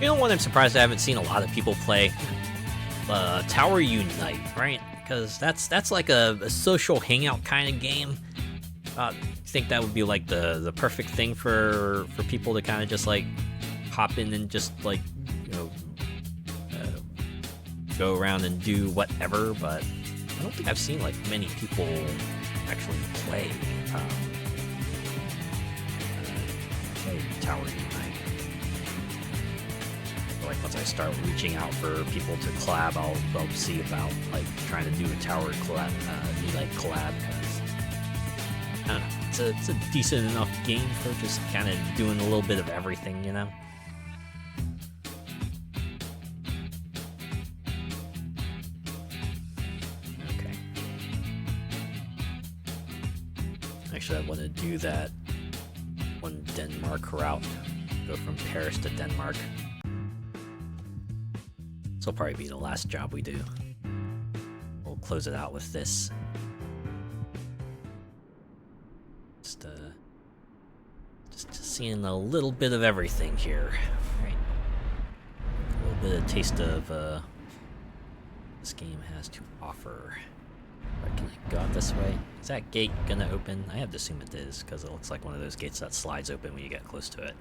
You know what I'm surprised I haven't seen a lot of people play? Tower Unite, right? Because that's like a social hangout kind of game. I think that would be like the perfect thing for people to kind of just like hop in and just like, you know, go around and do whatever. But I don't think I've seen like many people actually play Tower Unite. Like once I start reaching out for people to collab, I'll see about like trying to do a Tower collab, Unite collab. Cause I don't know, it's a decent enough game for just kind of doing a little bit of everything, you know. Okay. Actually, I want to do that one Denmark route. Go from Paris to Denmark. This will probably be the last job we do. We'll close it out with this. Just seeing a little bit of everything here. Right. A little bit of taste of this game has to offer. Right, can I go out this way? Is that gate gonna open? I have to assume it is, because it looks like one of those gates that slides open when you get close to it.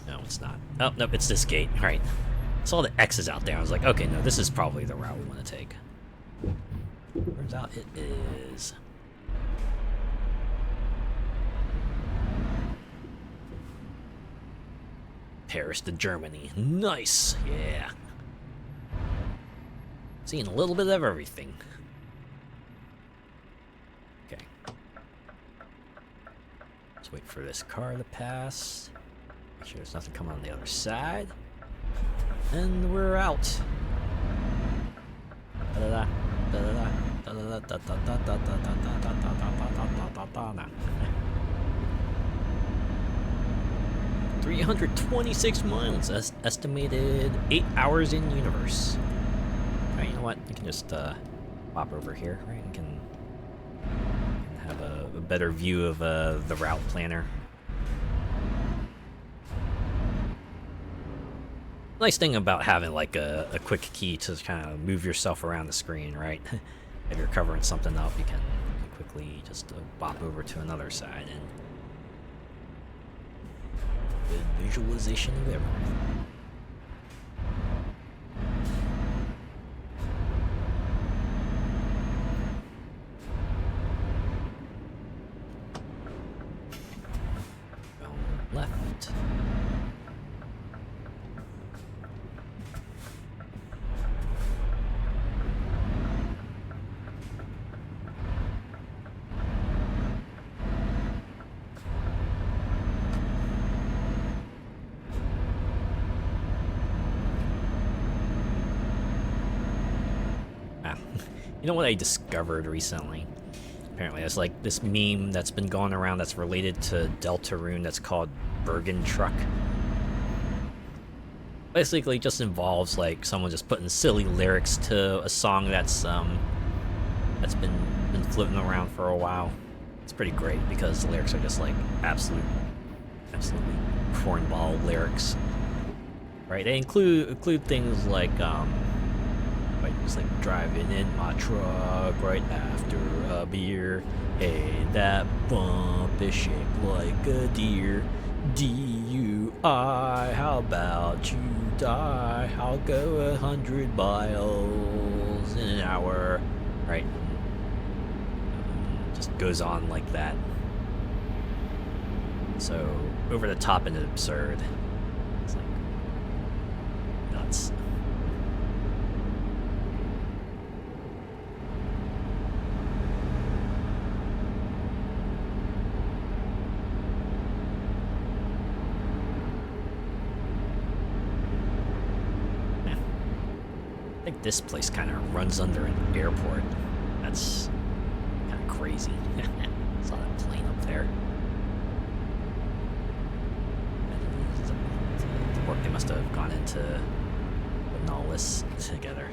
No, it's not. Oh, nope, it's this gate. All right. Saw the X's out there. I was like, okay, no, this is probably the route we want to take. Turns out it is. Paris to Germany. Nice. Yeah. Seeing a little bit of everything. Okay. Let's wait for this car to pass. Make sure there's nothing coming on the other side. And we're out. Da-da-da. Da-da-da. Da-da-da. 326 miles, estimated 8 hours in universe. Alright, you know what? You can just pop over here, right? You can have a better view of the route planner. Nice thing about having like a quick key to kind of move yourself around the screen, right? If you're covering something up, you can quickly just bop over to another side and good visualization of everything. Go left. You know what I discovered recently? Apparently, it's like this meme that's been going around that's related to Deltarune that's called Bergen Truck. Basically, it just involves like someone just putting silly lyrics to a song that's been floating around for a while. It's pretty great because the lyrics are just like absolutely cornball lyrics. Right? They include things like just like driving in my truck right after a beer. Hey, that bump is shaped like a deer. DUI, how about you die? I'll go 100 miles in an hour. Right? Just goes on like that. So, over the top and absurd. It's like nuts. I think this place kind of runs under an airport. That's kind of crazy. Saw that plane up there. They must have gone into putting all this together.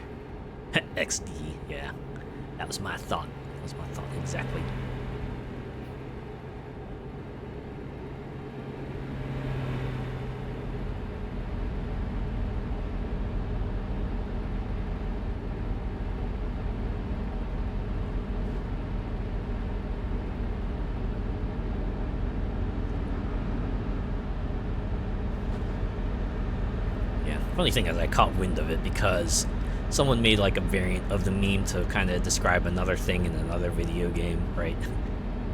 XD, yeah. That was my thought. That was my thought exactly. Funny thing is, I caught wind of it because someone made like a variant of the meme to kind of describe another thing in another video game, right?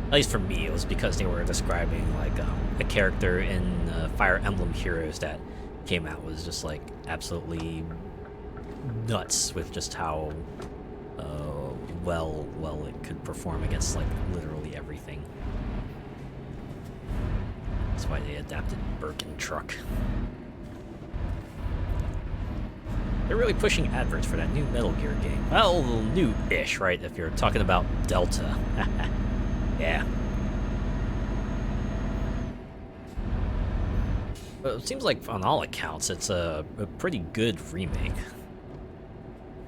At least for me, it was because they were describing like a character in Fire Emblem Heroes that came out was just like absolutely nuts with just how well it could perform against like literally everything. That's why they adapted Bergen Truck. They're really pushing adverts for that new Metal Gear game. Well, new-ish, right? If you're talking about Delta. Yeah. But it seems like, on all accounts, it's a pretty good remake.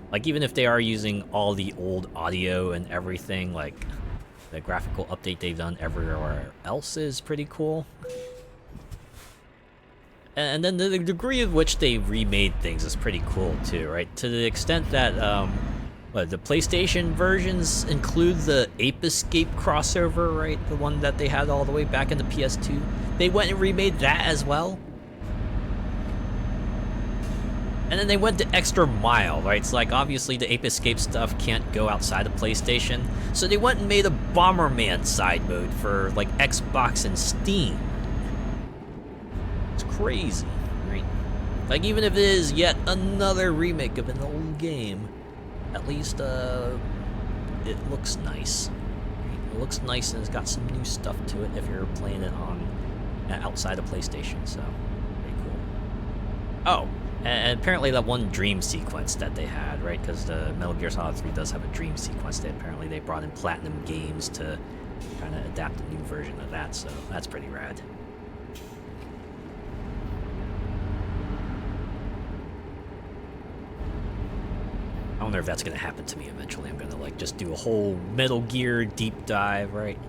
Like, even if they are using all the old audio and everything, like, the graphical update they've done everywhere else is pretty cool. And then the degree of which they remade things is pretty cool too, right? To the extent that the PlayStation versions include the Ape Escape crossover, right? The one that they had all the way back in the PS2. They went and remade that as well. And then they went the extra mile, right? It's like, obviously the Ape Escape stuff can't go outside of PlayStation, so they went and made a Bomberman side mode for, like, Xbox and Steam. It's crazy, right? Like, even if it is yet another remake of an old game, at least, it looks nice. It looks nice and it's got some new stuff to it if you're playing it on outside of PlayStation, so pretty cool. Oh, and apparently that one dream sequence that they had, right? Because the Metal Gear Solid 3 does have a dream sequence. Apparently they brought in Platinum Games to kind of adapt a new version of that, so that's pretty rad. I wonder if that's gonna happen to me eventually. I'm gonna like just do a whole Metal Gear deep dive, right?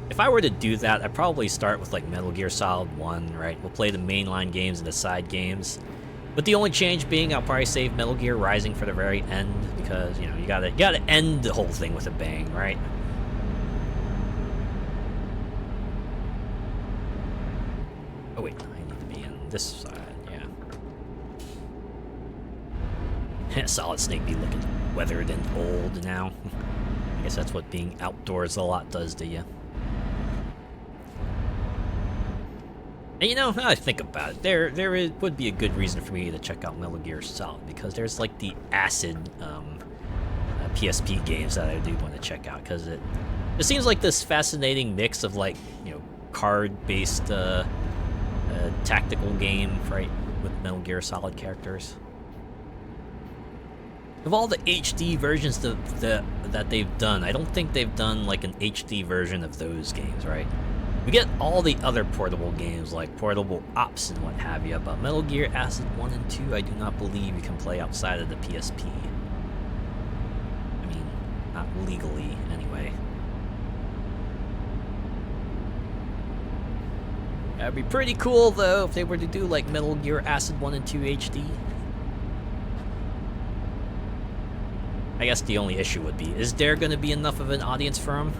If I were to do that, I'd probably start with like Metal Gear Solid 1, right? We'll play the mainline games and the side games. With the only change being I'll probably save Metal Gear Rising for the very end because, you know, you gotta end the whole thing with a bang, right? Oh wait, I need to be on this side. Solid Snake be looking weathered and old now. I guess that's what being outdoors a lot does to you. And you know, now I think about it, there would be a good reason for me to check out Metal Gear Solid because there's like the acid PSP games that I do want to check out because it seems like this fascinating mix of like, you know, card-based tactical game, right, with Metal Gear Solid characters. Of all the HD versions that they've done, I don't think they've done like an HD version of those games, right? We get all the other portable games like Portable Ops and what have you, but Metal Gear Acid 1 and 2 I do not believe you can play outside of the PSP. I mean, not legally anyway. That'd be pretty cool though if they were to do like Metal Gear Acid 1 and 2 HD. I guess the only issue would be, is there going to be enough of an audience for them?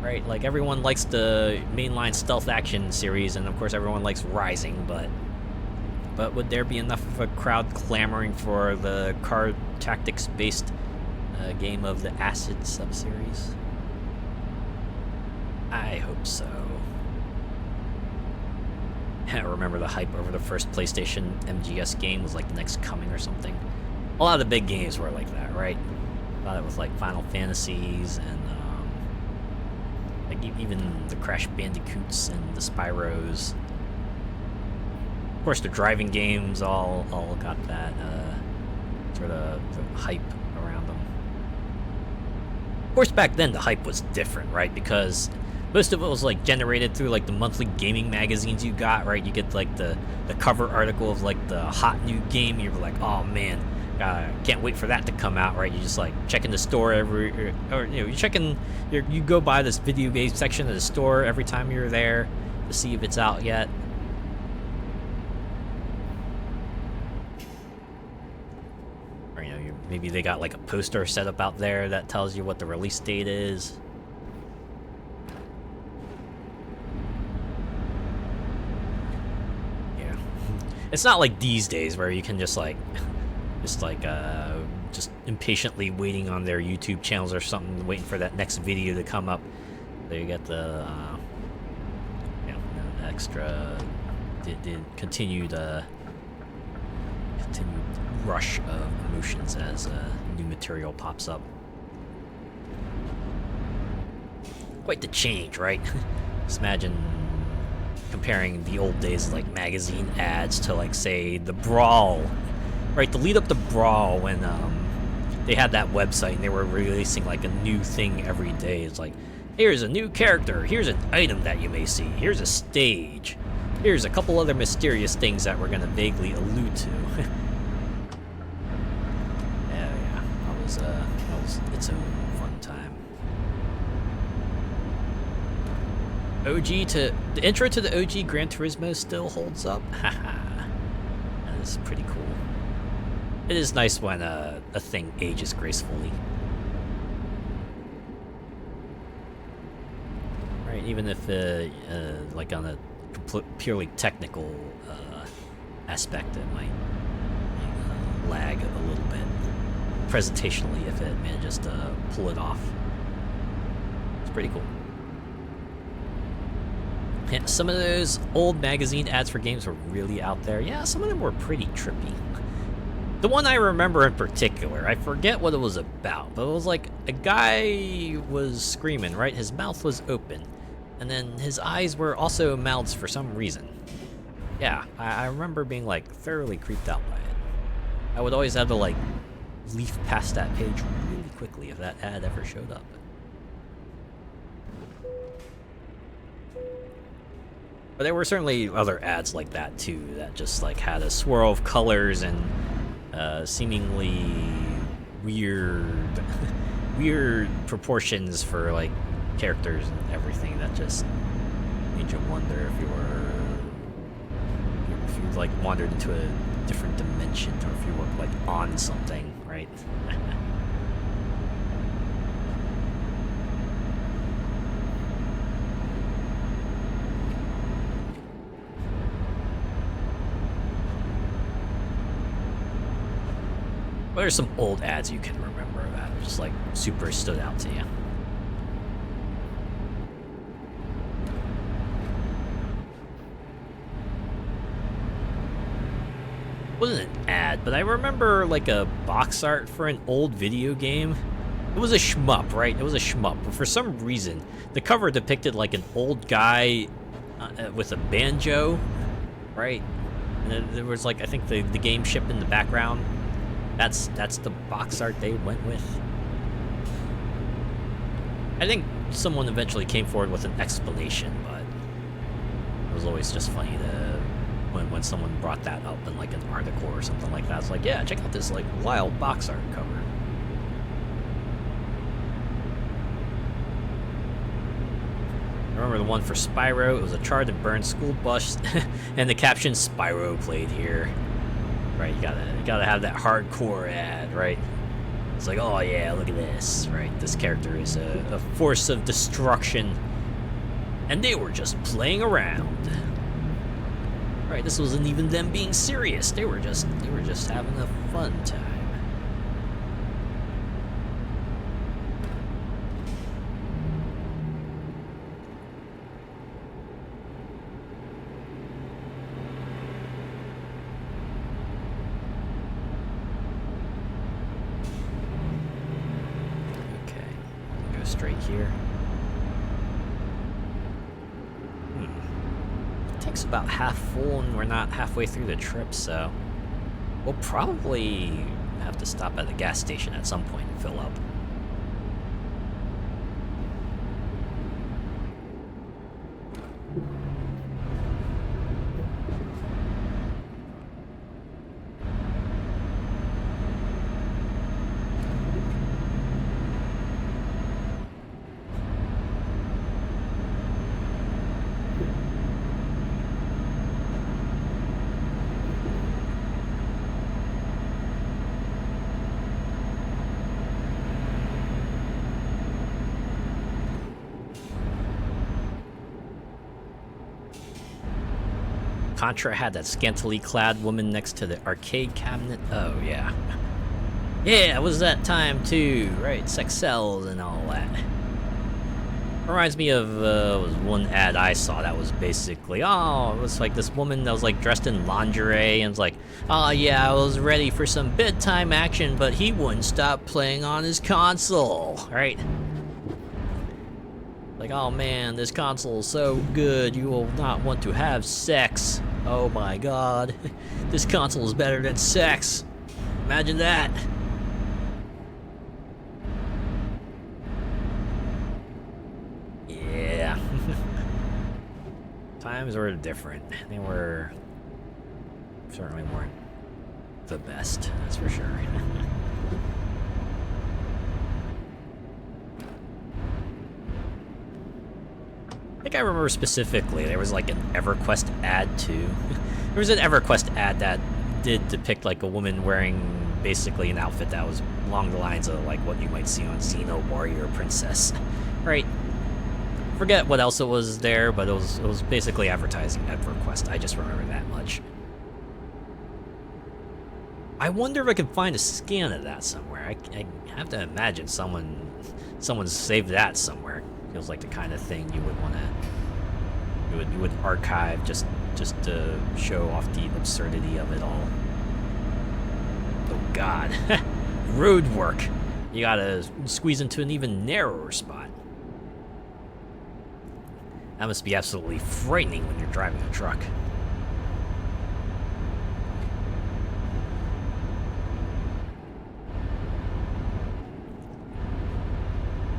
Right, like everyone likes the mainline stealth action series, and of course everyone likes Rising, but would there be enough of a crowd clamoring for the card tactics-based game of the Acid sub-series? I hope so. I remember the hype over the first PlayStation MGS game was like the next coming or something. A lot of the big games were like that, right? A lot of it was like Final Fantasies and like even the Crash Bandicoots and the Spyros. Of course, the driving games all got that sort of hype around them. Of course, back then the hype was different, right? Because most of it was like generated through like the monthly gaming magazines you got, right? You get like the cover article of like the hot new game. You're like, oh man, can't wait for that to come out, right? You just like checking the store or you know, you go by this video game section of the store every time you're there to see if it's out yet. Or you know, maybe they got like a poster set up out there that tells you what the release date is. Yeah, it's not like these days where you can just impatiently waiting on their YouTube channels or something, waiting for that next video to come up. So you get the, extra, the continued rush of emotions as new material pops up. Quite the change, right? Just imagine comparing the old days like magazine ads to like, say, the Brawl. Right, the lead up to Brawl when they had that website and they were releasing like a new thing every day. It's like, here's a new character, here's an item that you may see, here's a stage, here's a couple other mysterious things that we're gonna vaguely allude to. yeah, that was its own fun time. The intro to the OG Gran Turismo still holds up. Haha, that is pretty cool. It is nice when a thing ages gracefully. Right, even if, like on a purely technical aspect, it might lag a little bit. Presentationally, if it manages to pull it off. It's pretty cool. Yeah, some of those old magazine ads for games were really out there. Yeah, some of them were pretty trippy. The one I remember in particular, I forget what it was about, but it was like a guy was screaming, right? His mouth was open, and then his eyes were also mouths for some reason. Yeah, I remember being like thoroughly creeped out by it. I would always have to like leaf past that page really quickly if that ad ever showed up. But there were certainly other ads like that too, that just like had a swirl of colors and seemingly weird proportions for like characters and everything that just made you wonder if you like wandered into a different dimension or if you were like on something, right? What are some old ads you can remember that just like super stood out to you? It wasn't an ad, but I remember like a box art for an old video game. It was a shmup, right? It was a shmup, but for some reason, the cover depicted like an old guy with a banjo, right? And there was like, I think the game ship in the background. That's the box art they went with. I think someone eventually came forward with an explanation, but it was always just funny to when someone brought that up in like an article or something like that. It's like, yeah, check out this like wild box art cover. I remember the one for Spyro. It was a charred and burned school bus, and the caption "Spyro played here." Right, you gotta have that hardcore ad, right? It's like, oh yeah, look at this, right? This character is a force of destruction, and they were just playing around. Right, this wasn't even them being serious. They were just having a fun time. Straight here. It takes about half full and we're not halfway through the trip, so we'll probably have to stop at the gas station at some point and fill up. Contra had that scantily clad woman next to the arcade cabinet. Oh, yeah. Yeah, it was that time too, right? Sex sells and all that. Reminds me of was one ad I saw that was basically, oh, it was like this woman that was like dressed in lingerie and was like, oh yeah, I was ready for some bedtime action, but he wouldn't stop playing on his console, right? Like, oh man, this console is so good, you will not want to have sex. Oh my god, this console is better than sex. Imagine that. Yeah. Times were different. They were certainly weren't the best, that's for sure. I think I remember specifically there was like an EverQuest ad too. There was an EverQuest ad that did depict like a woman wearing basically an outfit that was along the lines of like what you might see on Xeno Warrior Princess, right? Forget what else it was there, but it was basically advertising EverQuest. I just remember that much. I wonder if I can find a scan of that somewhere. I have to imagine someone saved that somewhere. Feels like the kind of thing you would want to you would archive just to show off the absurdity of it all. Oh God, road work. You gotta squeeze into an even narrower spot. That must be absolutely frightening when you're driving a truck.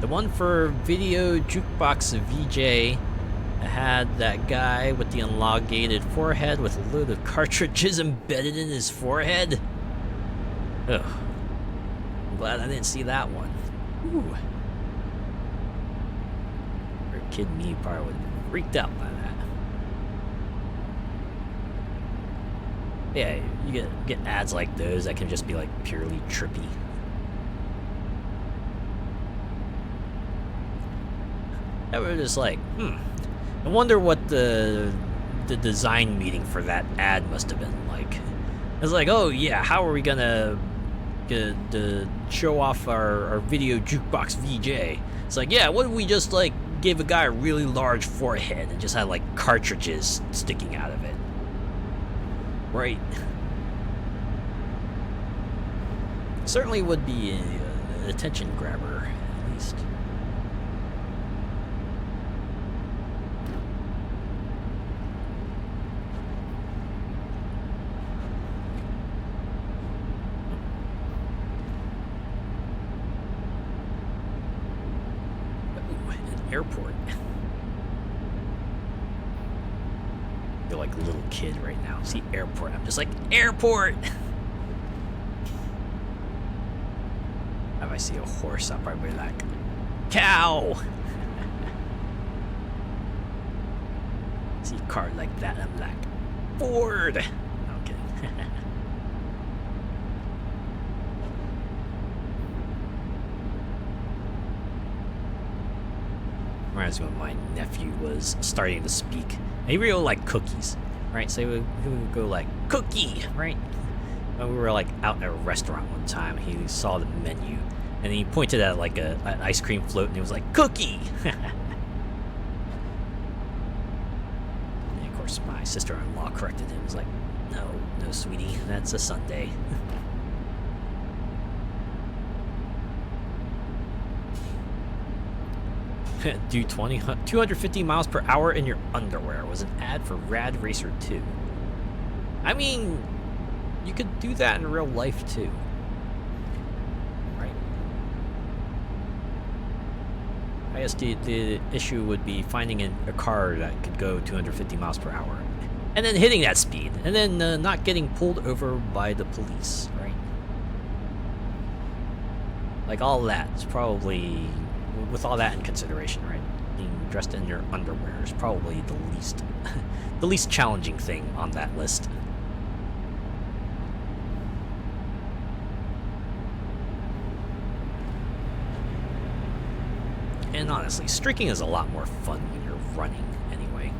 The one for Video Jukebox VJ had that guy with the elongated forehead with a load of cartridges embedded in his forehead. Ugh. I'm glad I didn't see that one. Ooh. For a kid me probably would have been freaked out by that. Yeah, you get ads like those that can just be like purely trippy. I was just like, I wonder what the design meeting for that ad must have been like. It's like, oh yeah, how are we gonna show off our video jukebox VJ? It's like, yeah, what if we just like gave a guy a really large forehead and just had like cartridges sticking out of it? Right. Certainly would be an attention grabber, at least. Airport. I feel like a little kid right now. See airport, I'm just like, airport! If I see a horse, I'll probably be like, cow! See a car like that, I'm like, Ford! No, I'm kidding. Reminds me when my nephew was starting to speak. And he really liked cookies, right? So he would go like, cookie, right? And we were like out at a restaurant one time. He saw the menu, and he pointed at like an ice cream float, and he was like, cookie! And of course, my sister-in-law corrected him. He was like, no, sweetie, that's a sundae. Do 250 miles per hour in your underwear was an ad for Rad Racer 2. I mean, you could do that in real life too, right? I guess the issue would be finding a car that could go 250 miles per hour and then hitting that speed and then not getting pulled over by the police, right? Like all that is probably, with all that in consideration, right? Being dressed in your underwear is probably the least challenging thing on that list. And honestly, streaking is a lot more fun when you're running anyway.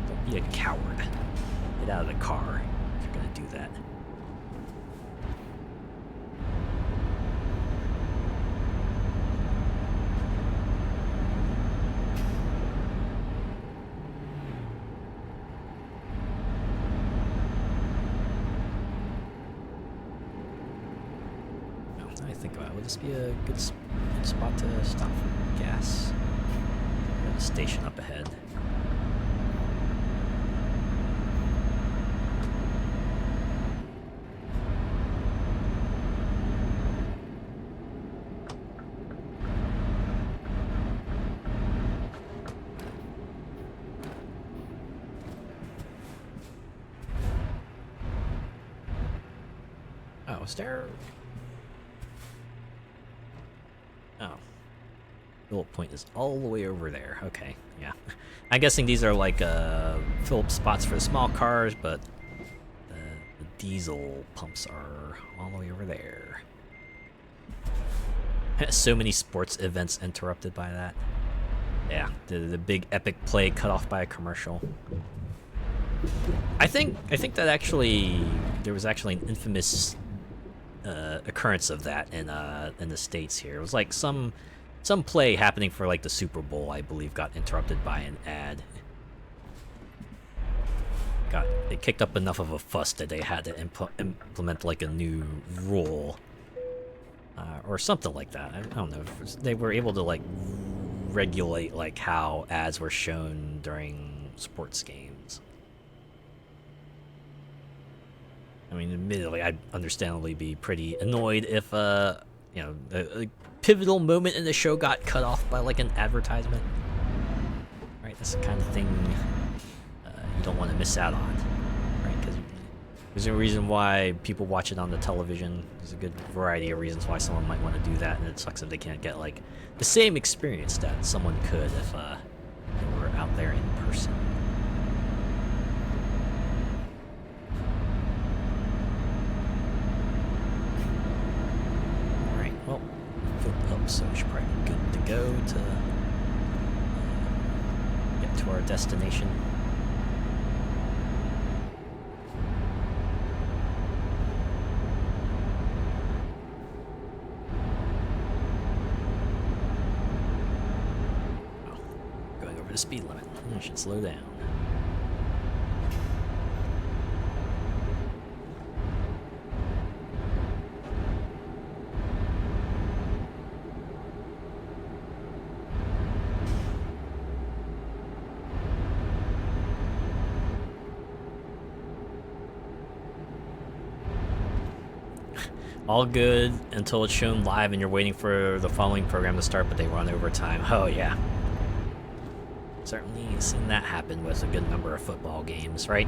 Don't be a coward. Get out of the car if you're gonna do that. Think about it. Would this be a good spot to stop for gas? Got a station up ahead. Oh, is there? Oh. The little point is all the way over there. Okay, yeah. I'm guessing these are like fill-up spots for the small cars, but the diesel pumps are all the way over there. So many sports events interrupted by that. Yeah, the big epic play cut off by a commercial. I think that actually there was actually an infamous occurrence of that in the States here. It was like some play happening for like the Super Bowl, I believe, got interrupted by an ad. It kicked up enough of a fuss that they had to implement like a new rule or something like that. I don't know. They were able to like regulate like how ads were shown during sports games. I mean, admittedly, I'd understandably be pretty annoyed if you know, a pivotal moment in the show got cut off by like an advertisement. Right, that's the kind of thing you don't want to miss out on, right? Because there's a reason why people watch it on the television. There's a good variety of reasons why someone might want to do that, and it sucks if they can't get like the same experience that someone could if they were out there in person. All right, well, filled up, so we should probably be good to go to get to our destination. The speed limit. I should slow down. All good until it's shown live and you're waiting for the following program to start, but they run over time. Oh yeah. Certainly seen that happen with a good number of football games, right?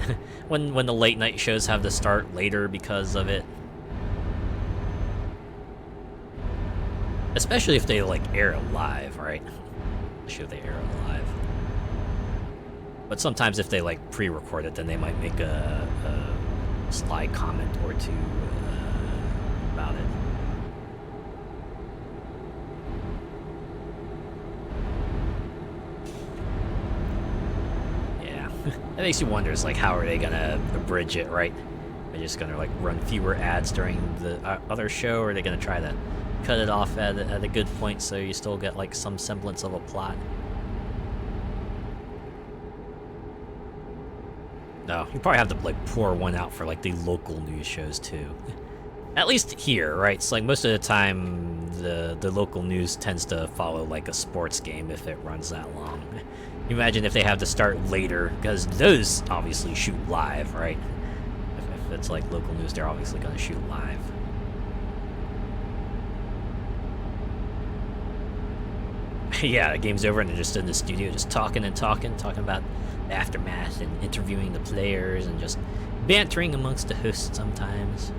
when the late night shows have to start later because of it. Especially if they like air live, right? Especially if they air live. But sometimes if they like pre-record it, then they might make a sly comment or two about it. That makes you wonder, is like, how are they gonna abridge it, right? Are they just gonna like run fewer ads during the other show, or are they gonna try to cut it off at a good point so you still get like some semblance of a plot? No, you probably have to like pour one out for like the local news shows too. At least here, right? It's like most of the time the local news tends to follow like a sports game if it runs that long. Imagine if they have to start later, because those obviously shoot live, right? If it's like local news, they're obviously going to shoot live. Yeah, the game's over and they're just in the studio just talking about the aftermath and interviewing the players and just bantering amongst the hosts sometimes.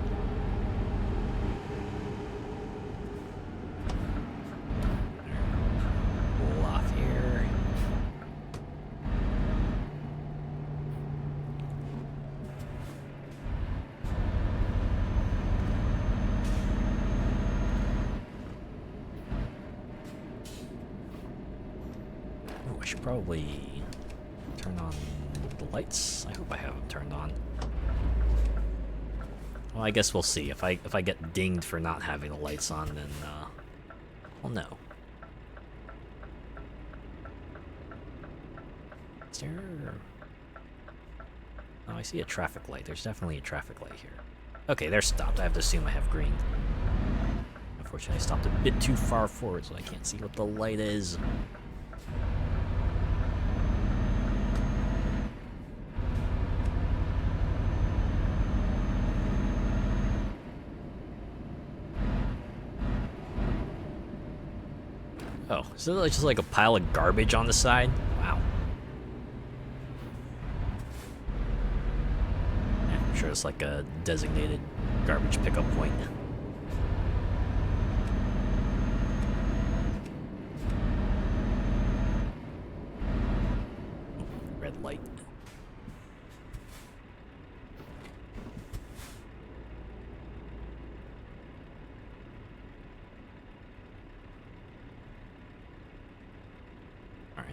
I should probably turn on the lights. I hope I have them turned on. Well, I guess we'll see. If I get dinged for not having the lights on, then I'll know. Is there? Oh, I see a traffic light. There's definitely a traffic light here. Okay, they're stopped. I have to assume I have green. Unfortunately, I stopped a bit too far forward, so I can't see what the light is. Oh, is it just like a pile of garbage on the side? Wow. Yeah, I'm sure it's like a designated garbage pickup point. Red light.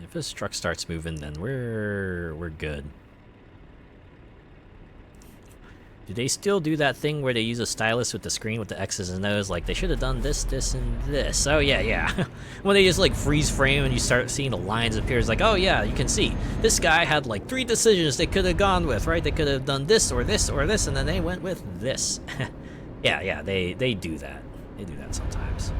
If this truck starts moving, then we're good. Do they still do that thing where they use a stylus with the screen with the X's and O's? Like, they should have done this, this, and this. Oh, yeah, yeah. When they just, like, freeze frame and you start seeing the lines appear, it's like, oh, yeah, you can see. This guy had, like, 3 decisions they could have gone with, right? They could have done this, or this, or this, and then they went with this. Yeah, they do that. They do that sometimes.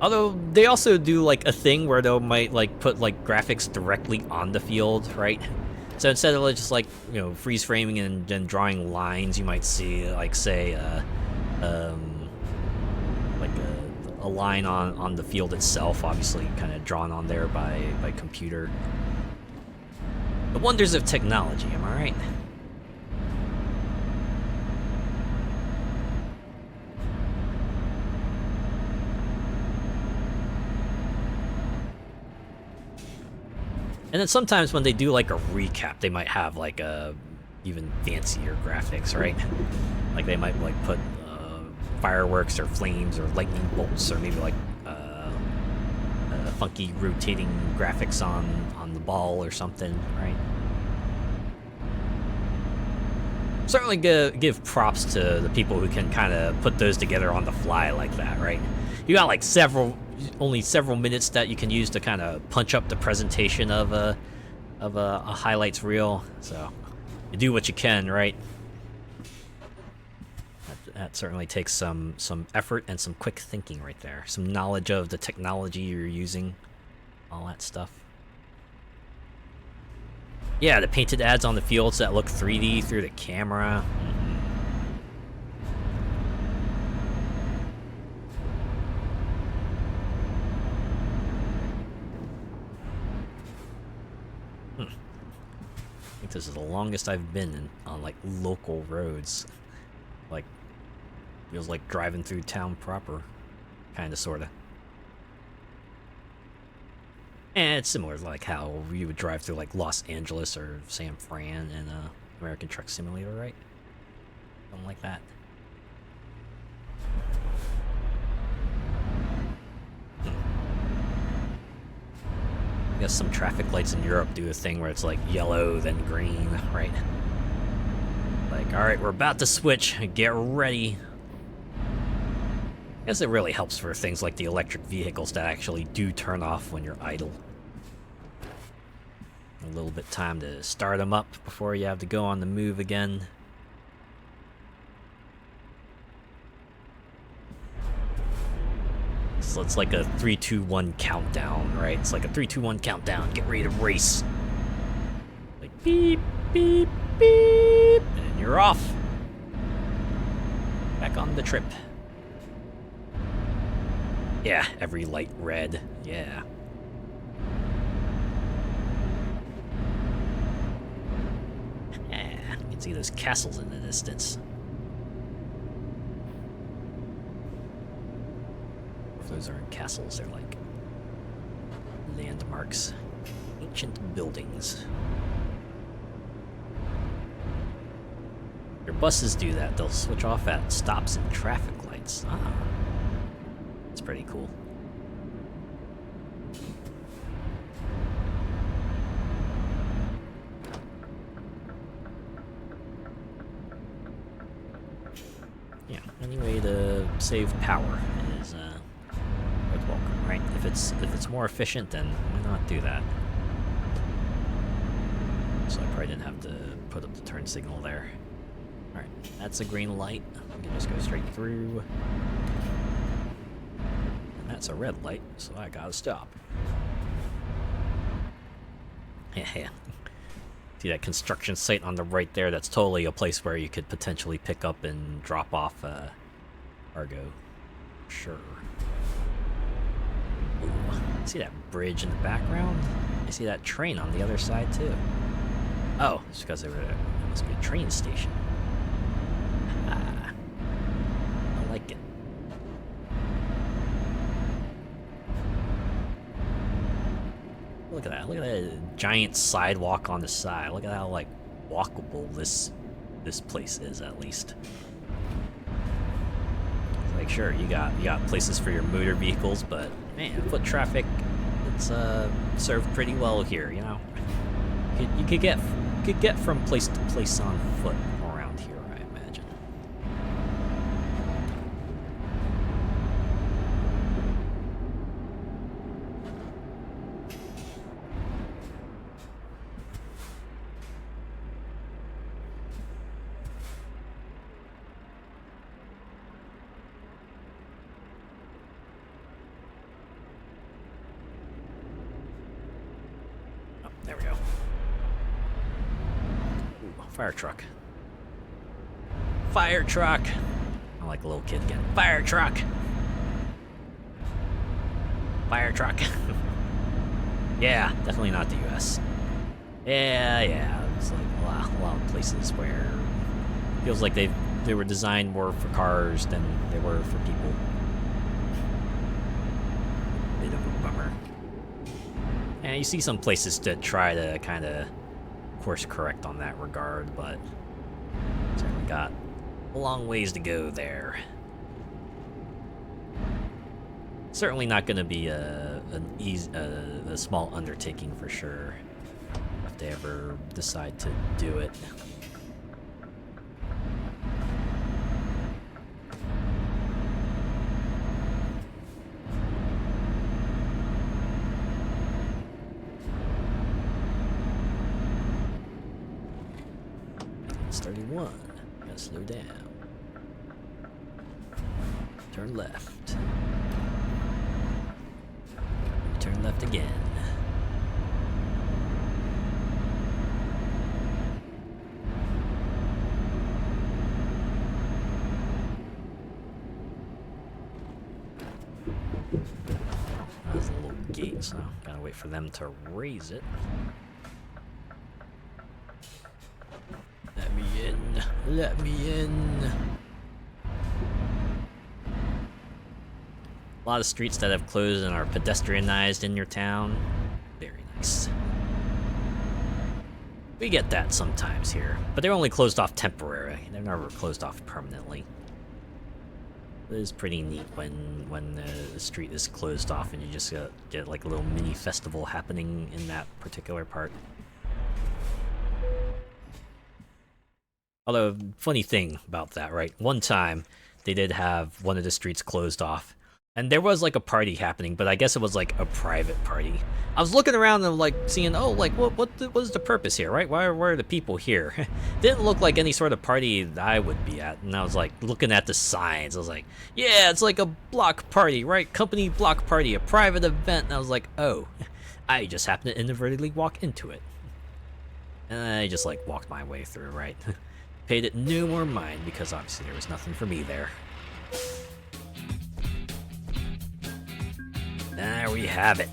Although, they also do, like, a thing where they might, like, put, like, graphics directly on the field, right? So instead of just like, you know, freeze framing and then drawing lines, you might see like, say, like a line on the field itself, obviously kind of drawn on there by computer. The wonders of technology, am I right? And then sometimes when they do like a recap, they might have like a even fancier graphics, right? Like they might like put fireworks or flames or lightning bolts or maybe like funky rotating graphics on the ball or something, right? Certainly give props to the people who can kind of put those together on the fly like that, right? You got like only several minutes that you can use to kind of punch up the presentation of a highlights reel. So you do what you can, right? That certainly takes some effort and some quick thinking right there. Some knowledge of the technology you're using, all that stuff. Yeah, the painted ads on the fields that look 3D through the camera. I think this is the longest I've been on like local roads. Like, feels like driving through town proper, kinda sorta. And it's similar to like how you would drive through like Los Angeles or San Fran in American Truck Simulator, right? Something like that. I guess some traffic lights in Europe do a thing where it's like yellow, then green, right? Like, alright, we're about to switch, get ready. I guess it really helps for things like the electric vehicles that actually do turn off when you're idle. A little bit time to start them up before you have to go on the move again. So it's like a 3, 2, 1 countdown, right? It's like a 3, 2, 1 countdown. Get ready to race. Like beep, beep, beep, and you're off. Back on the trip. Yeah, every light red. Yeah. You can see those castles in the distance. If those aren't castles, they're like landmarks, ancient buildings. Your buses do that. They'll switch off at stops and traffic lights. Ah. It's pretty cool. Yeah, any way to save power is worth welcome, right? If it's more efficient, then why not do that? So I probably didn't have to put up the turn signal there. Alright, that's a green light. We can just go straight through. That's a red light, so I gotta stop. Yeah. See that construction site on the right there? That's totally a place where you could potentially pick up and drop off cargo. Sure. Ooh, see that bridge in the background? I see that train on the other side too. Oh, it's because there must be a train station. Ah, I like it. Look at that. Look at that giant sidewalk on the side. Look at how, like, walkable this place is, at least. It's like, sure, you got places for your motor vehicles, but, man, foot traffic, it's served pretty well here, you know? You could get could get from place to place on foot around here, I imagine. Oh, there we go. Fire truck. Fire truck! I'm like a little kid again. Fire truck! Fire truck! Yeah, definitely not the US. Yeah. It's like a lot of places where it feels like they were designed more for cars than they were for people. Bit of a bummer. And you see some places that try to kind of course correct on that regard, but certainly got a long ways to go there. Certainly not going to be a small undertaking for sure if they ever decide to do it. It's 31. Gotta slow down. Turn left. Turn left again. There's a little gate, so gotta wait for them to raise it. Let me in. Let me in. A lot of streets that have closed and are pedestrianized in your town. Very nice. We get that sometimes here, but they're only closed off temporarily. They're never closed off permanently. It is pretty neat when the street is closed off and you just get like a little mini festival happening in that particular part. Although, funny thing about that, right? One time, they did have one of the streets closed off. And there was like a party happening, but I guess it was like a private party. I was looking around and like seeing, oh, like what is the purpose here, right? Why are the people here? Didn't look like any sort of party that I would be at. And I was like looking at the signs. I was like, yeah, it's like a block party, right? Company block party, a private event. And I was like, oh, I just happened to inadvertently walk into it. And I just like walked my way through, right? Paid it no more mind because obviously there was nothing for me there. There we have it.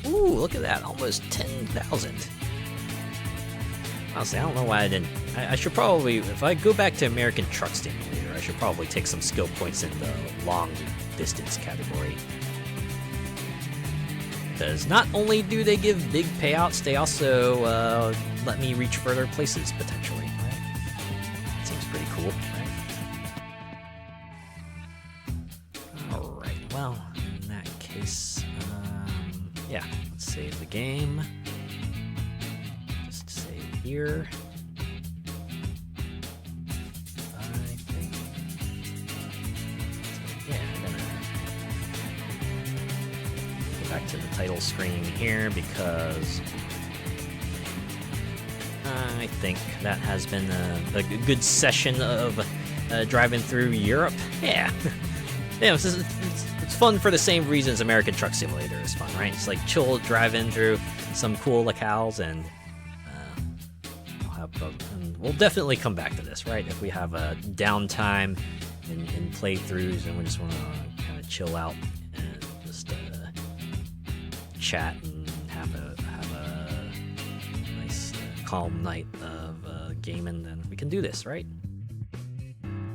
Ooh, look at that, almost 10,000. Honestly, I don't know why I didn't. I should probably, if I go back to American Truck Simulator, I should probably take some skill points in the long distance category. Because not only do they give big payouts, they also let me reach further places, potentially. Right? Seems pretty cool, right? Alright, well, in that case, yeah, let's save the game. Just save here. I think, yeah, I'm gonna go back to the title screen here because I think that has been a good session of driving through Europe. Yeah. Yeah, it's fun for the same reasons American Truck Simulator is fun, right? It's like chill driving through some cool locales, and we'll definitely come back to this, right? If we have a downtime in playthroughs and we just want to kind of chill out and just chat and have a nice calm night of gaming, then we can do this, right?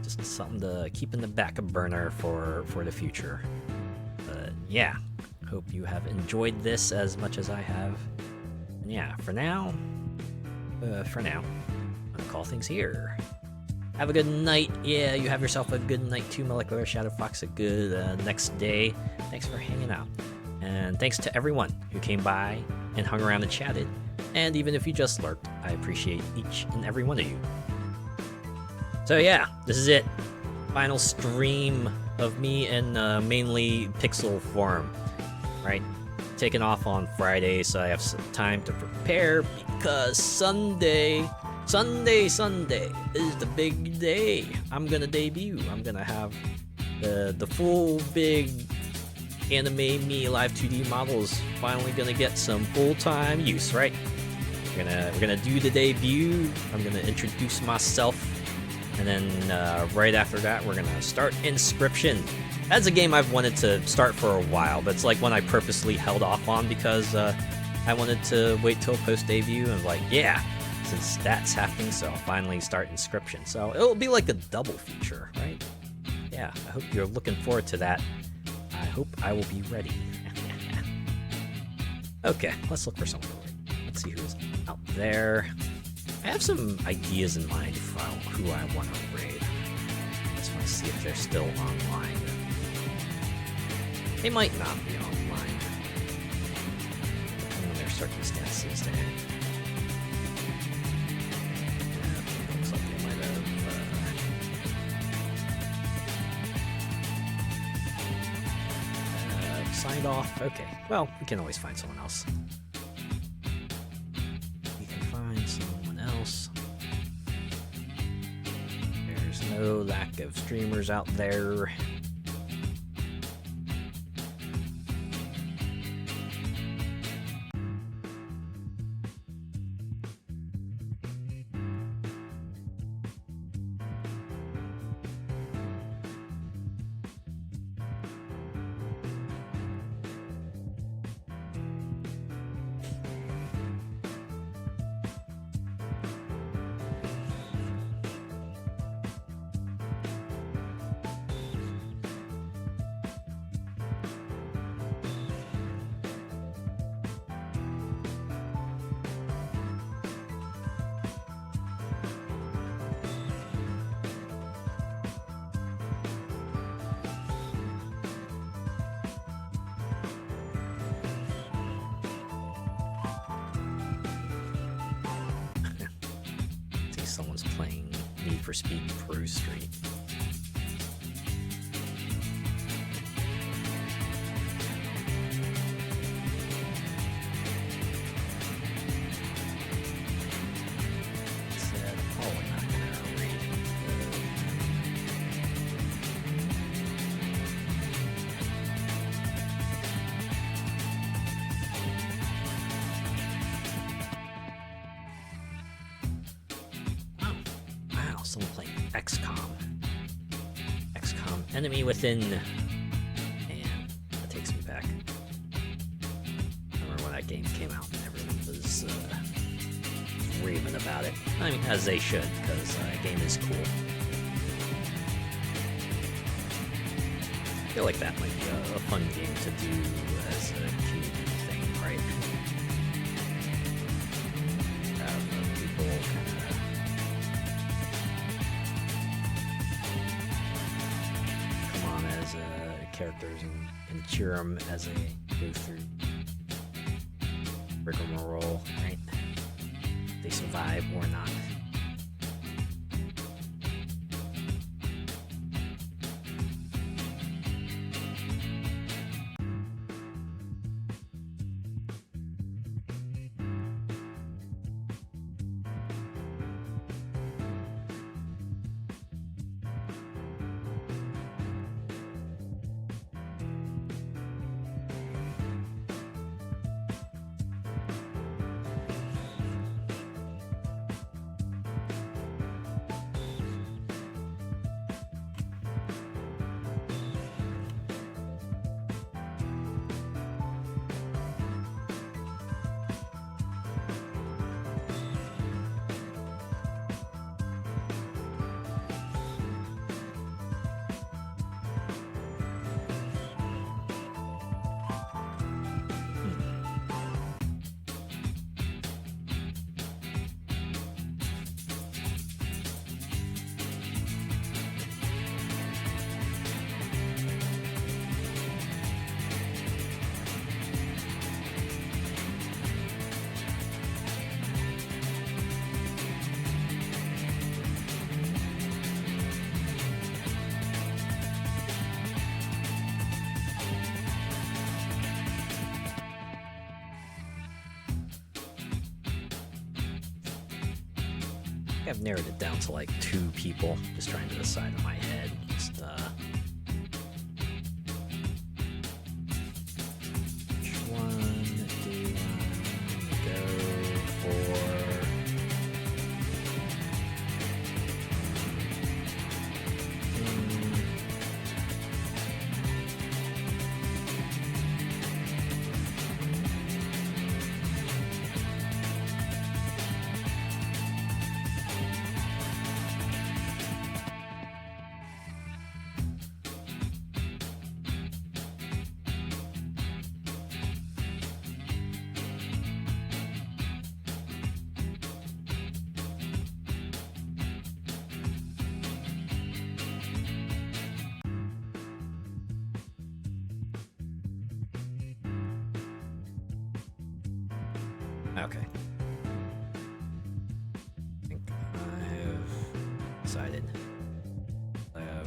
Just something to keep in the back burner for the future. But yeah, hope you have enjoyed this as much as I have. And yeah, for now, I'm gonna call things here. Have a good night. Yeah, you have yourself a good night too, Molecular Shadow Fox. A good next day. Thanks for hanging out. And thanks to everyone who came by and hung around and chatted. And even if you just lurked, I appreciate each and every one of you. So yeah, this is it. Final stream of me in mainly pixel form, right? Taking off on Friday, so I have some time to prepare because Sunday is the big day. I'm gonna debut. I'm gonna have the full big anime me live 2D models finally gonna get some full-time use, right? We're gonna do the debut. I'm gonna introduce myself, and then right after that, we're gonna start Inscription. That's a game I've wanted to start for a while, but it's like one I purposely held off on because I wanted to wait till post-debut, and like, yeah, since that's happening, so I'll finally start Inscription. So it'll be like a double feature, right? Yeah, I hope you're looking forward to that. I hope I will be ready. Okay, let's look for someone to raid. Let's see who's out there. I have some ideas in mind for who I want to raid. I just want to see if they're still online. They might not be online, depending on their circumstances there. Looks like they might have signed off. Okay, well, we can always find someone else. We can find someone else. There's no lack of streamers out there. Someone's playing Need for Speed Pro Street. Said, oh, we're not gonna read it. Someone playing XCOM. XCOM Enemy Within. Man, that takes me back. I remember when that game came out and everyone was raving about it. I mean, as they should, because that game is cool. I feel like that might be a fun game to do as a community thing, right? Have people kind of as characters and cheer them as they go through rigmarole, right? They survive or not. think I've narrowed it down to like 2 people. Just trying to decide in my head. Just which one do I go for? Okay. I think I've decided.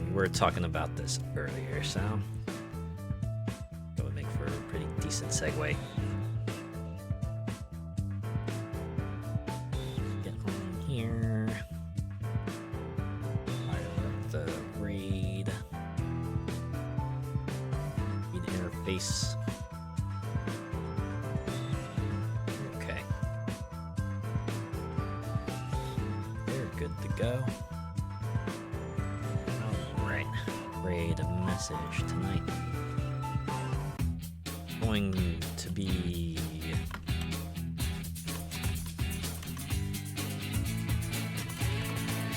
We were talking about this earlier, so that would make for a pretty decent segue. Get on here. Fire up the read interface. Good to go. Alright. Raid a message tonight. Going to be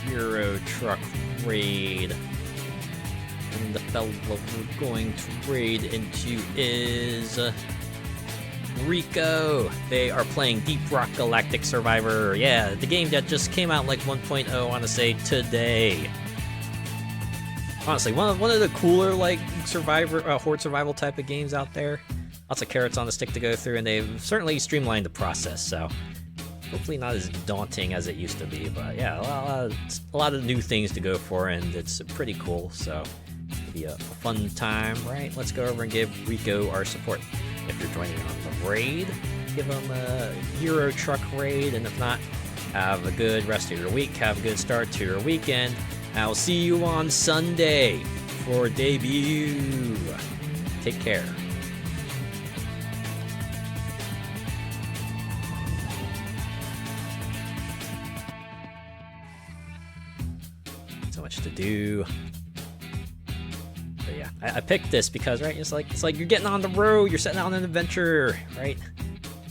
Euro Truck Raid. And the fellow we're going to raid into is Rico. They are playing Deep Rock Galactic Survivor. Yeah, the game that just came out like 1.0, I want to say today. Honestly, one of the cooler like survivor horde survival type of games out there. Lots of carrots on the stick to go through, and they've certainly streamlined the process, so hopefully not as daunting as it used to be. But yeah, a lot of new things to go for, and it's pretty cool, so it'll be a fun time, right? Let's go over and give Rico our support. If you're joining on the raid, give them a Euro Truck raid, and if not, have a good rest of your week, have a good start to your weekend. I'll see you on Sunday for debut. Take care. So much to do. But yeah, I picked this because, right, it's like you're getting on the road, you're setting out on an adventure, right?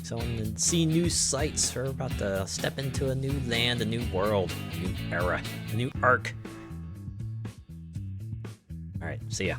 So and see new sights. We're about to step into a new land, a new world, a new era, a new arc. All right, see ya.